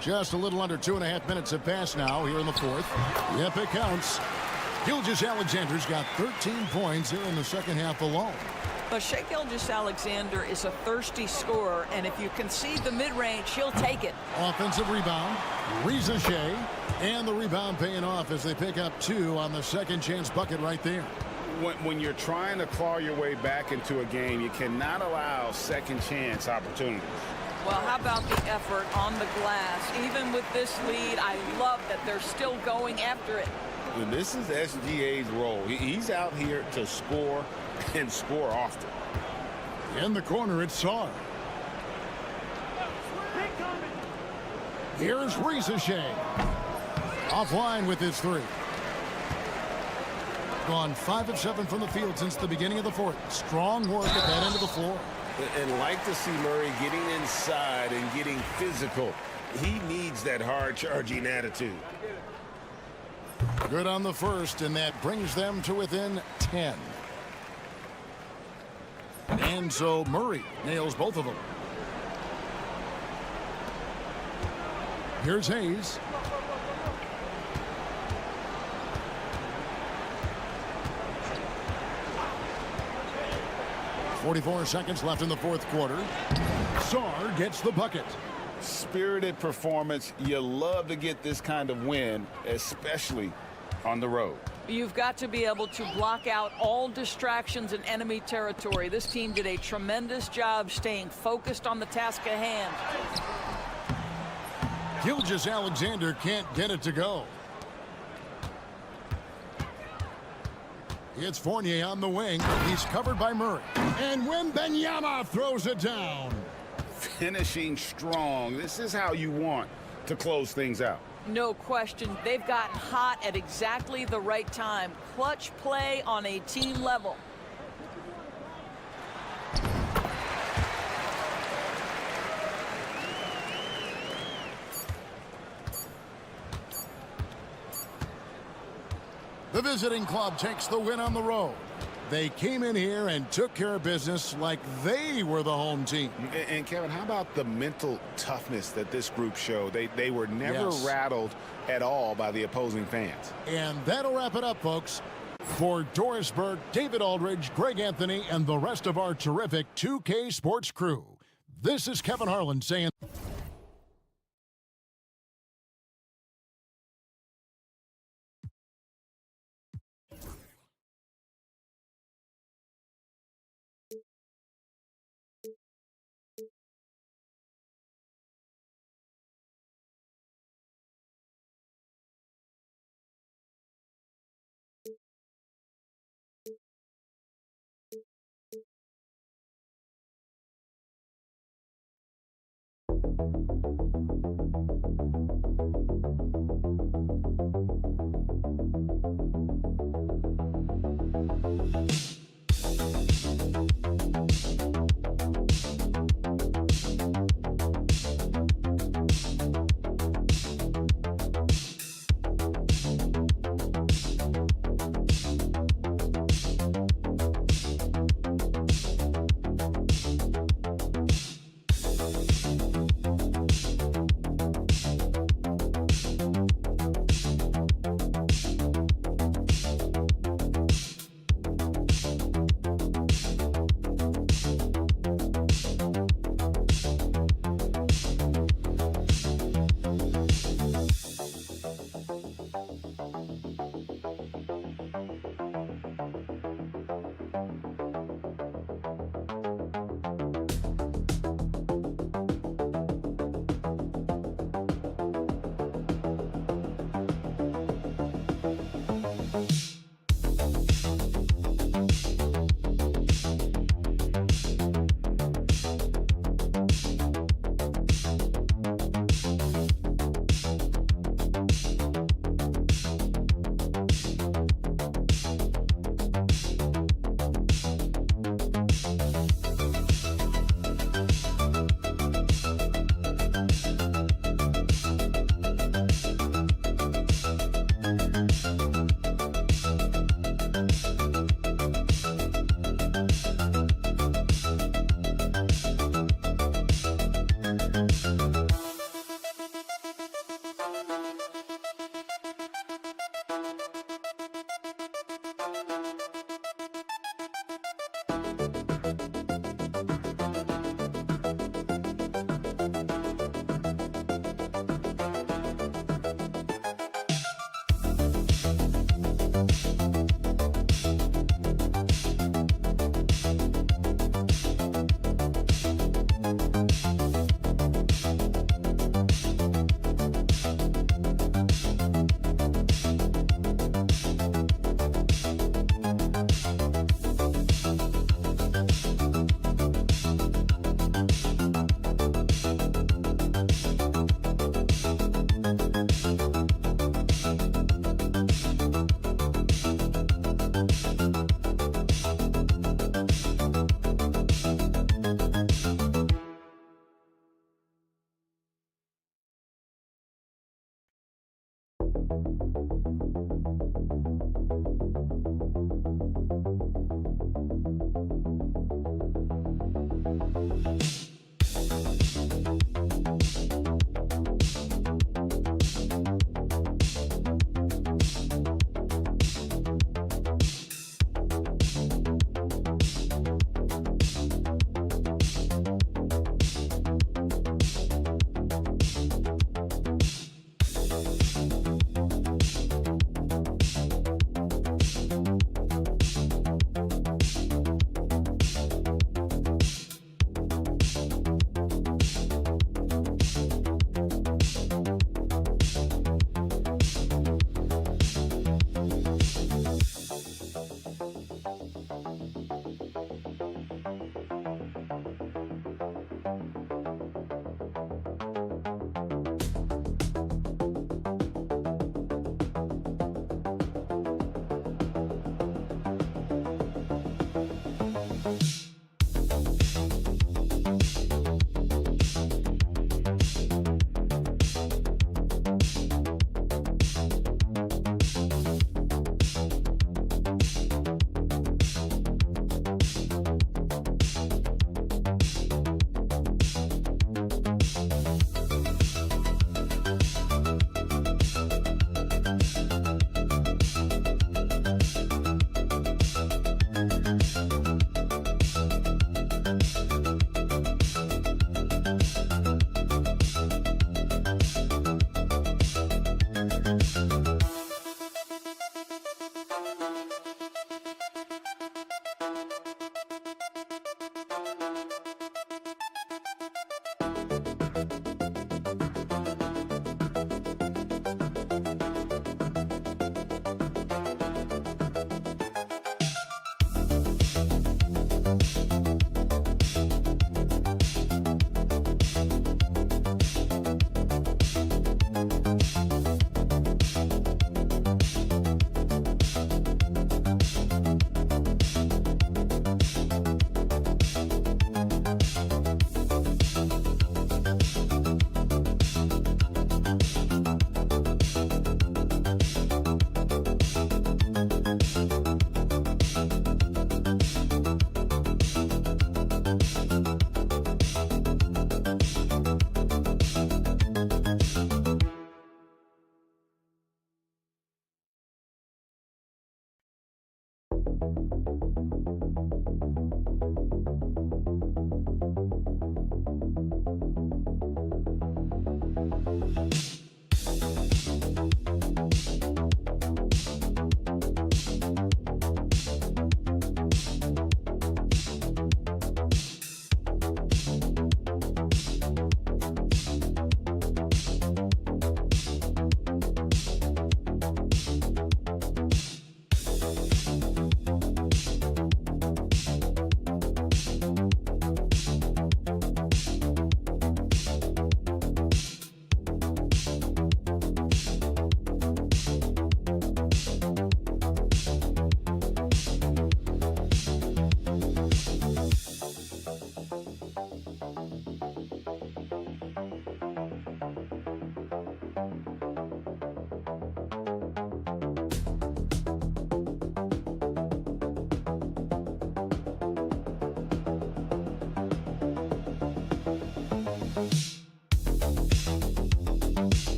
Just a little under 2.5 minutes have passed now here in the fourth. Yep, it counts. Gilgeous-Alexander's got 13 points here in the second half alone. But Shai Gilgeous-Alexander is a thirsty scorer, and if you concede the mid-range, he'll take it. Offensive rebound, Reza Shai, and the rebound paying off as they pick up 2 on the second chance bucket right there. When you're trying to claw your way back into a game, you cannot allow second chance opportunities. Well, how about the effort on the glass? Even with this lead, I love that they're still going after it. And this is SGA's role. He's out here to score and score often. In the corner, it's Sarr. Here's Reza Shai. Offline with his 3. Gone 5 of 7 from the field since the beginning of the fourth. Strong work at that end of the floor. And like to see Murray getting inside and getting physical. He needs that hard-charging attitude. Good on the first, and that brings them to within 10. And so Murray nails both of them. Here's Hayes. .44 seconds left in the fourth quarter. Sarr gets the bucket. Spirited performance. You love to get this kind of win, especially on the road. You've got to be able to block out all distractions in enemy territory. This team did a tremendous job staying focused on the task at hand. Gilgeous-Alexander can't get it to go. It's Fournier on the wing. He's covered by Murray. And Wembanyama throws it down. Finishing strong. This is how you want to close things out. No question. They've gotten hot at exactly the right time. Clutch play on a team level. The visiting club takes the win on the road. They came in here and took care of business like they were the home team. And Kevin, how about the mental toughness that this group showed? They were never rattled at all by the opposing fans. And that'll wrap it up, folks. For Doris Burke, David Aldridge, Greg Anthony, and the rest of our terrific 2K Sports crew, this is Kevin Harlan saying...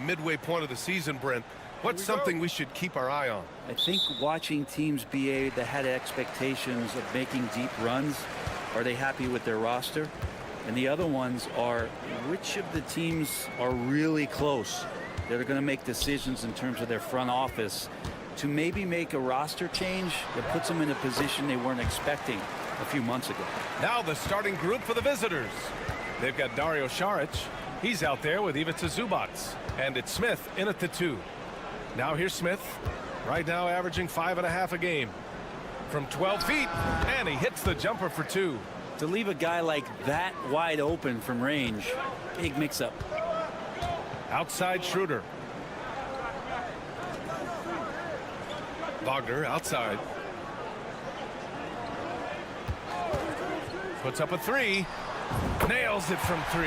midway point of the season, Brent. What's something we should keep our eye on? I think watching teams BA that had expectations of making deep runs, are they happy with their roster? And the other ones are, which of the teams are really close that are going to make decisions in terms of their front office to maybe make a roster change that puts them in a position they weren't expecting a few months ago. Now the starting group for the visitors. They've got Dario Saric. He's out there with Ivica Zubac. And it's Smith in at the 2. Now here's Smith. Right now averaging 5.5 a game. From 12 feet. And he hits the jumper for 2. To leave a guy like that wide open from range, big mix-up. Outside Schroeder. Wagner outside. Puts up a 3. Nails it from 3.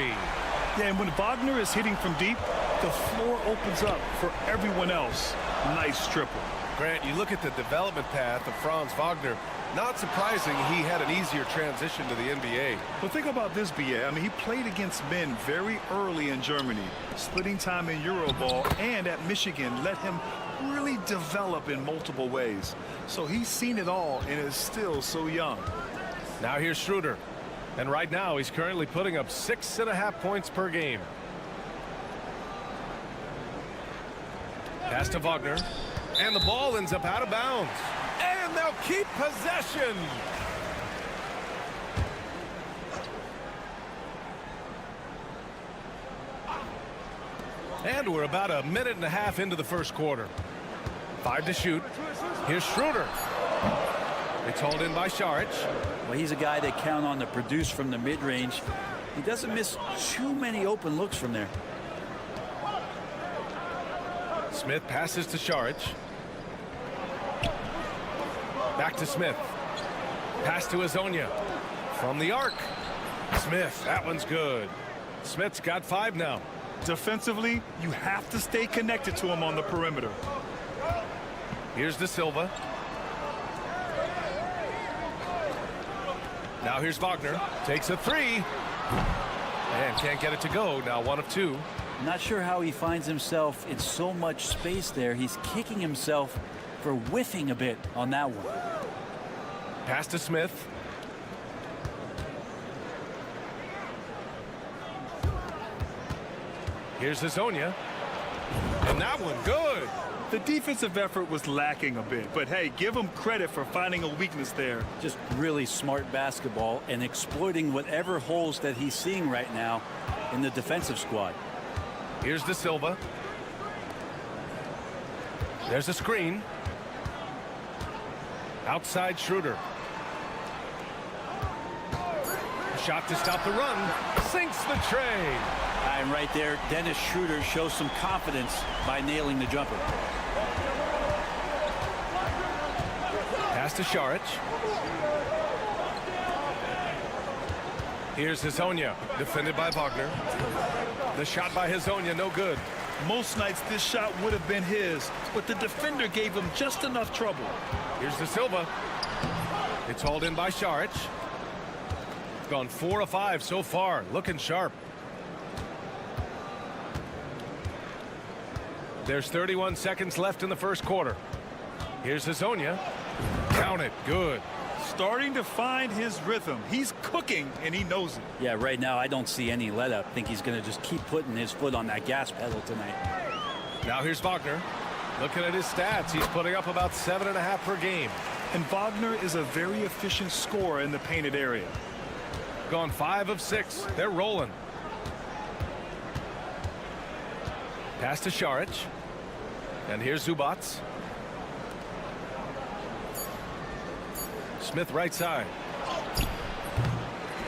Yeah, and when Wagner is hitting from deep, the floor opens up for everyone else. Nice triple. Grant, you look at the development path of Franz Wagner. Not surprising he had an easier transition to the NBA. But think about this, BA. I mean, he played against men very early in Germany, splitting time in Euroball, and at Michigan let him really develop in multiple ways. So he's seen it all and is still so young. Now here's Schroeder. And right now he's currently putting up 6.5 points per game. Pass to Wagner. And the ball ends up out of bounds. And they'll keep possession. And we're about 1.5 minutes into the first quarter. 5 to shoot. Here's Schroeder. It's hauled in by Saric. Well, he's a guy they count on to produce from the mid-range. He doesn't miss too many open looks from there. Smith passes to Saric. Back to Smith. Pass to Azonia. From the arc. Smith, that one's good. Smith's got 5 now. Defensively, you have to stay connected to him on the perimeter. Here's De Silva. Now here's Wagner. Takes a 3. And can't get it to go. Now 1 of 2. Not sure how he finds himself in so much space there. He's kicking himself for whiffing a bit on that one. Pass to Smith. Here's Azonia. And that one good. The defensive effort was lacking a bit, but hey, give him credit for finding a weakness there. Just really smart basketball and exploiting whatever holes that he's seeing right now in the defensive squad. Here's De Silva. There's a screen. Outside Schroeder. Shot to stop the run. Sinks the tray. And right there, Dennis Schroeder shows some confidence by nailing the jumper. Pass to Saric. Here's Hazonia, defended by Wagner. The shot by Hazonia, no good. Most nights this shot would have been his, but the defender gave him just enough trouble. Here's De Silva. It's hauled in by Saric. Gone 4 of 5 so far, looking sharp. There's 31 seconds left in the first quarter. Here's Hazonia. Count it, good. Starting to find his rhythm. He's cooking, and he knows it. Yeah, right now I don't see any let up. I think he's going to just keep putting his foot on that gas pedal tonight. Now here's Wagner. Looking at his stats, he's putting up about 7.5 per game. And Wagner is a very efficient scorer in the painted area. Gone 5 of 6. They're rolling. Pass to Saric. And here's Zubac. Smith right side.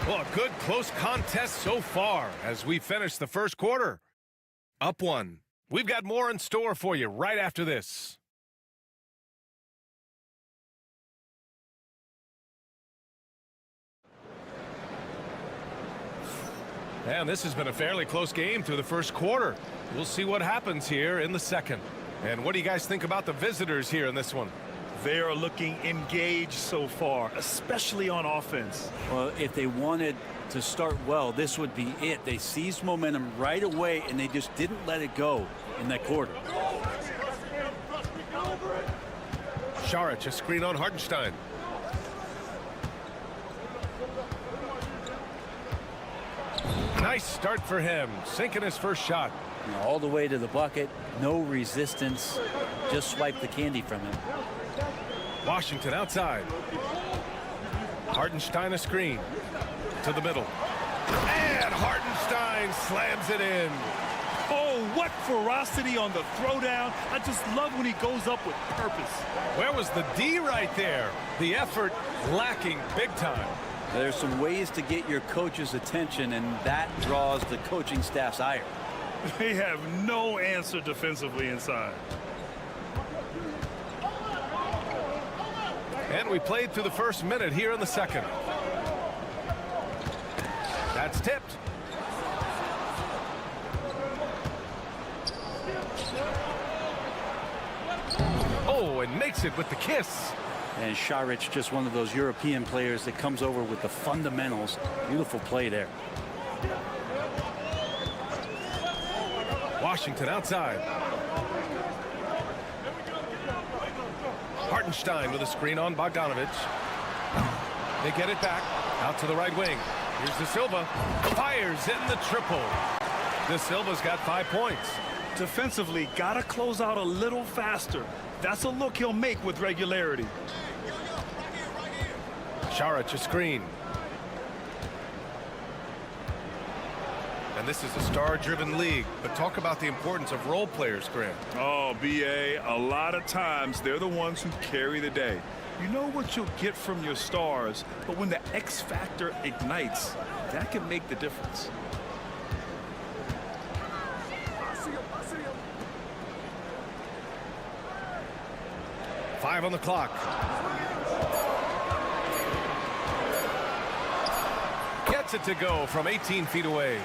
Well, a good close contest so far as we finish the first quarter. Up 1. We've got more in store for you right after this. And this has been a fairly close game through the first quarter. We'll see what happens here in the second. And what do you guys think about the visitors here in this one? They are looking engaged so far, especially on offense. Well, if they wanted to start well, this would be it. They seized momentum right away, and they just didn't let it go in that quarter. Šarić, a screen on Hartenstein. Nice start for him, sinking his first shot. All the way to the bucket, no resistance, just swipe the candy from him. Washington outside. Hartenstein a screen to the middle. And Hartenstein slams it in. Oh, what ferocity on the throwdown. I just love when he goes up with purpose. Where was the D right there? The effort lacking big time. There's some ways to get your coach's attention, and that draws the coaching staff's ire. They have no answer defensively inside. And we played through the first minute here in the second. That's tipped. Oh, and makes it with the kiss. And Šarić, just one of those European players that comes over with the fundamentals. Beautiful play there. Washington outside. Hartenstein with a screen on Bogdanovic. They get it back out to the right wing. Here's De Silva. Fires in the triple. De Silva's got 5 points. Defensively, gotta close out a little faster. That's a look he'll make with regularity. Šarić a screen. And this is a star-driven league, but talk about the importance of role players, Grant. Oh, B.A., a lot of times they're the ones who carry the day. You know what you'll get from your stars, but when the X factor ignites, that can make the difference. Five on the clock. Gets it to go from 18 feet away.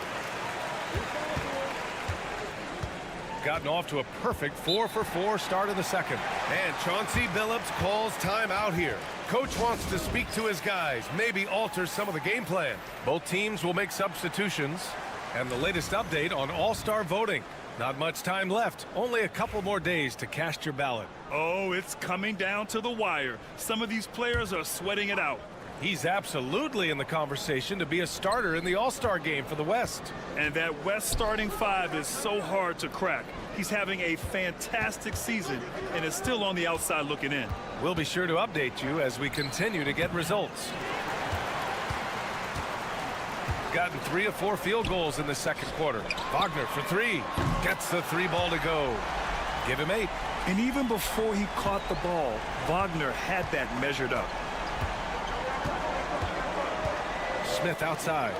Gotten off to a perfect 4-for-4 start in the second. And Chauncey Billups calls timeout here. Coach wants to speak to his guys, maybe alter some of the game plan. Both teams will make substitutions. And the latest update on All-Star voting. Not much time left. Only a couple more days to cast your ballot. Oh, it's coming down to the wire. Some of these players are sweating it out. He's absolutely in the conversation to be a starter in the All-Star game for the West. And that West starting five is so hard to crack. He's having a fantastic season and is still on the outside looking in. We'll be sure to update you as we continue to get results. Gotten 3 of 4 field goals in the second quarter. Wagner for 3. Gets the 3 ball to go. Give him 8. And even before he caught the ball, Wagner had that measured up. Smith outside.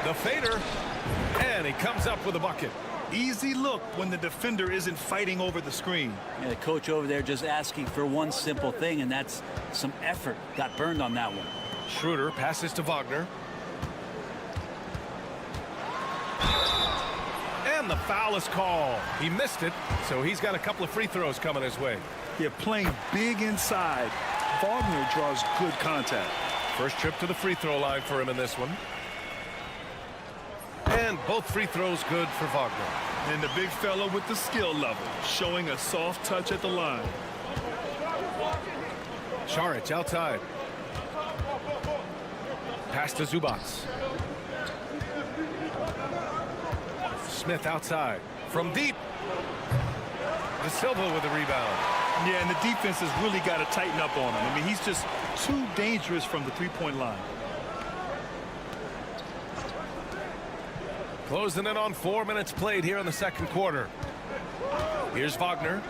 The fader. And he comes up with a bucket. Easy look when the defender isn't fighting over the screen. Yeah, the coach over there just asking for one simple thing, and that's some effort. Got burned on that one. Schroeder passes to Wagner. And the foul is called. He missed it, so he's got a couple of free throws coming his way. They're playing big inside. Wagner draws good contact. First trip to the free throw line for him in this one. And both free throws good for Wagner. And the big fella with the skill level, showing a soft touch at the line. Šarić outside. Pass to Zubac. Smith outside. From deep. De Silva with the rebound. Yeah, and the defense has really got to tighten up on him. I mean, he's just too dangerous from the three-point line. Closing in on 4 minutes played here in the second quarter. Here's Wagner.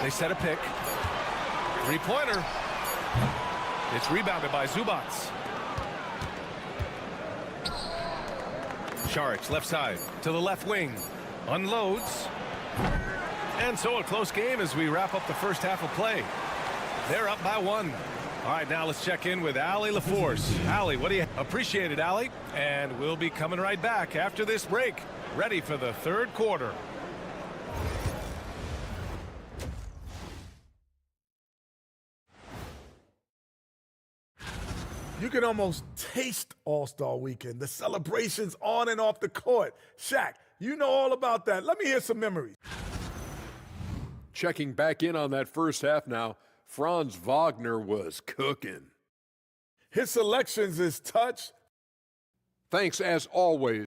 They set a pick. Three-pointer. It's rebounded by Zubac. Šarić left side to the left wing. Unloads. And so a close game as we wrap up the first half of play. They're up by 1. All right, now let's check in with Allie LaForce. Allie, what do you appreciate it, Allie? And we'll be coming right back after this break. ready for the third quarter. You can almost taste All-Star Weekend, the celebrations on and off the court. Shaq, you know all about that. Let me hear some memories. Checking back in on that first half now, Franz Wagner was cooking. His selections is touch. Thanks as always.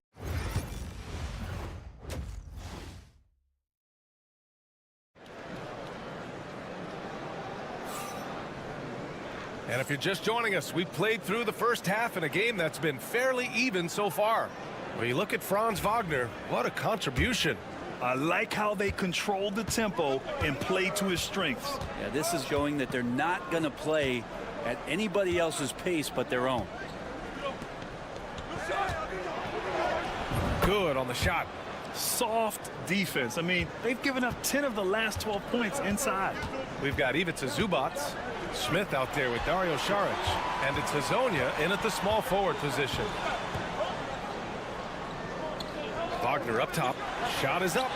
And if you're just joining us, we've played through the first half in a game that's been fairly even so far. When you look at Franz Wagner, what a contribution. I like how they controlled the tempo and played to his strengths. Yeah, this is showing that they're not going to play at anybody else's pace but their own. Good on the shot. Soft defense. I mean, they've given up 10 of the last 12 points inside. We've got Ivica Zubac. Smith out there with Dario Saric. And it's Hazonia in at the small forward position. Wagner up top. Shot is up.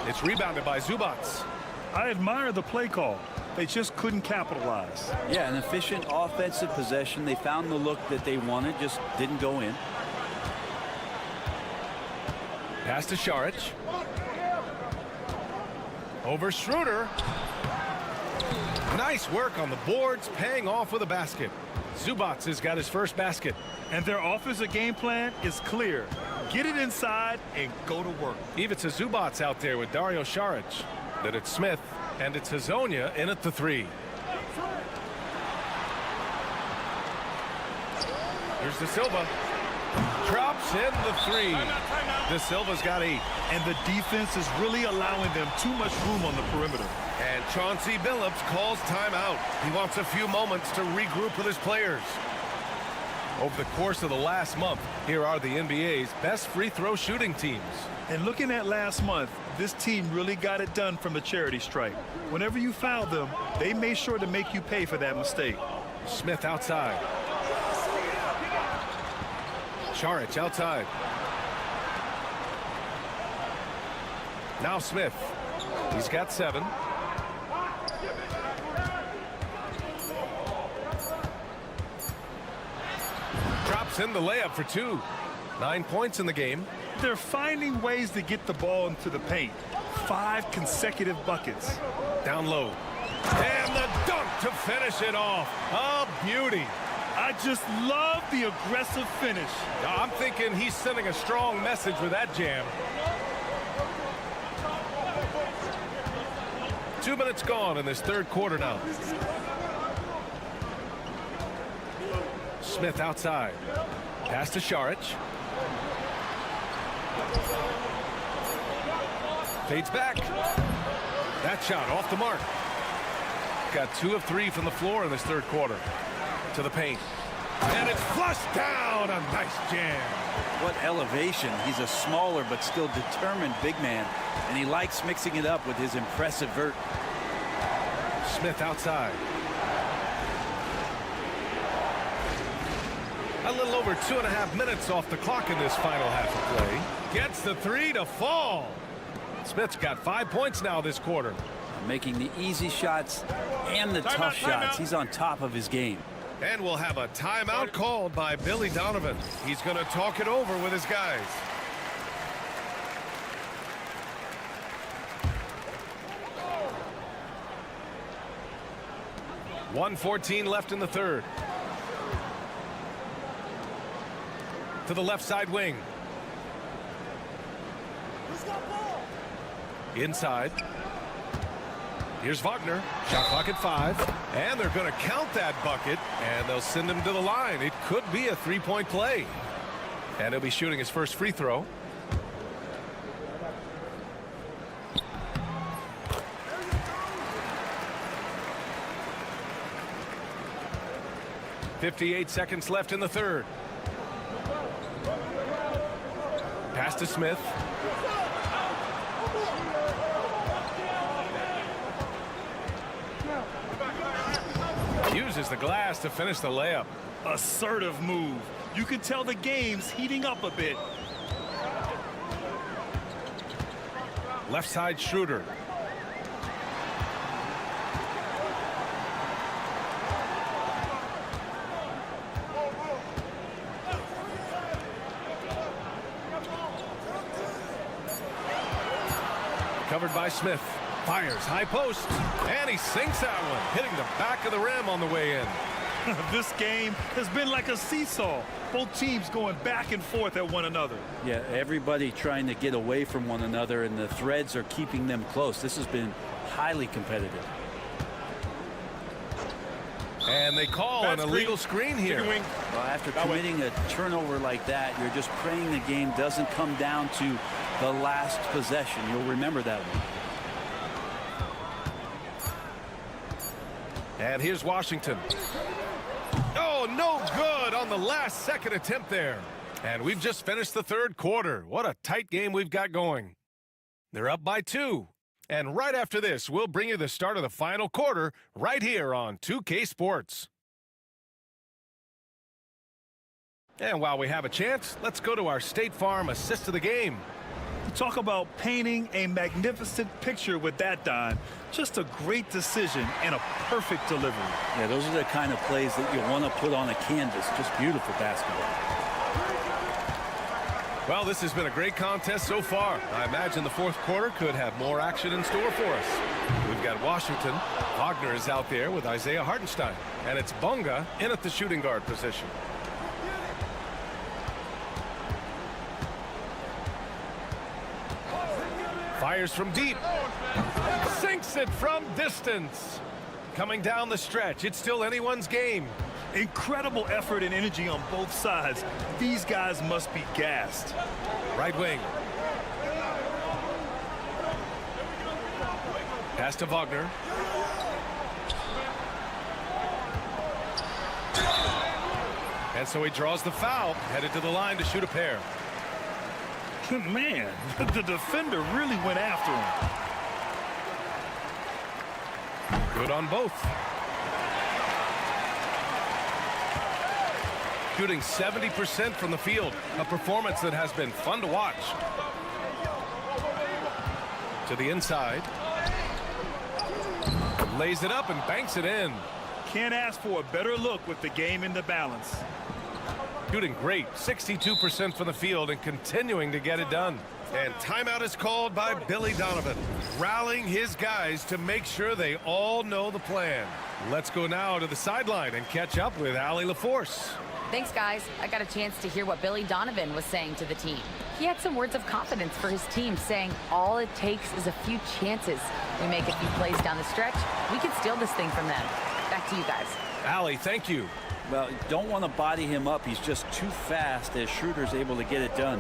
It's rebounded by Zubac. I admire the play call. They just couldn't capitalize. Yeah, an efficient offensive possession. They found the look that they wanted, just didn't go in. Pass to Saric. Over Schroeder. Nice work on the boards, paying off with a basket. Zubac has got his first basket. And their offensive game plan is clear. Get it inside and go to work. Ivica Zubac out there with Dario Saric. Then it's Smith, and it's Hazonia in at the three. Here's De Silva. Drops in the three. De Silva's got 8. And the defense is really allowing them too much room on the perimeter. And Chauncey Billups calls timeout. He wants a few moments to regroup with his players. Over the course of the last month, here are the NBA's best free throw shooting teams. And looking at last month, this team really got it done from the charity stripe. Whenever you foul them, they made sure to make you pay for that mistake. Smith outside. Saric outside. Now Smith. He's got 7. Drops in the layup for 2. 9 points in the game. They're finding ways to get the ball into the paint. 5 consecutive buckets. Down low. And the dunk to finish it off. A beauty. I just love the aggressive finish. I'm thinking he's sending a strong message with that jam. 2 minutes gone in this third quarter now. Smith outside. Pass to Saric. Fades back. That shot off the mark. Got 2 of 3 from the floor in this third quarter. To the paint. And it's flushed down. A nice jam. What elevation. He's a smaller but still determined big man. And he likes mixing it up with his impressive vert. Smith outside. A little over 2.5 minutes off the clock in this final half of play. Gets the 3 to fall. Smith's got 5 points now this quarter. Making the easy shots and the tough shots. He's on top of his game. And we'll have a timeout called by Billy Donovan. He's going to talk it over with his guys. .114 left in the third. To the left side wing. Inside. Here's Wagner. Shot clock at 5. And they're going to count that bucket. And they'll send him to the line. It could be a 3-point play. And he'll be shooting his first free throw. .58 seconds left in the third. Pass to Smith. Uses the glass to finish the layup. Assertive move. You can tell the game's heating up a bit. Left side Schroeder. Covered by Smith. Fires high post. And he sinks that one, hitting the back of the rim on the way in. This game has been like a seesaw. Both teams going back and forth at one another. Yeah, everybody trying to get away from one another, and the threads are keeping them close. This has been highly competitive. And they call an illegal screen here. Well, after committing a turnover like that, you're just praying the game doesn't come down to the last possession. You'll remember that one. And here's Washington. Oh, no good on the last second attempt there. And we've just finished the third quarter. What a tight game we've got going. They're up by 2. And right after this, we'll bring you the start of the final quarter right here on 2K Sports. And while we have a chance, let's go to our State Farm assist of the game. Talk about painting a magnificent picture with that, Don. Just a great decision and a perfect delivery. Yeah, those are the kind of plays that you want to put on a canvas. Just beautiful basketball. Well, this has been a great contest so far. I imagine the fourth quarter could have more action in store for us. We've got Washington. Wagner is out there with Isaiah Hartenstein. And it's Bonga in at the shooting guard position. Fires from deep. Sinks it from distance. Coming down the stretch. It's still anyone's game. Incredible effort and energy on both sides. These guys must be gassed. Right wing. Pass to Wagner. And so he draws the foul. Headed to the line to shoot a pair. Man, the defender really went after him. Good on both. Shooting 70% from the field. A performance that has been fun to watch. To the inside. Lays it up and banks it in. Can't ask for a better look with the game in the balance. Shooting great. 62% from the field and continuing to get it done. And timeout is called by Billy Donovan, rallying his guys to make sure they all know the plan. Let's go now to the sideline and catch up with Allie LaForce. Thanks, guys. I got a chance to hear what Billy Donovan was saying to the team. He had some words of confidence for his team, saying all it takes is a few chances. We make a few plays down the stretch, we can steal this thing from them. Back to you guys. Allie, thank you. Well, you don't want to body him up. He's just too fast as Schroeder's able to get it done.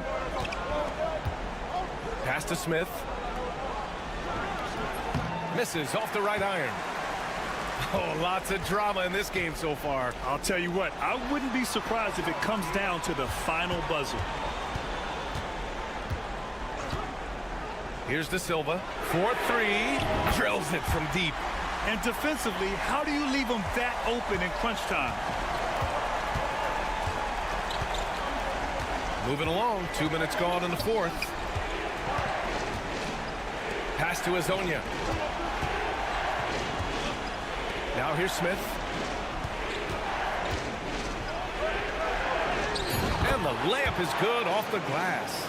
Pass to Smith. Misses off the right iron. Oh, lots of drama in this game so far. I'll tell you what, I wouldn't be surprised if it comes down to the final buzzer. Here's De Silva. 4-3. Drills it from deep. And defensively, how do you leave them that open in crunch time? Moving along. 2 minutes gone in the fourth. Pass to Azonia. Now here's Smith. And the layup is good off the glass.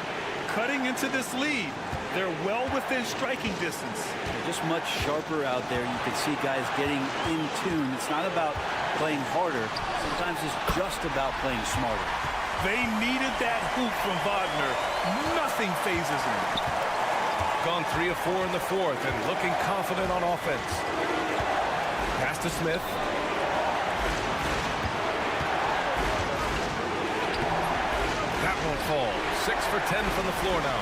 Cutting into this lead. They're well within striking distance. They're just much sharper out there. You can see guys getting in tune. It's not about playing harder. Sometimes it's just about playing smarter. They needed that hoop from Wagner. Nothing phases him. Gone 3 of 4 in the fourth and looking confident on offense. Pass to Smith. That won't fall. 6 for 10 from the floor now.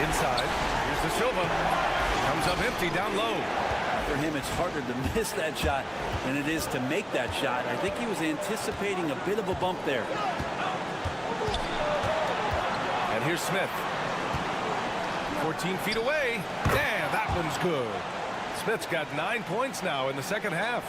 Inside. Here's De Silva. Comes up empty down low. For him, it's harder to miss that shot than it is to make that shot. I think he was anticipating a bit of a bump there. And here's Smith. 14 feet away. Damn, that one's good. Smith's got 9 points now in the second half.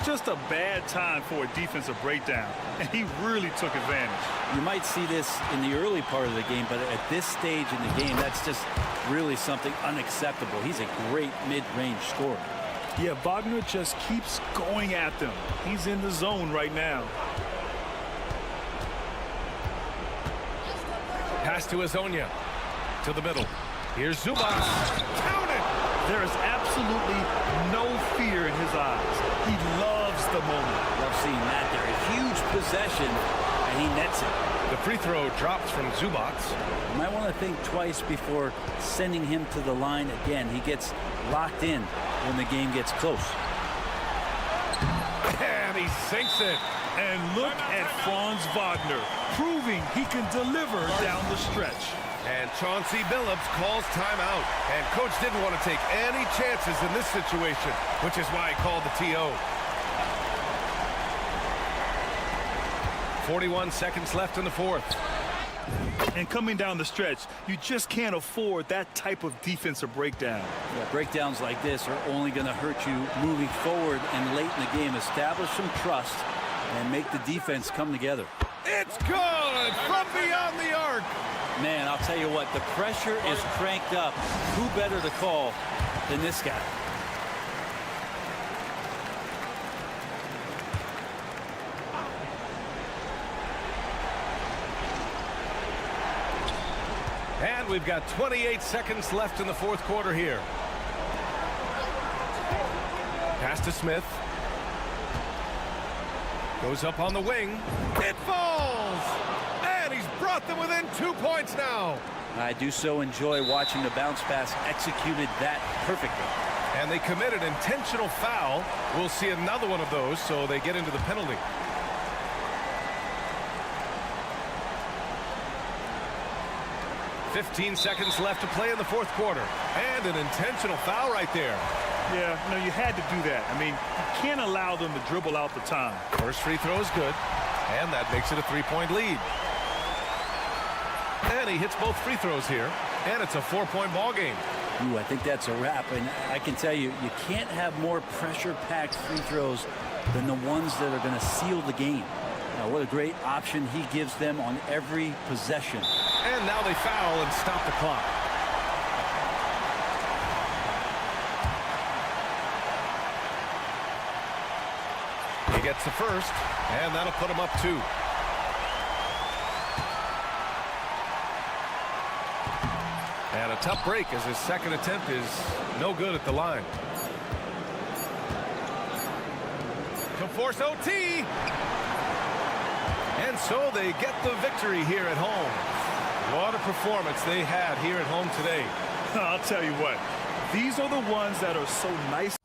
Just a bad time for a defensive breakdown, and he really took advantage. You might see this in the early part of the game, but at this stage in the game, that's just really something unacceptable. He's a great mid-range scorer. Yeah, Wagner just keeps going at them. He's in the zone right now. Pass to Azonia. To the middle. Here's Zubac. Count it! There is absolutely no fear in his eyes. He loves the moment. Love seeing that there. A huge possession, and he nets it. The free throw drops from Zubac. You might want to think twice before sending him to the line again. He gets locked in when the game gets close. And he sinks it. And look at Franz Wagner, proving he can deliver down the stretch. And Chauncey Billups calls timeout. And coach didn't want to take any chances in this situation, which is why he called the TO. 41 seconds left in the fourth. And coming down the stretch, you just can't afford that type of defensive breakdown. Yeah, breakdowns like this are only going to hurt you moving forward and late in the game. Establish some trust and make the defense come together. It's good from beyond the arc. Man, I'll tell you what, the pressure is cranked up. Who better to call than this guy? And we've got 28 seconds left in the fourth quarter here. Pass to Smith. Goes up on the wing. It falls! And he's brought them within 2 points now. I do so enjoy watching the bounce pass executed that perfectly. And they committed intentional foul. We'll see another one of those, so they get into the penalty. "15 seconds left to play in the fourth quarter. And an intentional foul right there. Yeah, no, you had to do that. I mean, you can't allow them to dribble out the time. First free throw is good. And that makes it a 3-point lead. And he hits both free throws here. And it's a 4-point ball game. Ooh, I think that's a wrap. And I can tell you, you can't have more pressure-packed free throws than the ones that are going to seal the game. Now, what a great option he gives them on every possession. And now they foul and stop the clock. He gets the first, and that'll put him up 2. And a tough break as his second attempt is no good at the line. To force OT. And so they get the victory here at home. What a performance they had here at home today. I'll tell you what, these are the ones that are so nice.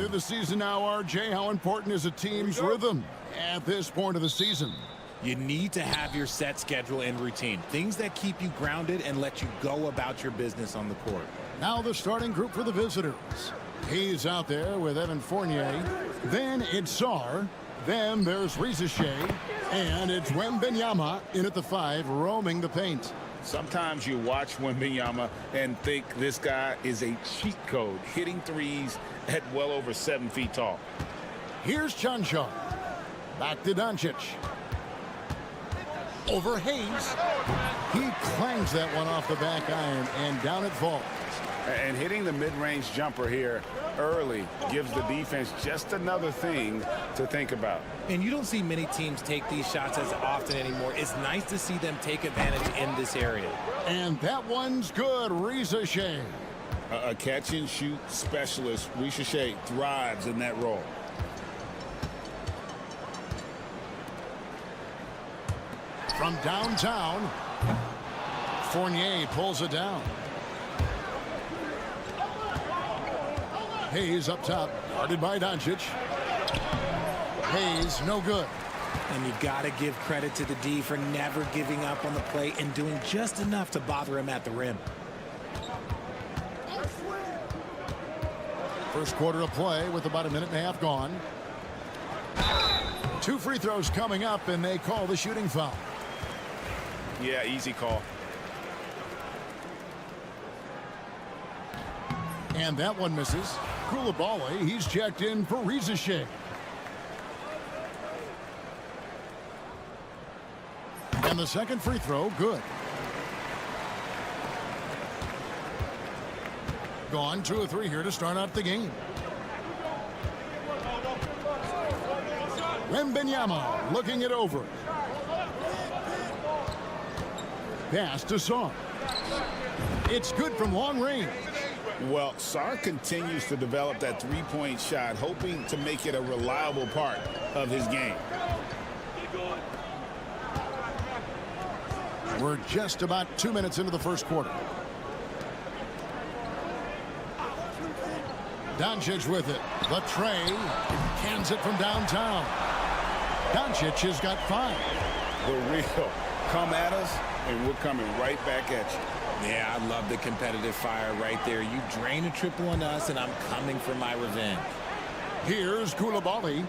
The season now, RJ, how important is a team's rhythm at this point of the season? You need to have your set schedule and routine, things that keep you grounded and let you go about your business on the court. Now the starting group for the visitors. He's out there with Evan Fournier. Then it's Sar. Then there's Reza Shea. And it's Wembanyama in at the 5, roaming the paint. Sometimes you watch Wembanyama and think this guy is a cheat code, hitting threes at well over 7 feet tall. Here's Chanchan. Back to Doncic. Over Hayes. He clangs that one off the back iron and down it falls. And hitting the mid-range jumper here early gives the defense just another thing to think about. And you don't see many teams take these shots as often anymore. It's nice to see them take advantage in this area. And that one's good, Reza Shea. A catch-and-shoot specialist. Ricochet thrives in that role. From downtown, Fournier pulls it down. Hayes up top, guarded by Doncic. Hayes, no good. And you've got to give credit to the D for never giving up on the play and doing just enough to bother him at the rim. First quarter of play with about a minute and a half gone. 2 free throws coming up, and they call the shooting foul. Yeah, easy call. And that one misses. Koulibaly, he's checked in for Ricochet. And the second free throw, good. Gone 2 of 3 here to start out the game. Wembanyama looking it over. Pass to Sarr. It's good from long range. Well, Sarr continues to develop that three-point shot, hoping to make it a reliable part of his game. We're just about 2 minutes into the first quarter. Doncic with it. The tray. Cans it from downtown. Doncic has got 5. The real come at us, and we're coming right back at you. Yeah, I love the competitive fire right there. You drain a triple on us, and I'm coming for my revenge. Here's Koulibaly.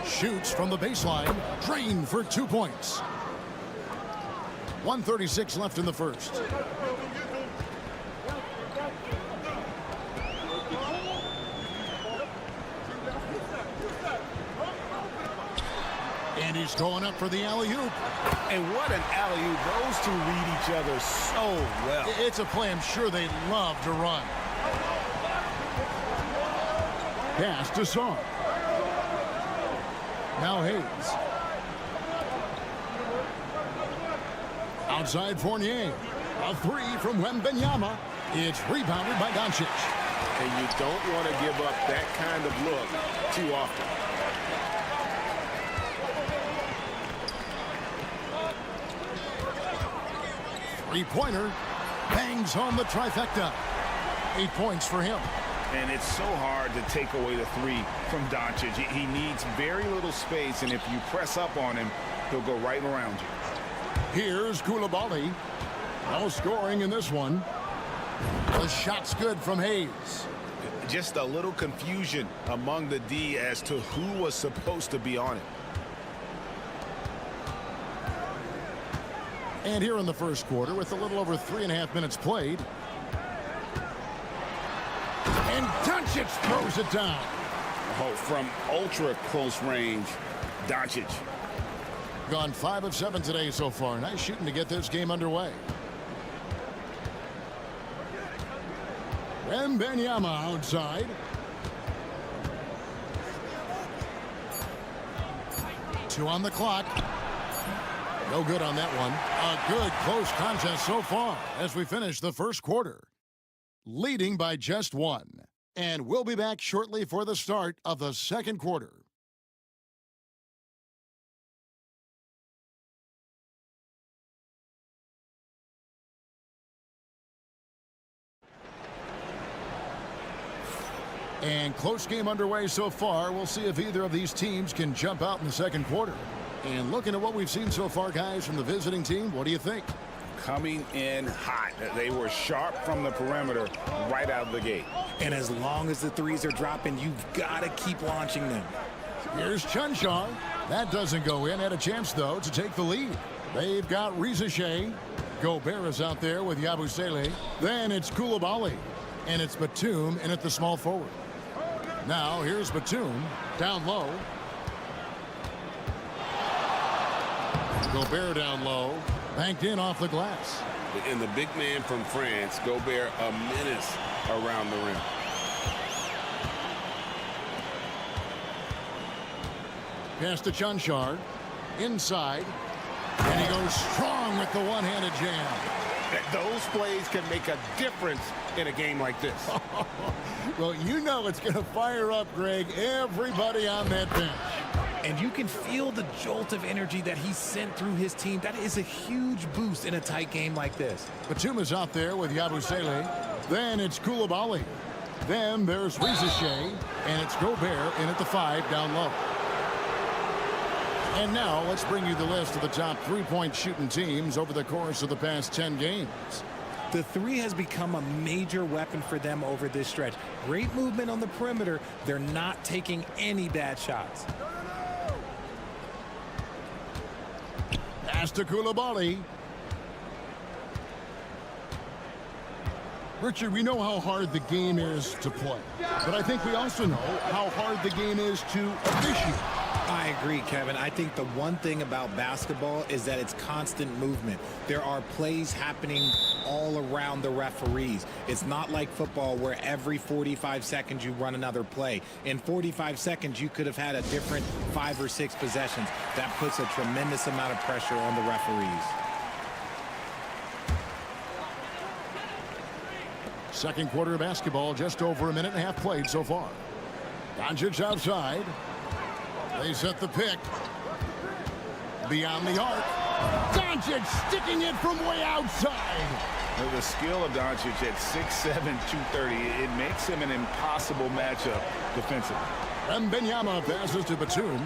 Shoots from the baseline. Drained for 2 points. 1:36 left in the first. And he's going up for the alley-oop. And what an alley-oop. Those two read each other so well. It's a play I'm sure they love to run. Pass to Sarr. Now Hayes. Outside Fournier. A 3 from Wembanyama. It's rebounded by Doncic. And you don't want to give up that kind of look too often. Three-pointer. Bangs home the trifecta. 8 points for him. And it's so hard to take away the 3 from Doncic. He needs very little space, and if you press up on him, he'll go right around you. Here's Koulibaly. No scoring in this one. The shot's good from Hayes. Just a little confusion among the D as to who was supposed to be on it. And here in the first quarter, with a little over 3.5 minutes played. And Doncic throws it down. Oh, from ultra close range, Doncic. Gone 5 of 7 today so far. Nice shooting to get this game underway. Wembanyama outside. 2 on the clock. No good on that one. A good close contest so far as we finish the first quarter. Leading by just 1. And we'll be back shortly for the start of the second quarter. And close game underway so far. We'll see if either of these teams can jump out in the second quarter. And looking at what we've seen so far, guys, from the visiting team, what do you think? Coming in hot. They were sharp from the perimeter right out of the gate. And as long as the threes are dropping, you've got to keep launching them. Here's Chunchar. That doesn't go in. Had a chance, though, to take the lead. They've got Ricochet. Gobert is out there with Yabusele. Then it's Koulibaly. And it's Batum in at the small forward. Now here's Batum down low. Gobert down low. Banked in off the glass. And the big man from France, Gobert, a menace around the rim. Pass to Chunchar. Inside. And he goes strong with the one-handed jam. Those plays can make a difference in a game like this. Well, you know it's going to fire up, Greg, everybody on that bench. And you can feel the jolt of energy that he sent through his team. That is a huge boost in a tight game like this. Batuma's out there with Yabusele. Then it's Koulibaly. Then there's Rizichet, and it's Gobert in at the 5 down low. And now let's bring you the list of the top three-point shooting teams over the course of the past 10 games. The three has become a major weapon for them over this stretch. Great movement on the perimeter. They're not taking any bad shots. Pass to Koulibaly. Richard, we know how hard the game is to play, but I think we also know how hard the game is to officiate. I agree, Kevin. I think the one thing about basketball is that it's constant movement. There are plays happening all around the referees. It's not like football where every 45 seconds you run another play. In 45 seconds, you could have had a different 5 or 6 possessions. That puts a tremendous amount of pressure on the referees. Second quarter of basketball, just over a minute and a half played so far. Doncic outside. They set the pick. Beyond the arc. Doncic sticking it from way outside. Well, the skill of Doncic at 6'7", 230, it makes him an impossible matchup defensively. Wembanyama passes to Batum.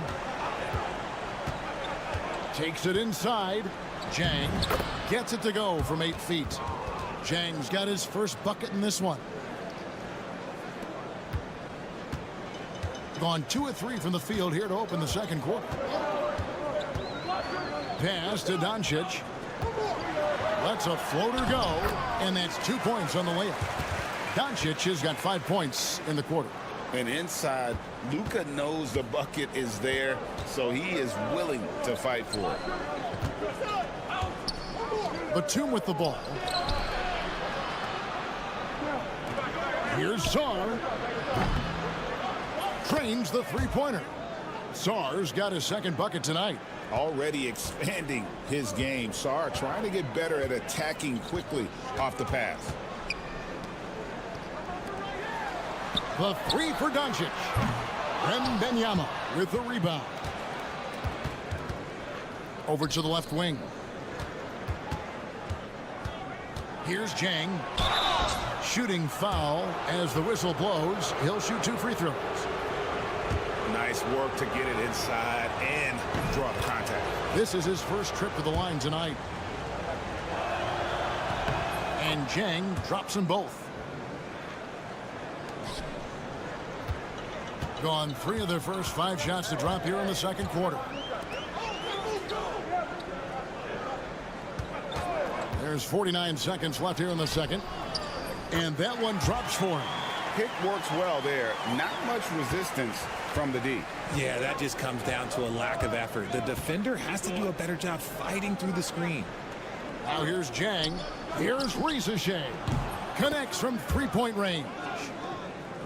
Takes it inside. Jang gets it to go from 8 feet. Jang's got his first bucket in this one. Gone 2 of 3 from the field here to open the second quarter. Pass to Doncic. Lets a floater go, and that's 2 points on the layup. Doncic has got 5 points in the quarter. And inside, Luka knows the bucket is there, so he is willing to fight for it. Batum with the ball. Here's Sarr. Trains the three-pointer. Sarr's got his second bucket tonight. Already expanding his game. Sarr trying to get better at attacking quickly off the pass. The 3 for Doncic. Wembanyama with the rebound. Over to the left wing. Here's Jang. Shooting foul as the whistle blows. He'll shoot 2 free throws. Nice work to get it inside and draw the contact. This is his first trip to the line tonight. And Jang drops them both. Gone 3 of their first 5 shots to drop here in the second quarter. There's 49 seconds left here in the second. And that one drops for him. Pick works well there. Not much resistance from the D. Yeah, that just comes down to a lack of effort. The defender has to do a better job fighting through the screen. Now here's Jang. Here's Rizichet. Connects from three-point range.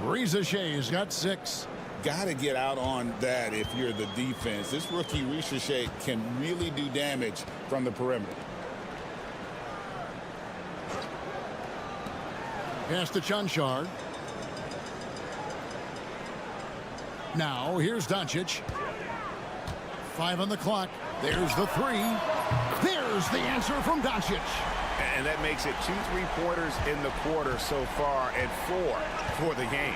Rizichet's got 6. Got to get out on that if you're the defense. This rookie Rizichet can really do damage from the perimeter. Pass to Chanchar. Now here's Doncic. 5 on the clock. There's the 3. There's the answer from Doncic. And that makes it 2 3-pointers in the quarter so far and 4 for the game.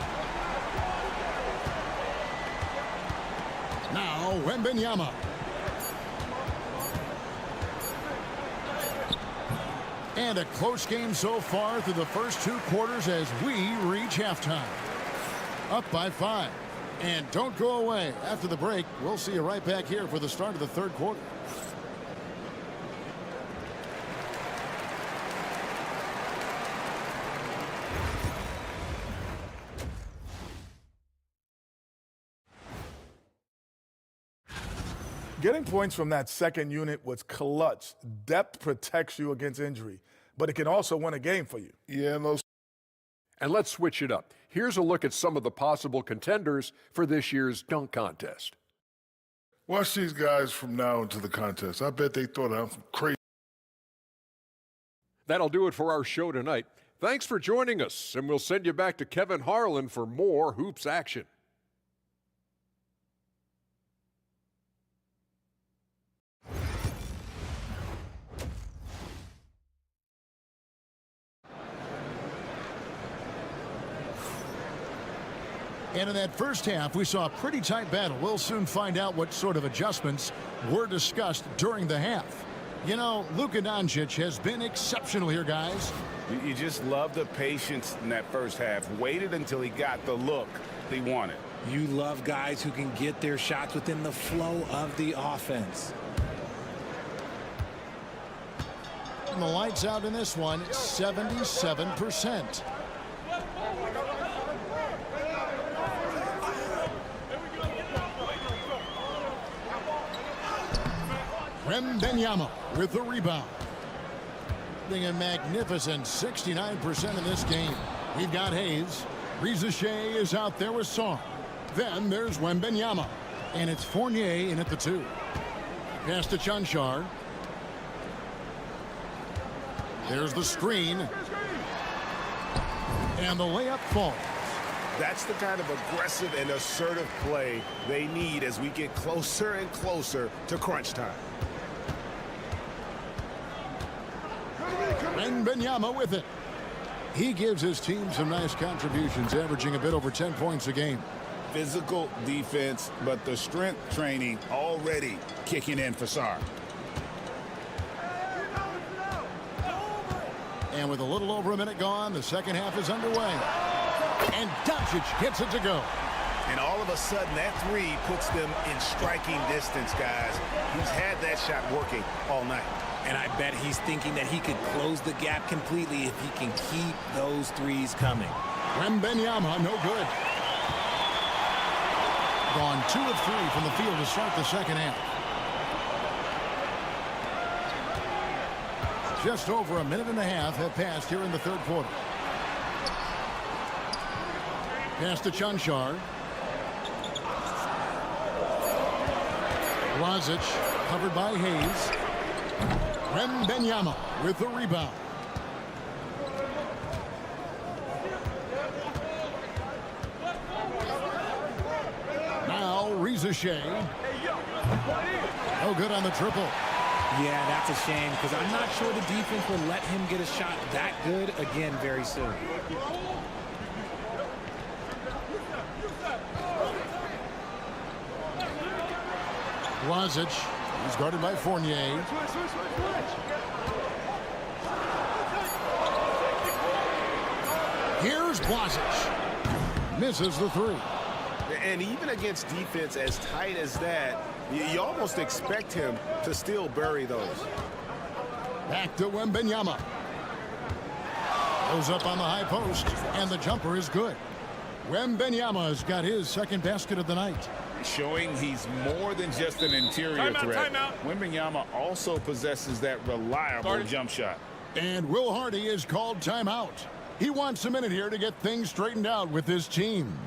Now Wembanyama. And a close game so far through the first 2 quarters as we reach halftime. Up by 5. And don't go away. After the break, we'll see you right back here for the start of the third quarter. Getting points from that second unit was clutch. Depth protects you against injury, but it can also win a game for you. Yeah, and those. And let's switch it up. Here's a look at some of the possible contenders for this year's dunk contest. Watch these guys from now into the contest. I bet they thought I'm crazy. That'll do it for our show tonight. Thanks for joining us, and we'll send you back to Kevin Harlan for more hoops action. And in that first half, we saw a pretty tight battle. We'll soon find out what sort of adjustments were discussed during the half. You know, Luka Doncic has been exceptional here, guys. You just love the patience in that first half. Waited until he got the look he wanted. You love guys who can get their shots within the flow of the offense. And the lights out in this one, 77%. Wembanyama with the rebound. Being a magnificent 69% in this game. We've got Hayes. Reza Shea is out there with Song. Then there's Wembanyama. And it's Fournier in at the 2. Pass to Chanchar. There's the screen. And the layup falls. That's the kind of aggressive and assertive play they need as we get closer and closer to crunch time. Wembanyama with it. He gives his team some nice contributions, averaging a bit over 10 points a game. Physical defense, but the strength training already kicking in for Sar. And with a little over a minute gone, the second half is underway. And Doncic gets it to go. And all of a sudden, that three puts them in striking distance, guys. He's had that shot working all night. And I bet he's thinking that he could close the gap completely if he can keep those threes coming. Wembanyama, no good. Gone 2 of 3 from the field to start the second half. Just over a minute and a half have passed here in the third quarter. Pass to Chanchar. Lazic covered by Hayes. Wembanyama with the rebound. Now Reza Shea. No good on the triple. Yeah, that's a shame because I'm not sure the defense will let him get a shot that good again very soon. Lazic. He's guarded by Fournier. Here's Lazic. Misses the 3. And even against defense as tight as that, you almost expect him to still bury those. Back to Wembanyama. Goes up on the high post, and the jumper is good. Wembanyama's got his second basket of the night. Showing he's more than just an interior threat. Wembanyama also possesses that reliable jump shot. And Will Hardy is called timeout. He wants a minute here to get things straightened out with his team.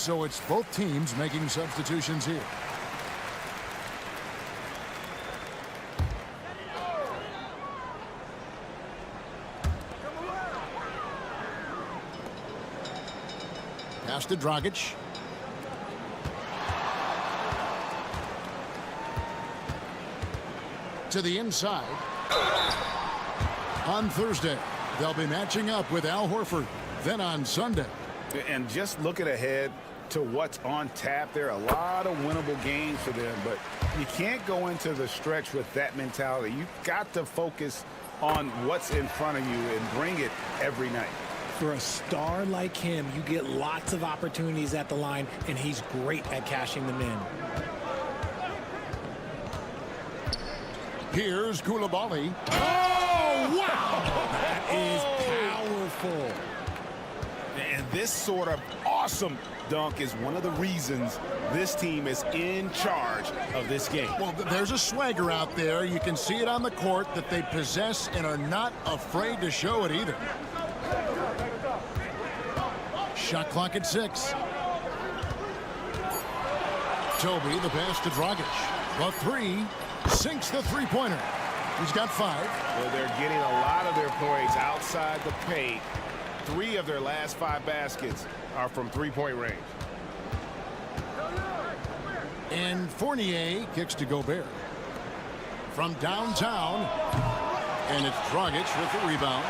So it's both teams making substitutions here. Pass to Dragic. To the inside. On Thursday, they'll be matching up with Al Horford. Then on Sunday. And just looking ahead to what's on tap, there are a lot of winnable games for them, but you can't go into the stretch with that mentality. You've got to focus on what's in front of you and bring it every night. For a star like him, you get lots of opportunities at the line, and he's great at cashing them in. Here's Koulibaly. Oh, wow! That is powerful. And this sort of awesome dunk is one of the reasons this team is in charge of this game. Well, there's a swagger out there. You can see it on the court that they possess and are not afraid to show it either. Shot clock at 6. Toby, the pass to Dragic. The 3 sinks the three-pointer. He's got 5. Well, they're getting a lot of their plays outside the paint. 3 of their last 5 baskets are from three-point range. And Fournier kicks to Gobert. From downtown. And it's Dragic with the rebound.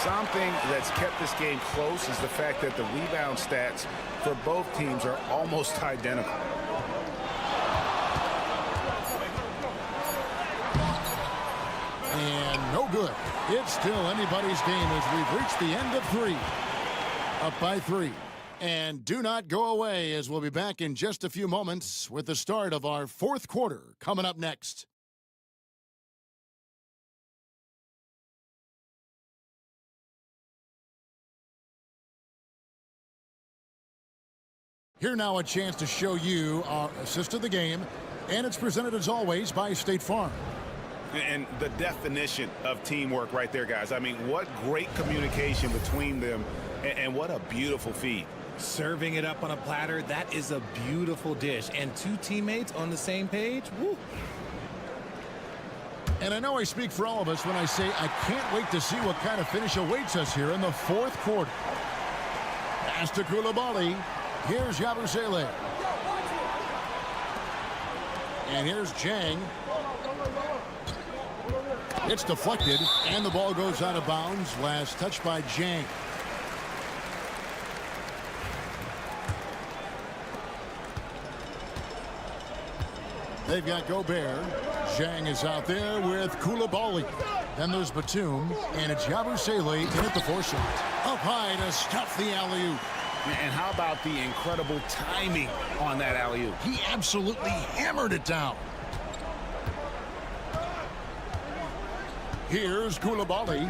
Something that's kept this game close is the fact that the rebound stats for both teams are almost identical. And no good. It's still anybody's game as we've reached the end of 3. Up by 3. And do not go away, as we'll be back in just a few moments with the start of our 4th quarter coming up next. Here now a chance to show you our assist of the game, and it's presented as always by State Farm. And the definition of teamwork right there, guys. I mean, what great communication between them, and what a beautiful feed. Serving it up on a platter, that is a beautiful dish. And 2 teammates on the same page, woo. And I know I speak for all of us when I say I can't wait to see what kind of finish awaits us here in the 4th quarter. Pass to Koulibaly. Here's Yabusele. And here's Jang. It's deflected, and the ball goes out of bounds. Last touch by Jang. They've got Gobert. Jang is out there with Koulibaly. Then there's Batum, and it's Yabusele in at the 4 shot. Up high to stuff the alley-oop. And how about the incredible timing on that alley-oop? He absolutely hammered it down. Here's Koulibaly.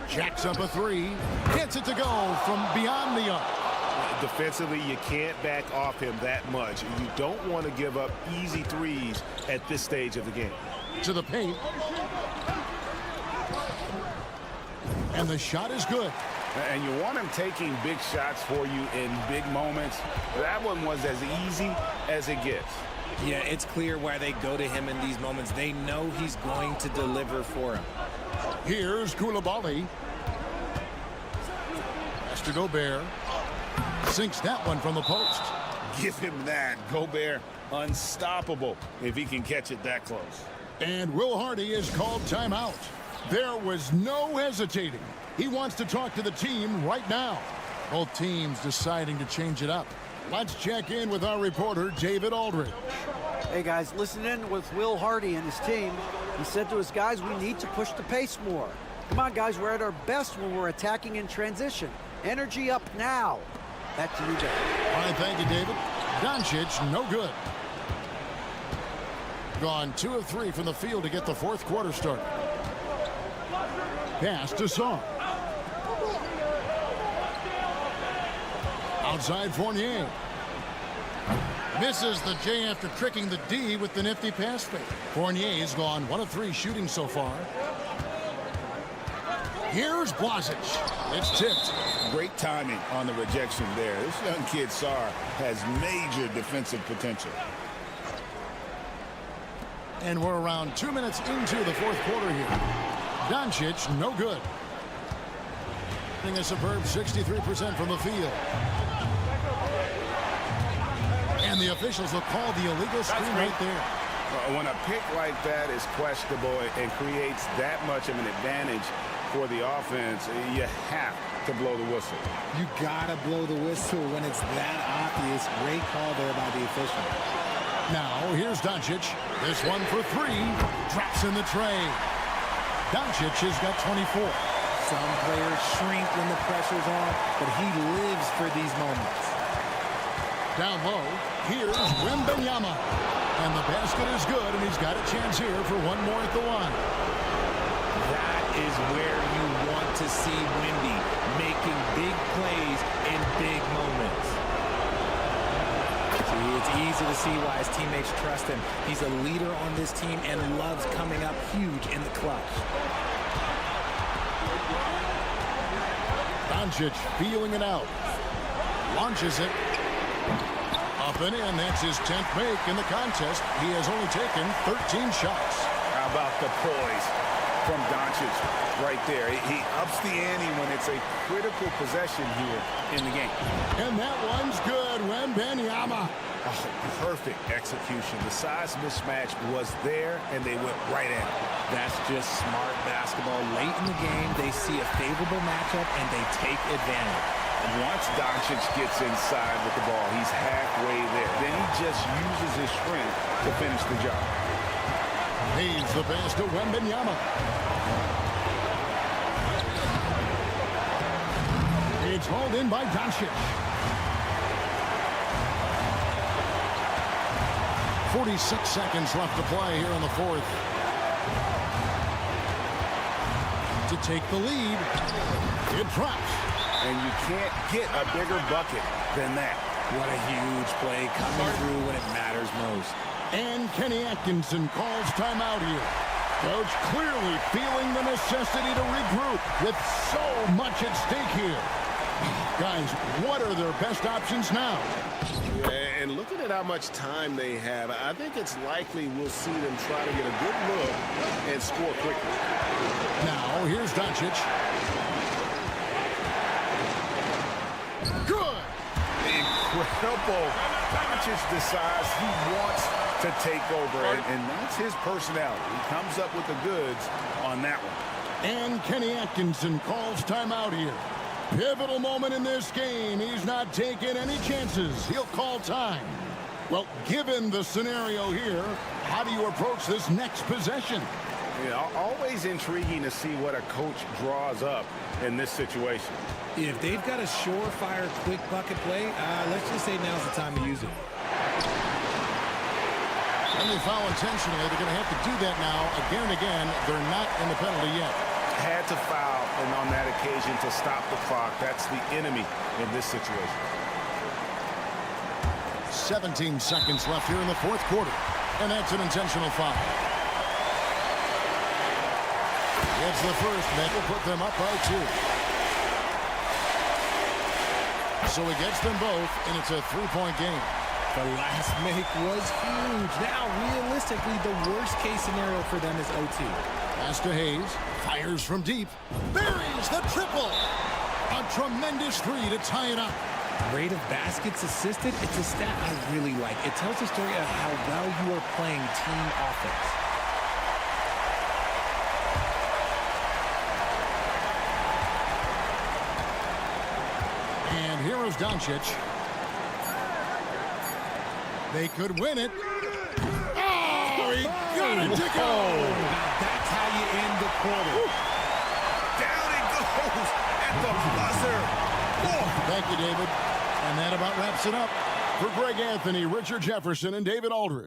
Jacks up a 3. Gets it to go from beyond the arc. Defensively, you can't back off him that much. You don't want to give up easy threes at this stage of the game. To the paint. And the shot is good. And you want him taking big shots for you in big moments. That one was as easy as it gets. Yeah, it's clear why they go to him in these moments. They know he's going to deliver for him. Here's Koulibaly. Pass to Gobert. Sinks that one from the post. Give him that. Gobert, unstoppable if he can catch it that close. And Will Hardy is called timeout. There was no hesitating. He wants to talk to the team right now. Both teams deciding to change it up. Let's check in with our reporter, David Aldridge. Hey, guys, listen in with Will Hardy and his team. He said to his guys, we need to push the pace more. Come on, guys, we're at our best when we're attacking in transition. Energy up now. Back to you, David. All right, thank you, David. Doncic, no good. Gone 2 of 3 from the field to get the 4th quarter started. Pass to Song. Outside Fournier. Misses the J after tricking the D with the nifty pass fake. Fournier's gone 1 of 3 shooting so far. Here's Blasic. It's tipped. Great timing on the rejection there. This young kid, Sarr, has major defensive potential. And we're around 2 minutes into the 4th quarter here. Doncic, no good. A superb 63% from the field. And the officials will call the illegal screen right there. When a pick like that is questionable and creates that much of an advantage for the offense, you have to blow the whistle. You gotta blow the whistle when it's that obvious. Great call there by the official. Now, here's Doncic. This one for three. Drops in the tray. Doncic has got 24. Some players shrink when the pressure's on, but he lives for these moments. Down low, here's Wembanyama. And the basket is good, and he's got a chance here for one more at the line. That is where you want to see Wemby, making big plays in big moments. See, it's easy to see why his teammates trust him. He's a leader on this team and loves coming up huge in the clutch. Doncic feeling it out. Launches it. Up and in. That's his 10th make in the contest. He has only taken 13 shots. How about the poise from Doncic right there? He ups the ante when it's a critical possession here in the game. And that one's good. Wembanyama. Oh, perfect execution. The size mismatch was there, and they went right at it. That's just smart basketball. Late in the game, they see a favorable matchup, and they take advantage. Once Doncic gets inside with the ball, he's halfway there. Then he just uses his strength to finish the job. Needs the pass to Wembanyama. It's hauled in by Doncic. 46 seconds left to play here in the fourth. To take the lead. It drops. And you can't get a bigger bucket than that. What a huge play coming through when it matters most. And Kenny Atkinson calls timeout here. Coach clearly feeling the necessity to regroup with so much at stake here. Guys, what are their best options now? Yeah, and looking at how much time they have, I think it's likely we'll see them try to get a good look and score quickly. Now, here's Doncic. Good. Incredible. Doncic decides he wants to take over, and that's his personality. He comes up with the goods on that one. And Kenny Atkinson calls timeout here. Pivotal moment in this game. He's not taking any chances. He'll call time. Well, given the scenario here, how do you approach this next possession? Yeah, always intriguing to see what a coach draws up in this situation. If they've got a surefire quick bucket play, let's just say now's the time to use it. When they foul intentionally, they're going to have to do that now again and again. They're not in the penalty yet. Had to foul, and on that occasion to stop the clock. That's the enemy in this situation. 17 seconds left here in the fourth quarter, and that's an intentional foul. It's the first. That will put them up by 2. So he gets them both, and it's a 3-point game. The last make was huge. Now, realistically, the worst-case scenario for them is OT. Pass to Hayes. Fires from deep. Buries the triple. A tremendous 3 to tie it up. Rate of baskets assisted, it's a stat I really like. It tells the story of how well you are playing team offense. And here is Doncic. They could win it. Oh, he got it to go. Now that's how you end the quarter. Down it goes at the buzzer. Thank you, David. And that about wraps it up. For Greg Anthony, Richard Jefferson, and David Aldridge.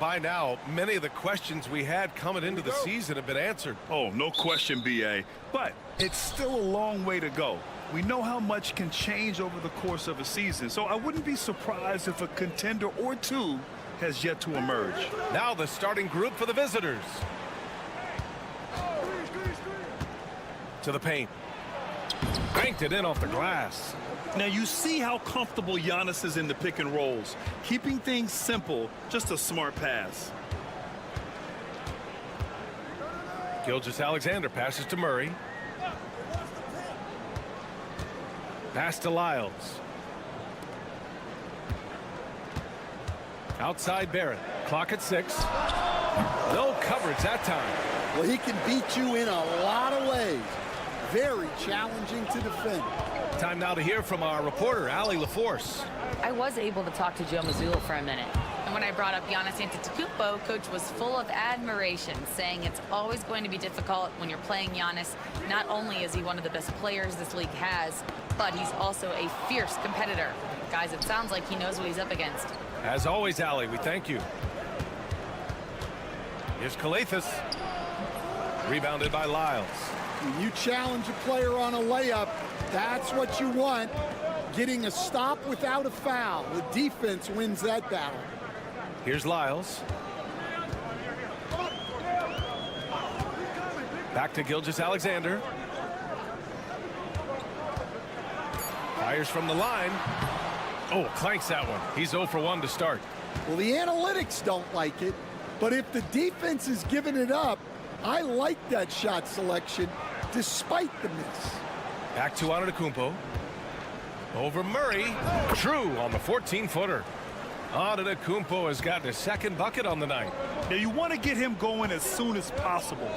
By now, many of the questions we had coming into the season have been answered. Oh, no question, B.A. But it's still a long way to go. We know how much can change over the course of a season, so I wouldn't be surprised if a contender or two has yet to emerge. Now the starting group for the visitors. To the paint. Banked it in off the glass. Now you see how comfortable Giannis is in the pick and rolls. Keeping things simple, just a smart pass. Gilgeous-Alexander passes to Murray. Pass to Lyles. Outside Barrett. Clock at 6. No coverage that time. Well, he can beat you in a lot of ways. Very challenging to defend. Time now to hear from our reporter, Allie LaForce. I was able to talk to Joe Mazzulla for a minute. And when I brought up Giannis Antetokounmpo, Coach was full of admiration, saying it's always going to be difficult when you're playing Giannis. Not only is he one of the best players this league has, but he's also a fierce competitor. Guys, it sounds like he knows what he's up against. As always, Allie, we thank you. Here's Kalathis. Rebounded by Lyles. When you challenge a player on a layup, that's what you want. Getting a stop without a foul. The defense wins that battle. Here's Lyles. Back to Gilgeous-Alexander. Fires from the line. Oh, clanks that one. He's 0 for 1 to start. Well, the analytics don't like it, but if the defense is giving it up, I like that shot selection despite the miss. Back to Antetokounmpo. Over Murray. True on the 14-footer. Antetokounmpo has gotten his second bucket on the night. Now you want to get him going as soon as possible.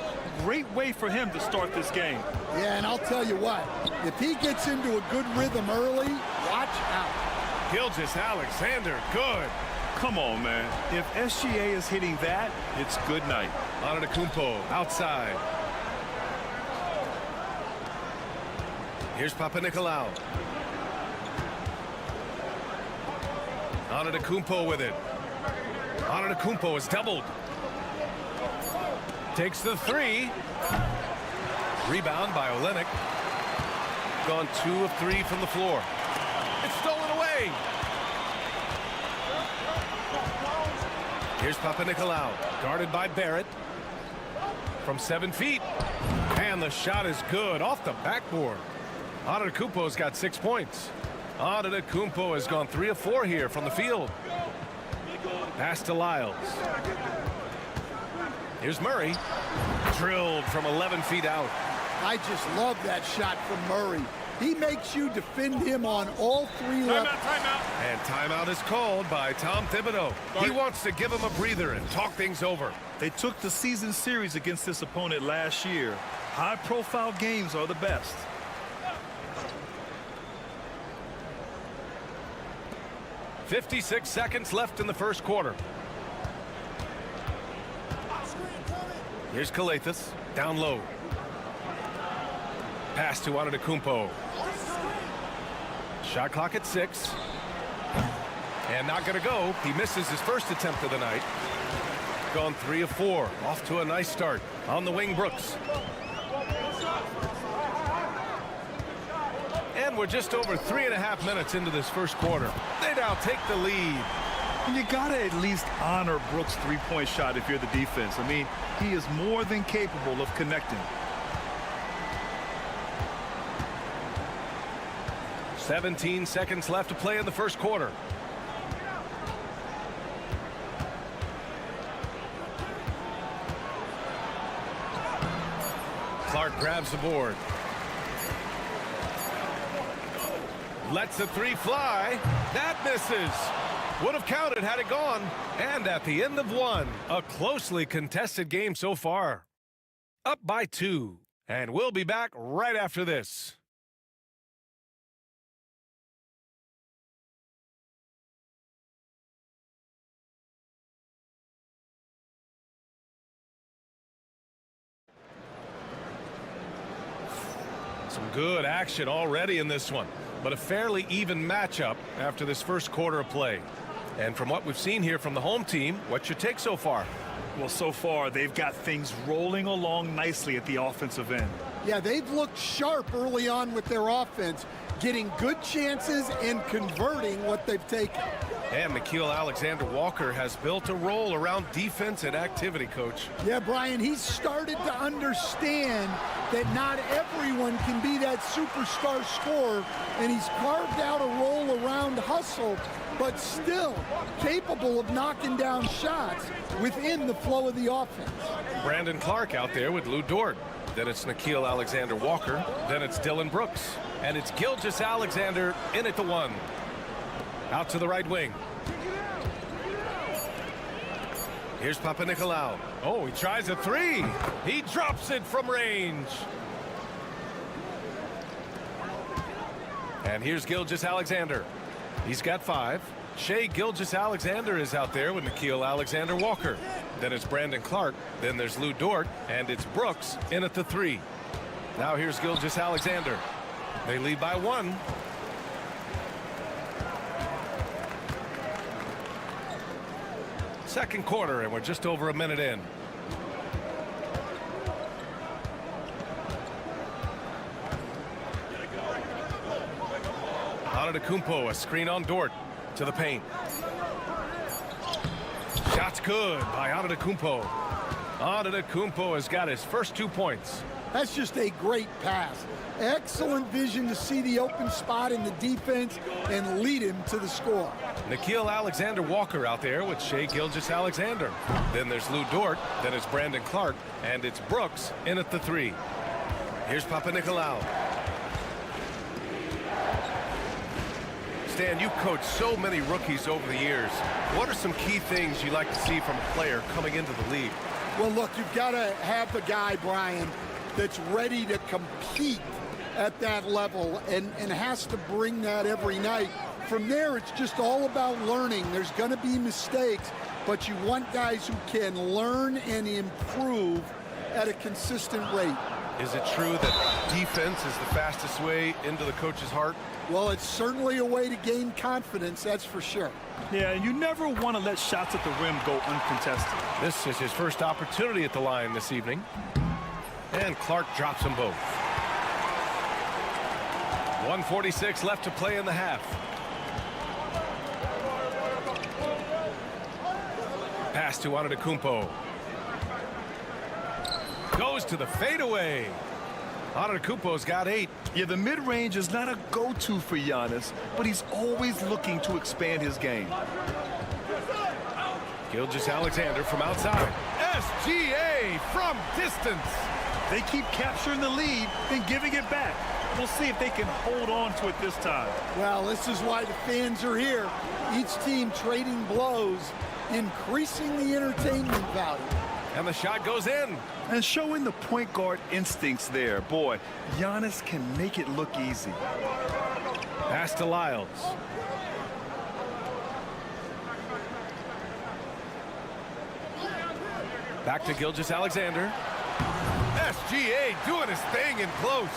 Great way for him to start this game. Yeah, and I'll tell you what, if he gets into a good rhythm early, watch out. Gilgeous-Alexander, good. Come on, man. If SGA is hitting that, it's good night. Antetokounmpo outside. Here's Papanikolaou. Antetokounmpo with it. Antetokounmpo is doubled. Takes the 3. Rebound by Olynyk. Gone 2 of 3 from the floor. It's stolen away. Here's Papanikolaou, guarded by Barrett. From 7 feet. And the shot is good off the backboard. Antetokounmpo's got 6 points. Antetokounmpo has gone 3 of 4 here from the field. Pass to Lyles. Here's Murray. Drilled from 11 feet out. I just love that shot from Murray. He makes you defend him on all three levels. And timeout is called by Tom Thibodeau. He wants to give him a breather and talk things over. They took the season series against this opponent last year. High-profile games are the best. .56 seconds left in the first quarter. Here's Kalathis, down low. Pass to Antetokounmpo. Shot clock at 6. And not going to go. He misses his first attempt of the night. Gone 3 of 4. Off to a nice start. On the wing, Brooks. And we're just over 3.5 minutes into this first quarter. They now take the lead. You gotta at least honor Brooks' three-point shot if you're the defense. I mean, he is more than capable of connecting. 17 seconds left to play in the first quarter. Clark grabs the board. Lets the three fly. That misses. Would have counted had it gone. And at the end of one, a closely contested game so far. Up by 2. And we'll be back right after this. Some good action already in this one, but a fairly even matchup after this first quarter of play. And from what we've seen here from the home team, what's your take so far? Well, so far, they've got things rolling along nicely at the offensive end. Yeah, they've looked sharp early on with their offense, getting good chances and converting what they've taken. And Nickeil Alexander-Walker has built a role around defense and activity, Coach. Yeah, Brian, he's started to understand that not everyone can be that superstar scorer, and he's carved out a role around hustle, but still capable of knocking down shots within the flow of the offense. Brandon Clark out there with Lou Dort. Then it's Nickeil Alexander-Walker. Then it's Dylan Brooks. And it's Gilgeous-Alexander in at the 1. Out to the right wing. Here's Papanikolaou. Oh, he tries a 3. He drops it from range. And here's Gilgeous-Alexander. He's got 5. Shai Gilgeous-Alexander is out there with Nickeil Alexander-Walker. Then it's Brandon Clark. Then there's Lou Dort. And it's Brooks in at the 3. Now here's Gilgeous-Alexander. They lead by 1. Second quarter, and we're just over a minute in. Antetokounmpo, a screen on Dort to the paint. Shot's good by Antetokounmpo. Antetokounmpo has got his first 2 points. That's just a great pass. Excellent vision to see the open spot in the defense and lead him to the score. Nickeil Alexander-Walker out there with Shai Gilgeous-Alexander. Then there's Lou Dort. Then it's Brandon Clark. And it's Brooks in at the 3. Here's Papanikolaou. Stan, you've coached so many rookies over the years. What are some key things you like to see from a player coming into the league? Well, look, you've got to have the guy, Brian, that's ready to compete at that level and has to bring that every night. From there, it's just all about learning. There's going to be mistakes, but you want guys who can learn and improve at a consistent rate. Is it true that defense is the fastest way into the coach's heart? Well, it's certainly a way to gain confidence, that's for sure. Yeah, and you never want to let shots at the rim go uncontested. This is his first opportunity at the line this evening. And Clark drops them both. 1:46 left to play in the half. Pass to Antetokounmpo. Goes to the fadeaway. Antetokounmpo's got 8. Yeah, the mid-range is not a go-to for Giannis, but he's always looking to expand his game. Gilgeous-Alexander from outside. SGA from distance. They keep capturing the lead and giving it back. We'll see if they can hold on to it this time. Well, this is why the fans are here. Each team trading blows, increasing the entertainment value. And the shot goes in. And showing the point guard instincts there. Boy, Giannis can make it look easy. Pass to Lyles. Back to Gilgeous-Alexander. SGA doing his thing in close.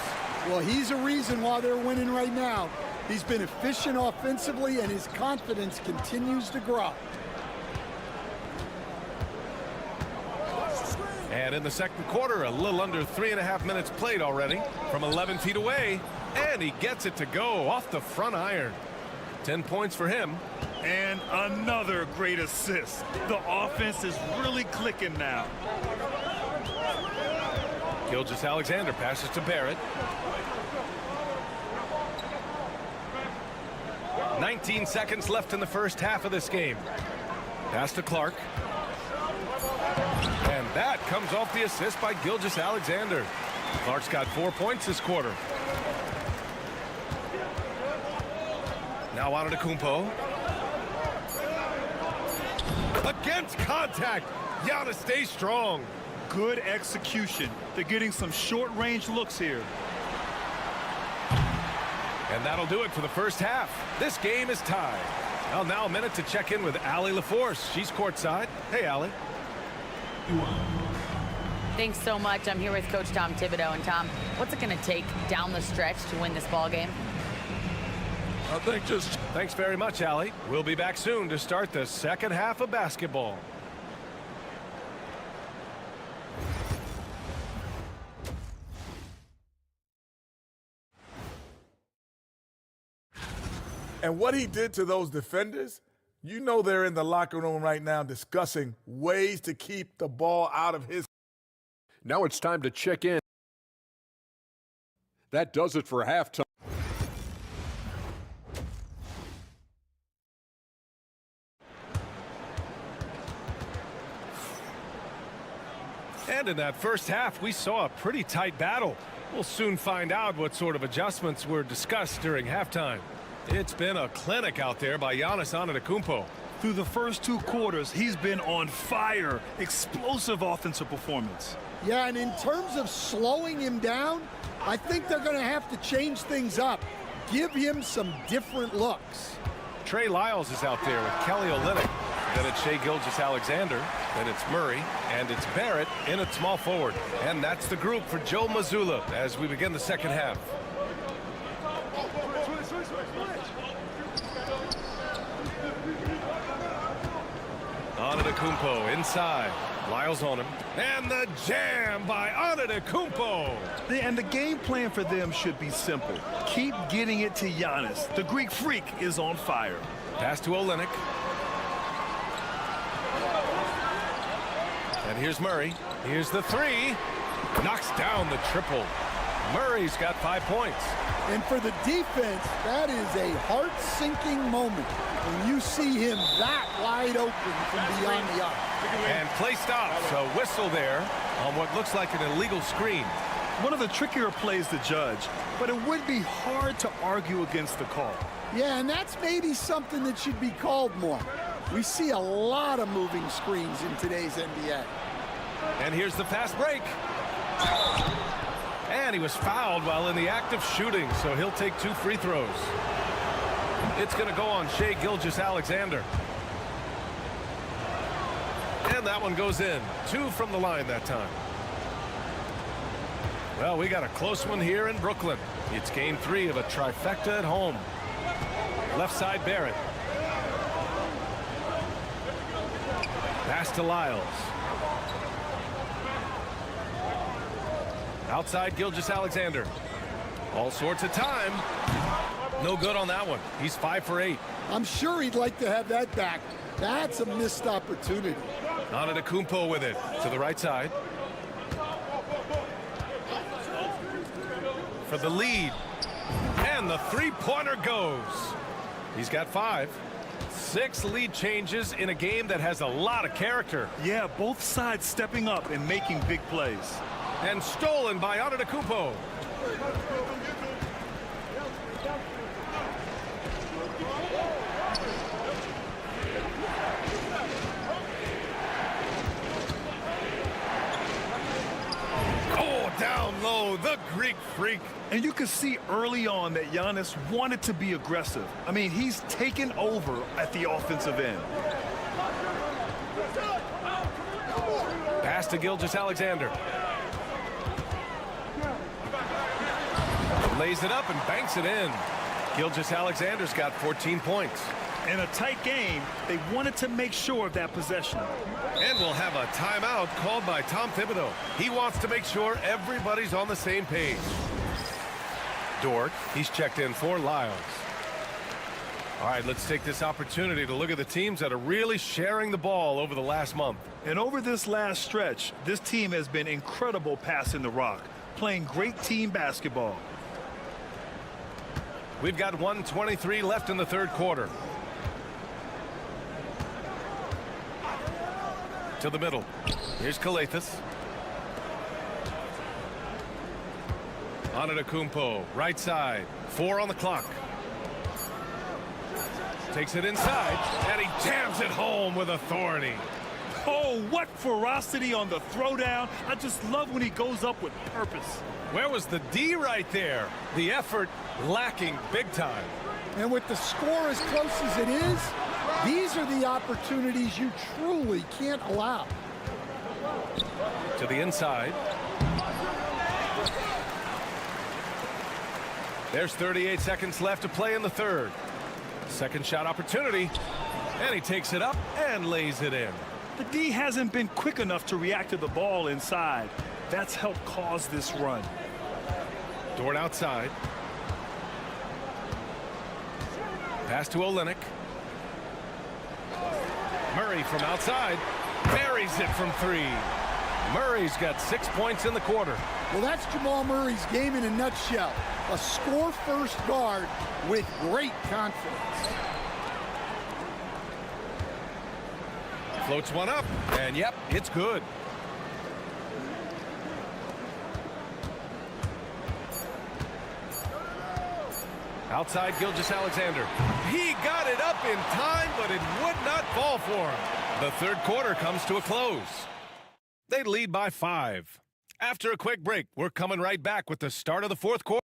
Well, he's a reason why they're winning right now. He's been efficient offensively, and his confidence continues to grow. And in the second quarter, a little under 3.5 minutes played already from 11 feet away. And he gets it to go off the front iron. 10 points for him. And another great assist. The offense is really clicking now. Gilgeous-Alexander passes to Barrett. 19 seconds left in the first half of this game. Pass to Clark. And that comes off the assist by Gilgeous-Alexander. Clark's got 4 points this quarter. Now Antetokounmpo. Against contact. Giannis stays strong. Good execution. They're getting some short-range looks here. And that'll do it for the first half. This game is tied. Well, now a minute to check in with Allie LaForce. She's courtside. Hey, Allie. Thanks so much. I'm here with Coach Tom Thibodeau. And Tom, what's it going to take down the stretch to win this ball game? I think just... Thanks very much, Allie. We'll be back soon to start the second half of basketball. And what he did to those defenders, you know they're in the locker room right now discussing ways to keep the ball out of his. Now it's time to check in. That does it for halftime. And in that first half, we saw a pretty tight battle. We'll soon find out what sort of adjustments were discussed during halftime. It's been a clinic out there by Giannis Antetokounmpo. Through the first 2 quarters, he's been on fire. Explosive offensive performance. Yeah, and in terms of slowing him down, I think they're going to have to change things up. Give him some different looks. Trey Lyles is out there with Kelly Olynyk. Then it's Shai Gilgeous-Alexander. Then it's Murray. And it's Barrett in at small forward. And that's the group for Joe Mazzulla as we begin the second half. Antetokounmpo inside. Lyles on him. And the jam by Antetokounmpo. And the game plan for them should be simple. Keep getting it to Giannis. The Greek freak is on fire. Pass to Olynyk. And here's Murray. Here's the 3. Knocks down the triple. Murray's got 5 points. And for the defense, that is a heart-sinking moment when you see him that wide open from beyond the arc. And play stops. A whistle there on what looks like an illegal screen. One of the trickier plays to judge, but it would be hard to argue against the call. Yeah, and that's maybe something that should be called more. We see a lot of moving screens in today's NBA. And here's the fast break. And he was fouled while in the act of shooting, so he'll take 2 free throws. It's going to go on Shai Gilgeous-Alexander. And that one goes in. 2 from the line that time. Well, we got a close one here in Brooklyn. It's game 3 of a trifecta at home. Left side, Barrett. Pass to Lyles. Outside Gilgeous-Alexander. All sorts of time. No good on that one. He's 5 for 8. I'm sure he'd like to have that back. That's a missed opportunity. Antetokounmpo with it to the right side. For the lead. And the 3-pointer goes. He's got 5. 6 lead changes in a game that has a lot of character. Yeah, both sides stepping up and making big plays. And stolen by Antetokounmpo. Oh, down low, the Greek freak. And you can see early on that Giannis wanted to be aggressive. I mean, he's taken over at the offensive end. Pass to Gilgeous-Alexander. Lays it up and banks it in. Gilgeous-Alexander's got 14 points. In a tight game, they wanted to make sure of that possession. And we'll have a timeout called by Tom Thibodeau. He wants to make sure everybody's on the same page. Dort, he's checked in for Lyles. All right, let's take this opportunity to look at the teams that are really sharing the ball over the last month. And over this last stretch, this team has been incredible passing the rock, playing great team basketball. We've got 1:23 left in the third quarter. To the middle. Here's Kalathis. Antetokounmpo, right side. 4 on the clock. Takes it inside, and he jams it home with authority. Oh, what ferocity on the throwdown. I just love when he goes up with purpose. Where was the D right there? The effort lacking big time. And with the score as close as it is, these are the opportunities you truly can't allow. To the inside. There's 38 seconds left to play in the third. Second shot opportunity. And he takes it up and lays it in. The D hasn't been quick enough to react to the ball inside. That's helped cause this run. Dort outside. Pass to Olynyk. Murray from outside. Buries it from 3. Murray's got 6 points in the quarter. Well, that's Jamal Murray's game in a nutshell. A score-first guard with great confidence. Floats one up, and yep, it's good. Outside Gilgeous-Alexander. He got it up in time, but it would not fall for him. The third quarter comes to a close. They lead by 5. After a quick break, we're coming right back with the start of the fourth quarter.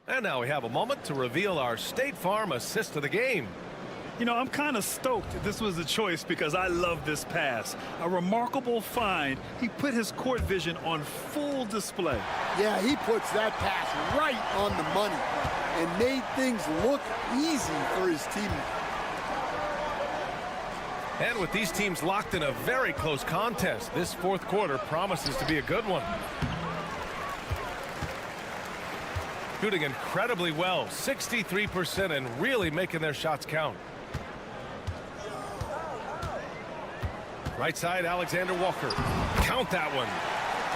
And now we have a moment to reveal our State Farm assist of the game. You know, I'm kind of stoked this was a choice because I love this pass. A remarkable find. He put his court vision on full display. Yeah, he puts that pass right on the money and made things look easy for his teammate. And with these teams locked in a very close contest, this fourth quarter promises to be a good one. Shooting incredibly well, 63%, and really making their shots count. Right side, Alexander Walker. Count that one.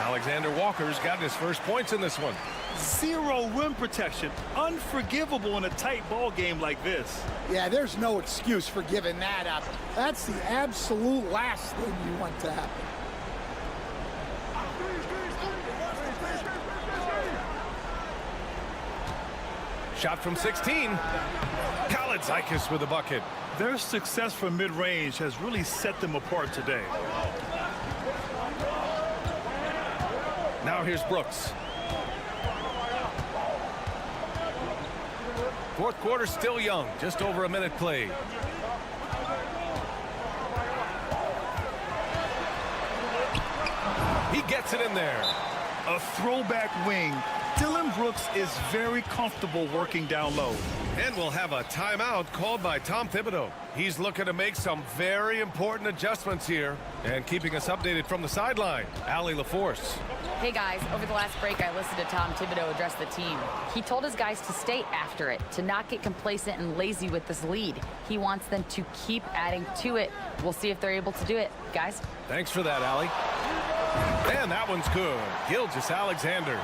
Alexander Walker's gotten his first points in this one. 0 rim protection. Unforgivable in a tight ball game like this. Yeah, there's no excuse for giving that up. That's the absolute last thing you want to happen. Shot from 16. Kalaitzakis with a bucket. Their success from mid-range has really set them apart today. Now here's Brooks. Fourth quarter still young, just over a minute played. He gets it in there. A throwback wing. Dillon Brooks is very comfortable working down low. And we'll have a timeout called by Tom Thibodeau. He's looking to make some very important adjustments here. And keeping us updated from the sideline, Allie LaForce. Hey guys, over the last break I listened to Tom Thibodeau address the team. He told his guys to stay after it, to not get complacent and lazy with this lead. He wants them to keep adding to it. We'll see if they're able to do it. Guys? Thanks for that, Allie. And that one's good. Gilgeous-Alexander.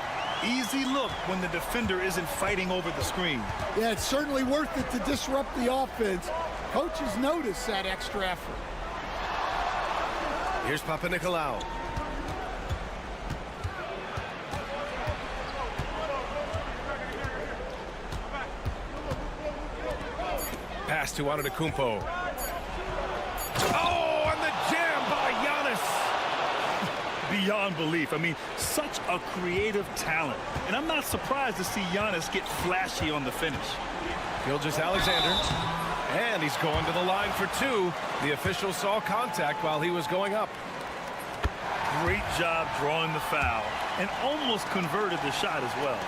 Easy look when the defender isn't fighting over the screen. Yeah, it's certainly worth it to disrupt the offense. Coaches notice that extra effort. Here's Papanikolaou. Pass to Antetokounmpo. Oh, and the jam by Giannis. Beyond belief. I mean, such a creative talent. And I'm not surprised to see Giannis get flashy on the finish. Gilgeous-Alexander. And he's going to the line for two. The official saw contact while he was going up. Great job drawing the foul and almost converted the shot as well.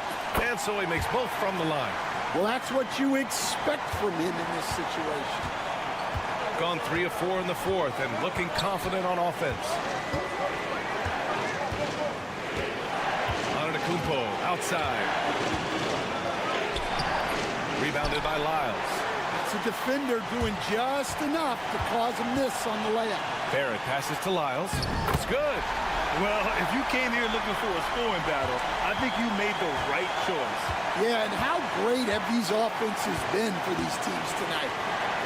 And so he makes both from the line. Well, that's what you expect from him in this situation. Gone 3 of 4 in the fourth and looking confident on offense. Antetokounmpo outside. Rebounded by Lyles. It's a defender doing just enough to cause a miss on the layup. Barrett passes to Lyles. It's good. Well, if you came here looking for a scoring battle, I think you made the right choice. Yeah, and how great have these offenses been for these teams tonight?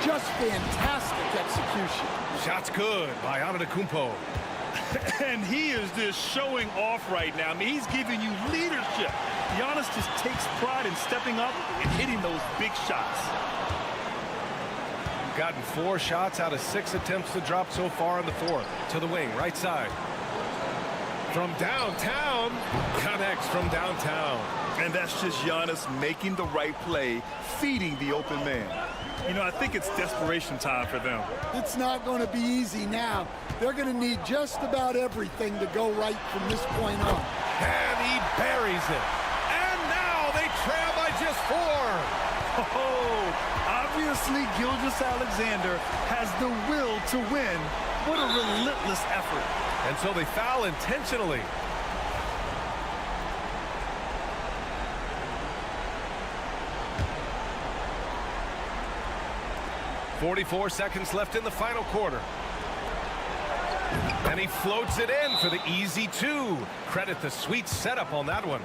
Just fantastic execution. Shot's good by Antetokounmpo. And he is just showing off right now. I mean, he's giving you leadership. Giannis just takes pride in stepping up and hitting those big shots. Gotten 4 shots out of 6 attempts to drop so far in the fourth. To the wing, right side. From downtown, connects from downtown. And that's just Giannis making the right play, feeding the open man. You know, I think it's desperation time for them. It's not going to be easy now. They're going to need just about everything to go right from this point on. And he buries it. And now they trail by just 4. Oh, obviously Gilgeous-Alexander has the will to win. What a relentless effort. And so they foul intentionally. .44 seconds left in the final quarter. And he floats it in for the easy 2. Credit the sweet setup on that one.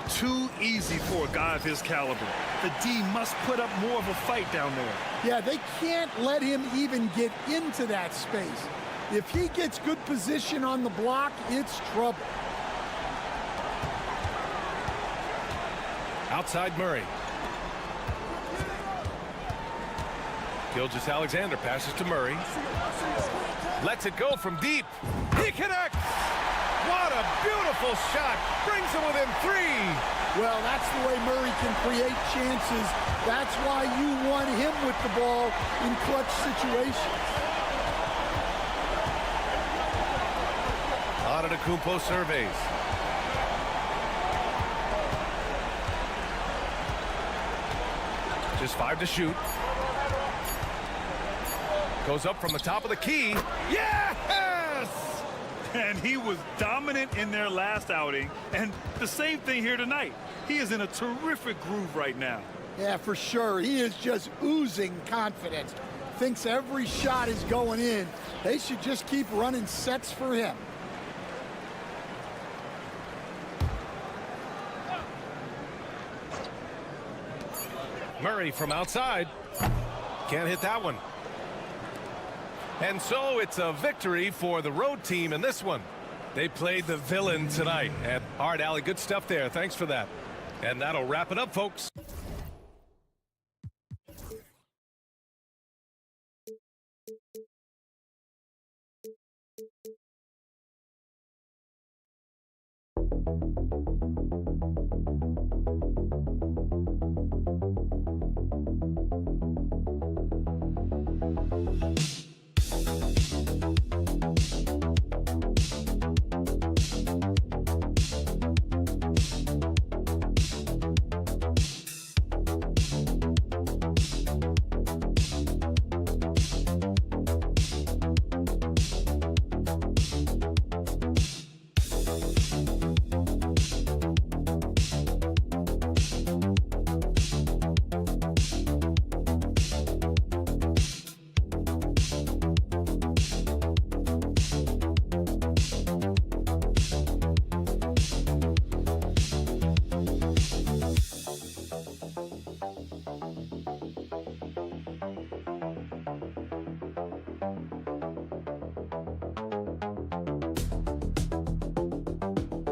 Too easy for a guy of his caliber. The D must put up more of a fight down there. Yeah, they can't let him even get into that space. If he gets good position on the block, it's trouble. Outside Murray. Gilgeous-Alexander passes to Murray. Lets it go from deep. He connects! What a beautiful shot! Brings him within 3. Well, that's the way Murray can create chances. That's why you want him with the ball in clutch situations. Antetokounmpo surveys. Just 5 to shoot. Goes up from the top of the key. Yes! And he was dominant in their last outing. And the same thing here tonight. He is in a terrific groove right now. Yeah, for sure. He is just oozing confidence. Thinks every shot is going in. They should just keep running sets for him. Murray from outside. Can't hit that one. And so it's a victory for the road team in this one. They played the villain tonight. And all right, Allie, good stuff there. Thanks for that. And that'll wrap it up, folks.